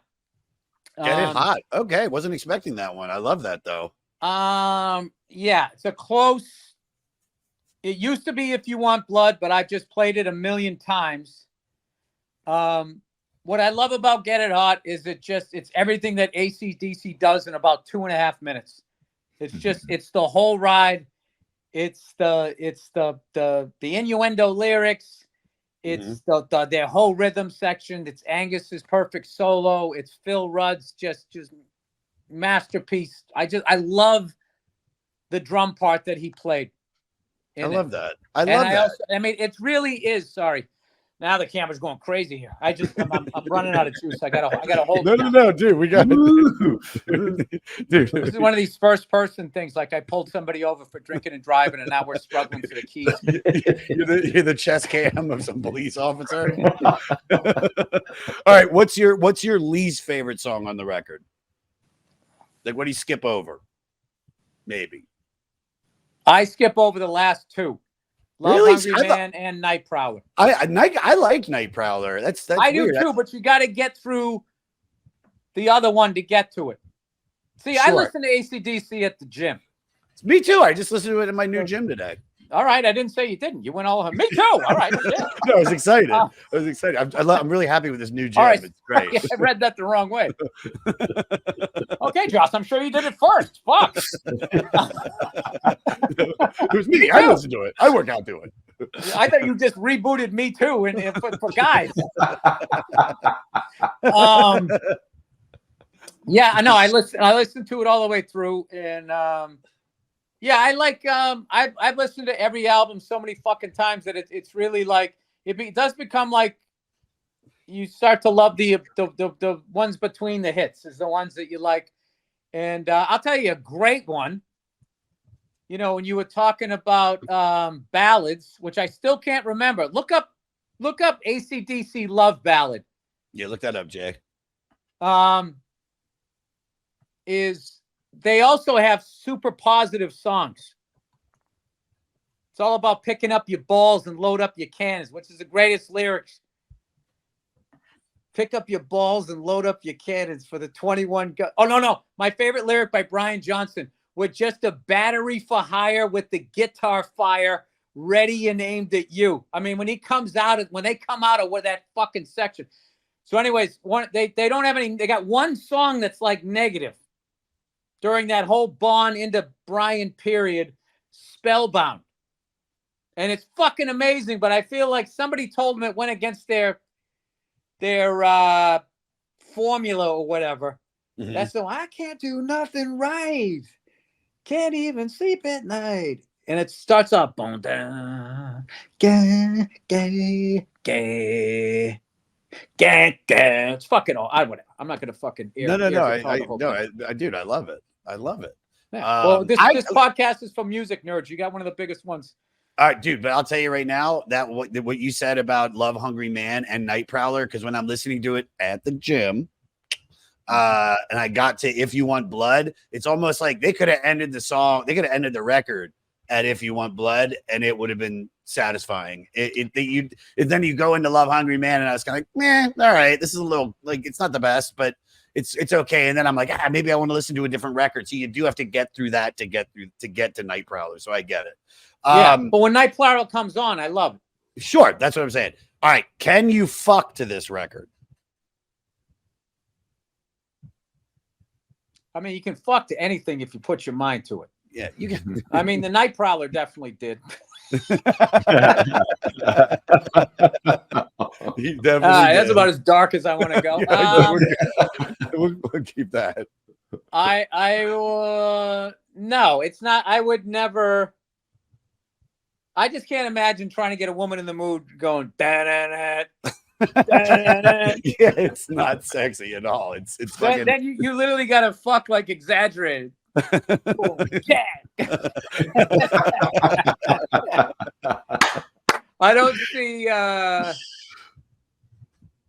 Get It Hot. Okay. Wasn't expecting that one. I love that though. Yeah, it's a close. It used to be If You Want Blood, but I've just played it a million times. What I love about Get It Hot is it's everything that AC/DC does in about 2.5 minutes. It's the whole ride. It's the innuendo lyrics. It's their whole rhythm section. It's Angus's perfect solo. It's Phil Rudd's just masterpiece. I love the drum part that he played. I love that. It really is. Sorry. Now the camera's going crazy here. I'm running out of juice. I gotta hold. No, dude. We got dude. This is one of these first person things. Like I pulled somebody over for drinking and driving, and now we're struggling for the keys. You're the chest cam of some police officer. All right. What's your least favorite song on the record? Like, what do you skip over? Maybe. I skip over the last two. Love really? Hungry Man and Night Prowler. I like Night Prowler. That's I weird. do too, but you got to get through the other one to get to it. See, sure. I listen to AC/DC at the gym. Me too. I just listened to it in my new gym today. All right, I didn't say you didn't. You went all. Me too. All right. Yeah. No, I was excited. I'm really happy with this new gym. Right. It's great. I read that the wrong way. Okay, Josh, I'm sure you did it first. Fuck. It was me. I listened to it. I work out to it. I thought you just rebooted Me Too and for guys. Yeah, I know. I listened to it all the way through, and yeah, I like. I've listened to every album so many fucking times that it's really like it does become like you start to love the ones between the hits is the ones that you like, and I'll tell you a great one. You know, when you were talking about ballads, which I still can't remember. Look up AC/DC Love Ballad. Yeah, look that up, Jay. They also have super positive songs. It's all about picking up your balls and load up your cannons, which is the greatest lyrics. pick up your balls and load up your cannons for the 21 gun. Oh, no. My favorite lyric by Brian Johnson: "We're just a battery for hire with the guitar fire ready and aimed at you." I mean, when they come out of that fucking section. So anyways, they don't have any, they got one song that's like negative during that whole Bond into Brian period, Spellbound. And it's fucking amazing, but I feel like somebody told them it went against their formula or whatever. Mhm. That's so I can't do nothing right. Can't even sleep at night. And it starts off, boom, down, gay, gay, gay, gay, gay. It's fucking all. Whatever. I'm not gonna fucking No. Dude, I love it. I love it. Yeah. Well, this podcast is for music nerds. You got one of the biggest ones. All right, dude, but I'll tell you right now that what you said about Love Hungry Man and Night Prowler, because when I'm listening to it at the gym, and I got to If You Want Blood, it's almost like they could have ended the song, they could have ended the record at If You Want Blood, and it would have been satisfying. Then you go into Love Hungry Man, and I was kind of like, man, all right, this is a little, like, it's not the best, but it's okay. And then I'm like, maybe I want to listen to a different record. So you do have to get through that to get to Night Prowler. So I get it. Yeah, but when Night Prowler comes on, I love it. Sure, that's what I'm saying. All right, can you fuck to this record? I mean, you can fuck to anything if you put your mind to it. Yeah, you can. I mean, the Night Prowler definitely did. He definitely That's did. about as dark as I want to go. We'll keep that. No, it's not. I would never. I just can't imagine trying to get a woman in the mood going. Yeah, it's not sexy at all. It's fucking. Then you literally got to fuck like exaggerated. Oh, yeah. I don't see.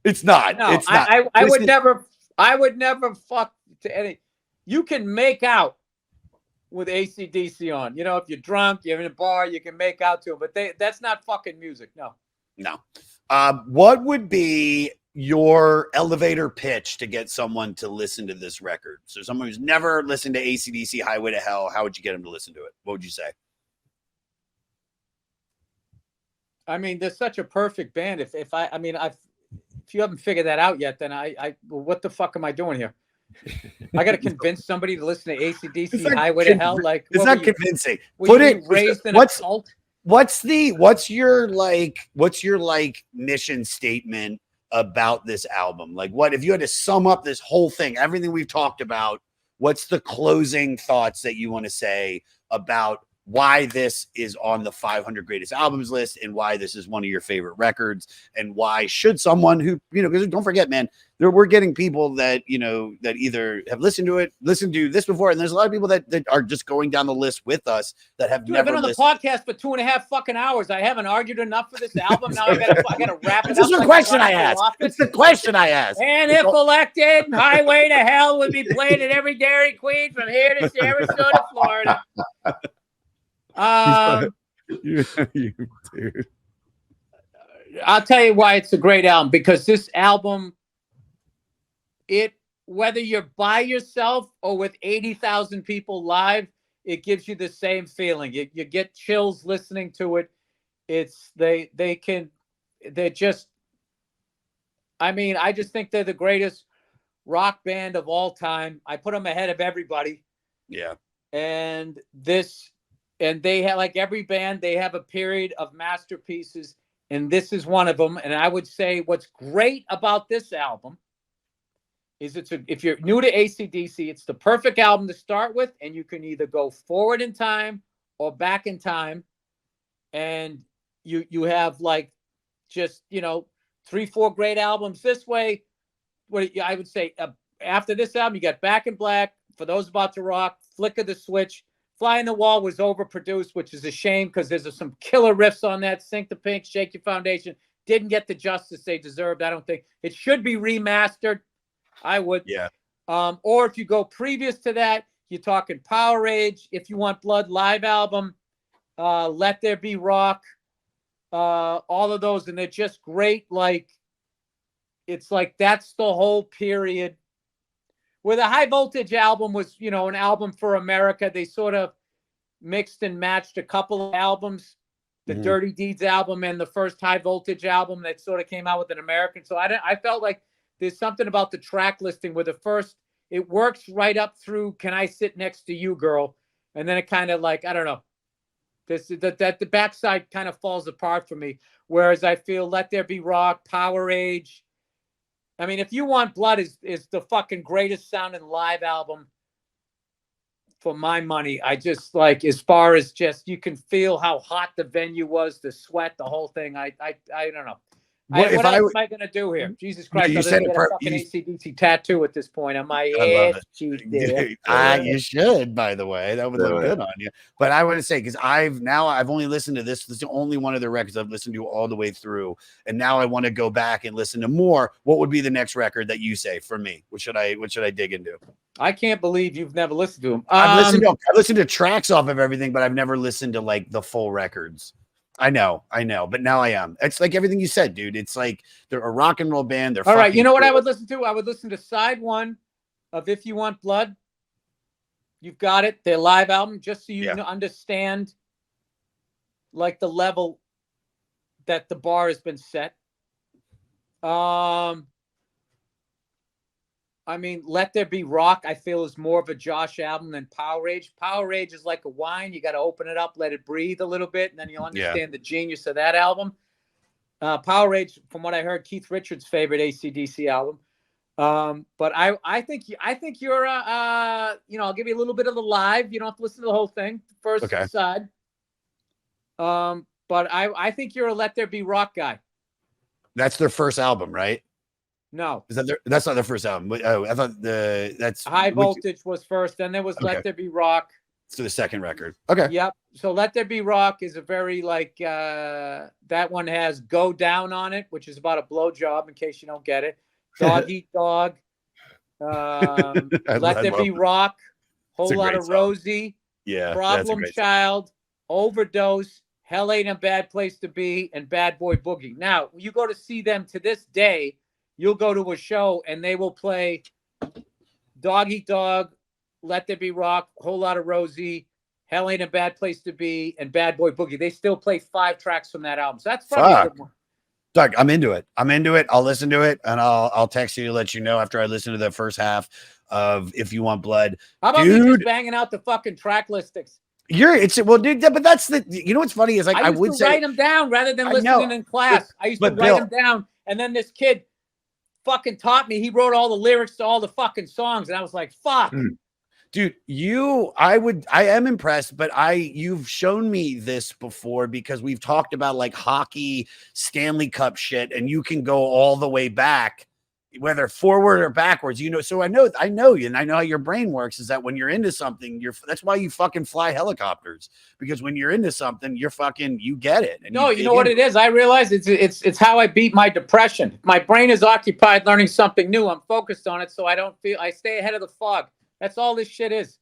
It's not. No, it's not. I would never. I would never fuck to any. You can make out with AC/DC on. You know, if you're drunk, you're in a bar, you can make out to them. But that's not fucking music. No. What would be your elevator pitch to get someone to listen to this record? So someone who's never listened to AC/DC Highway to Hell, how would you get them to listen to it? What would you say? I mean, they're such a perfect band. If you haven't figured that out yet, then what the fuck am I doing here? I got to convince somebody to listen to AC/DC Highway to Hell. Like, it's not convincing. Put it raised in a cult. What's your mission statement about this album? Like, what if you had to sum up this whole thing, everything we've talked about? What's the closing thoughts that you want to say about why this is on the 500 greatest albums list, and why this is one of your favorite records, and why should someone who, because don't forget, man, we're getting people that, that either have listened to this before, and there's a lot of people that are just going down the list with us that have never I've been on the podcast for 2.5 fucking hours. I haven't argued enough for this album. Now I gotta wrap it up. This is the question I asked. It's the question I asked. And if elected, Highway to Hell would be played at every Dairy Queen from here to Sarasota, Florida. Dude. I'll tell you why it's a great album, because this album, whether you're by yourself or with 80,000 people live, it gives you the same feeling. You get chills listening to it. I just think they're the greatest rock band of all time. I put them ahead of everybody. Yeah. And they have, like every band, they have a period of masterpieces, and this is one of them. And I would say what's great about this album is if you're new to AC/DC, it's the perfect album to start with, and you can either go forward in time or back in time, and you have like just 3-4 great albums this way. What I would say after this album, you got Back in Black, For Those About to Rock, Flick of the Switch. Fly in the Wall was overproduced, which is a shame because there's some killer riffs on that. Sink the Pink, Shake Your Foundation didn't get the justice they deserved. I don't think it should be remastered. I would. Yeah. Or if you go previous to that, you're talking Power Age, If You Want Blood live album, Let There Be Rock, all of those, and they're just great. Like it's like that's the whole period where the High Voltage album was, you know, an album for America. They sort of mixed and matched a couple of albums, the Dirty Deeds album and the first High Voltage album that sort of came out with an American. So I felt like there's something about the track listing where the first, it works right up through Can I Sit Next to You, Girl? And then it kind of like, I don't know, that the backside kind of falls apart for me. Whereas I feel Let There Be Rock, Power Age. I mean, If You Want Blood is the fucking greatest sounding live album for my money. I just like, as far as just, you can feel how hot the venue was, the sweat, the whole thing. I don't know. What else am I going to do here? Jesus Christ. You said it get a fucking AC/DC tattoo at this point on my I ass cheek there. You should, by the way. That would look good on you. But I want to say, because I've only listened to this. This is the only one of the records I've listened to all the way through. And now I want to go back and listen to more. What would be the next record that you say for me? What should I dig into? I can't believe you've never listened to them. I've listened to tracks off of everything, but I've never listened to like the full records. I know, but now I am. It's like everything you said, dude. It's like they're a rock and roll band. They're all right. You know what cool. I would listen to? I would listen to side 1 of If You Want Blood. You've got it. Their live album, just so you understand like the level that the bar has been set. I mean, Let There Be Rock, I feel, is more of a Josh album than Power Age. Power Age is like a wine. You got to open it up, let it breathe a little bit, and then you'll understand the genius of that album. Power Age, from what I heard, Keith Richards' favorite AC/DC album. But I think you're I'll give you a little bit of the live. You don't have to listen to the whole thing. First side. But I think you're a Let There Be Rock guy. That's their first album, right? No, that's not their first album. Oh, I thought that's High Voltage was first. Then there was Let There Be Rock. So the second record. Okay. Yep. So Let There Be Rock is a very like that one has Go Down on it, which is about a blowjob in case you don't get it. Dog Eat Dog. Let There Be Rock. Whole Lot of Rosie. Yeah. Problem Child. Overdose. Hell Ain't a Bad Place to Be, and Bad Boy Boogie. Now, you go to see them to this day, you'll go to a show and they will play Dog Eat Dog, Let There Be Rock, Whole Lot of Rosie, Hell Ain't a Bad Place to Be, and Bad Boy Boogie. They still play 5 tracks from that album. So that's probably a good one. Doug, I'm into it. I'll listen to it, and I'll text you to let you know after I listen to the first half of If You Want Blood. How about you just banging out the fucking track listings? Dude, but that's the, you know what's funny is like I would write them down rather than listening in class. I used to write them down, and then this kid fucking taught me. He wrote all the lyrics to all the fucking songs, and I was like, fuck. Dude, I am impressed, but you've shown me this before because we've talked about like hockey Stanley Cup shit, and you can go all the way back, whether forward or backwards, so I know you, and I know how your brain works, is that when you're into something, that's why you fucking fly helicopters, because when you're into something, you get it. And no, you know what it is? I realize it's how I beat my depression. My brain is occupied learning something new. I'm focused on it. So I stay ahead of the fog. That's all this shit is.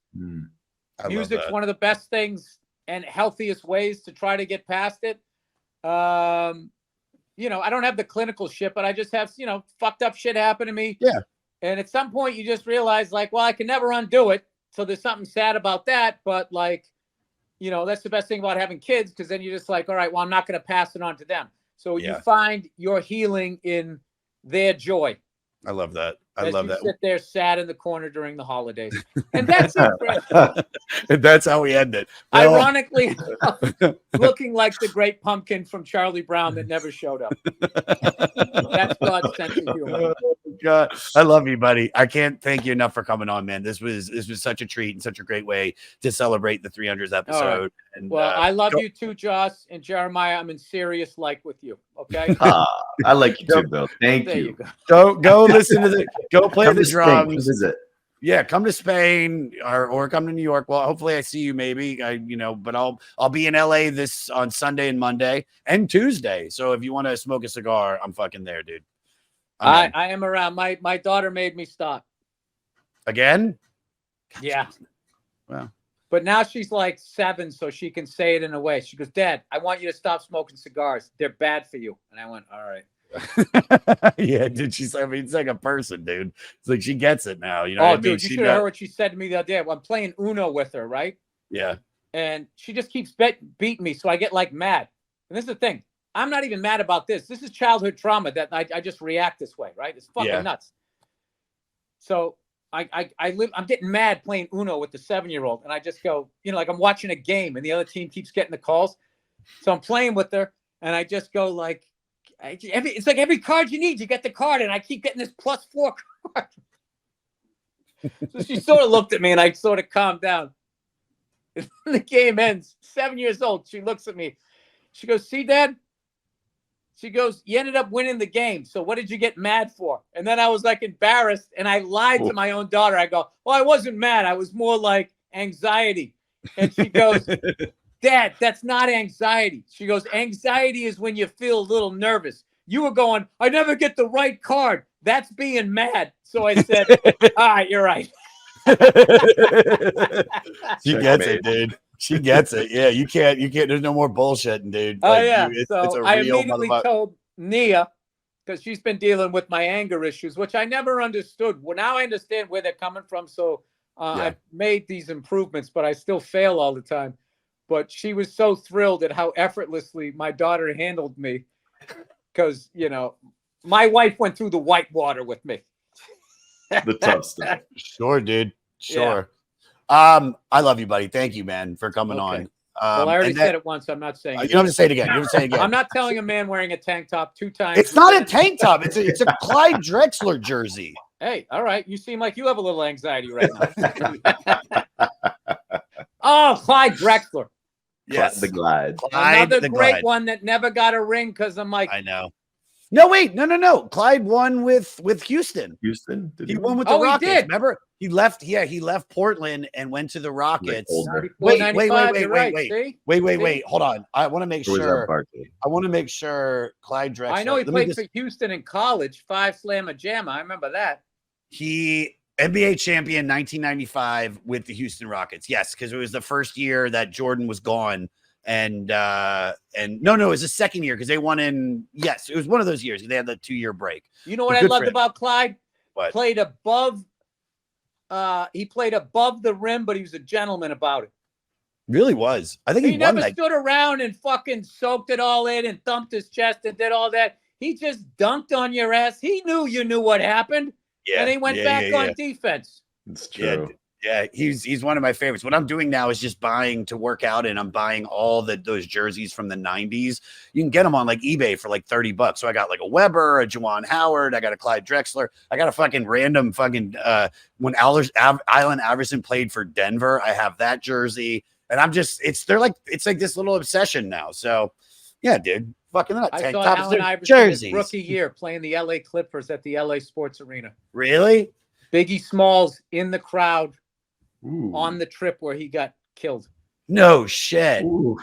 Music's one of the best things and healthiest ways to try to get past it. I don't have the clinical shit, but I just have, fucked up shit happen to me. Yeah. And at some point you just realize like, well, I can never undo it. So there's something sad about that. But like, that's the best thing about having kids. Cause then you're just like, all right, well, I'm not going to pass it on to them. So you find your healing in their joy. I love that. Sit there sad in the corner during the holidays. And that's it. And that's how we end it. Well, ironically, looking like the great pumpkin from Charlie Brown that never showed up. That's God's sense of humor. God, I love you, buddy. I can't thank you enough for coming on, man. This was such a treat and such a great way to celebrate the 300th episode. Right. And I love you too, Josh and Jeremiah. I'm in serious like with you. Okay. I like you too, Bill. Thank you. Go listen to go play the drums. Visit. Yeah, come to Spain or come to New York. Well, hopefully I see you maybe. But I'll be in LA on Sunday and Monday and Tuesday. So if you want to smoke a cigar, I'm fucking there, dude. I am around. My daughter made me stop. Again? Yeah. Well. But now she's like 7, so she can say it in a way. She goes, Dad, I want you to stop smoking cigars. They're bad for you. And I went, all right. Yeah, dude. She's. I mean, it's like a person, dude. It's like she gets it now. You know. Oh, what I mean? dude, you She should have does- heard what she said to me the other day. I'm playing Uno with her, right? Yeah. And she just keeps beating me, so I get like mad. And this is the thing. I'm not even mad about this. This is childhood trauma that I just react this way, right? It's fucking Yeah. nuts. So I'm getting mad playing Uno with the 7-year-old, and I just go, like I'm watching a game, and the other team keeps getting the calls. So I'm playing with her, and I just go like, it's like every card you need, you get the card, and I keep getting this +4 card. So she sort of looked at me, and I sort of calmed down. And the game ends. 7 years old. She looks at me. She goes, "See, Dad?" She goes, "You ended up winning the game. So what did you get mad for?" And then I was like embarrassed, and I lied to my own daughter. I go, "Well, I wasn't mad. I was more like anxiety." And she goes, "Dad, that's not anxiety." She goes, "Anxiety is when you feel a little nervous. You were going, I never get the right card. That's being mad." So I said, "All right, you're right." She gets it, dude. She gets it. Yeah, you can't. There's no more bullshitting, dude. Oh, Like, yeah. it's So a I real immediately motherfucker. told Nia, because she's been dealing with my anger issues, which I never understood. Well, now I understand where they're coming from. So I've made these improvements, but I still fail all the time. But she was so thrilled at how effortlessly my daughter handled me, because, my wife went through the white water with me. The tough stuff. Sure, dude. Sure. I love you, buddy. Thank you, man, for coming on. Well, I already said it once. I'm not saying you it. don't have to say it again. You have to say it again. I'm not telling a man wearing a tank top 2 times. It's not a tank top. It's a Clyde Drexler jersey. Hey, all right. You seem like you have a little anxiety right now. Oh, Clyde Drexler. Yes, The Glide. Clyde, Another the great Glide. one that never got a ring because I'm like, I know. No, wait, no. Clyde won with Houston. Houston? Did He won with the Oh, he Rockets. did? Remember, he left. Yeah, he left Portland and went to the Rockets. older. Wait, 94, 95, you're right. See? Wait. Hold on. I want to make Or was that sure. Barkley? I want to make sure Clyde Drexler. I know he let me played just- for Houston in college, 5 slammer jammer. I remember that. He NBA champion 1995 with the Houston Rockets. Yes, because it was the first year that Jordan was gone. And no, it was the second year because they won in. Yes, it was one of those years. They had the 2-year break. You know what Well, I good for loved him. about Clyde? What? Played above. He played above the rim, but he was a gentleman about it. Really was. I think He he won never that. stood around and fucking soaked it all in and thumped his chest and did all that. He just dunked on your ass. He knew you knew what happened. Yeah, And he went back on defense. It's Yeah, true. yeah, he's one of my favorites. What I'm doing now is just buying to work out, and I'm buying all those jerseys from the 90s. You can get them on like eBay for like $30. So I got like a Weber, a Juwan Howard, I got a Clyde Drexler, I got a fucking random fucking when Allen Iverson played for Denver, I have that jersey, and I'm just it's like this little obsession now. So yeah, dude, fucking that. I Tank saw tops, Allen they're Iverson his jerseys. rookie year playing the LA Clippers at the LA Sports Arena. Really? Biggie Smalls in the crowd Ooh. on the trip where he got killed. No shit. Ooh.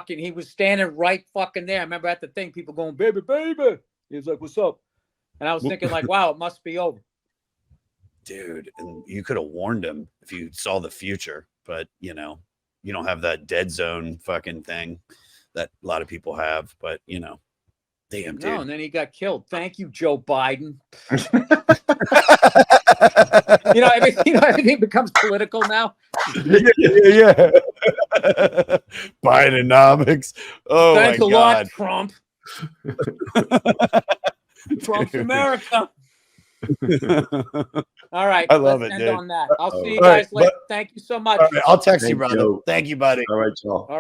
He was standing right fucking there. I remember at the thing, people going, baby, baby. He was like, what's up? And I was thinking like, wow, it must be over. Dude, and you could have warned him if you saw the future, but you don't have that dead zone fucking thing that a lot of people have, but damn, dude. No, and then he got killed. Thank you, Joe Biden. Everything becomes political now. yeah. Bidenomics. Oh, Thanks my a God. lot, Trump. Trump's America. All right. I love let's it, end dude. on that. I'll see you All right, guys later. Thank you so much. All right, I'll text you, Thank brother. you. Thank you, buddy. All right, y'all.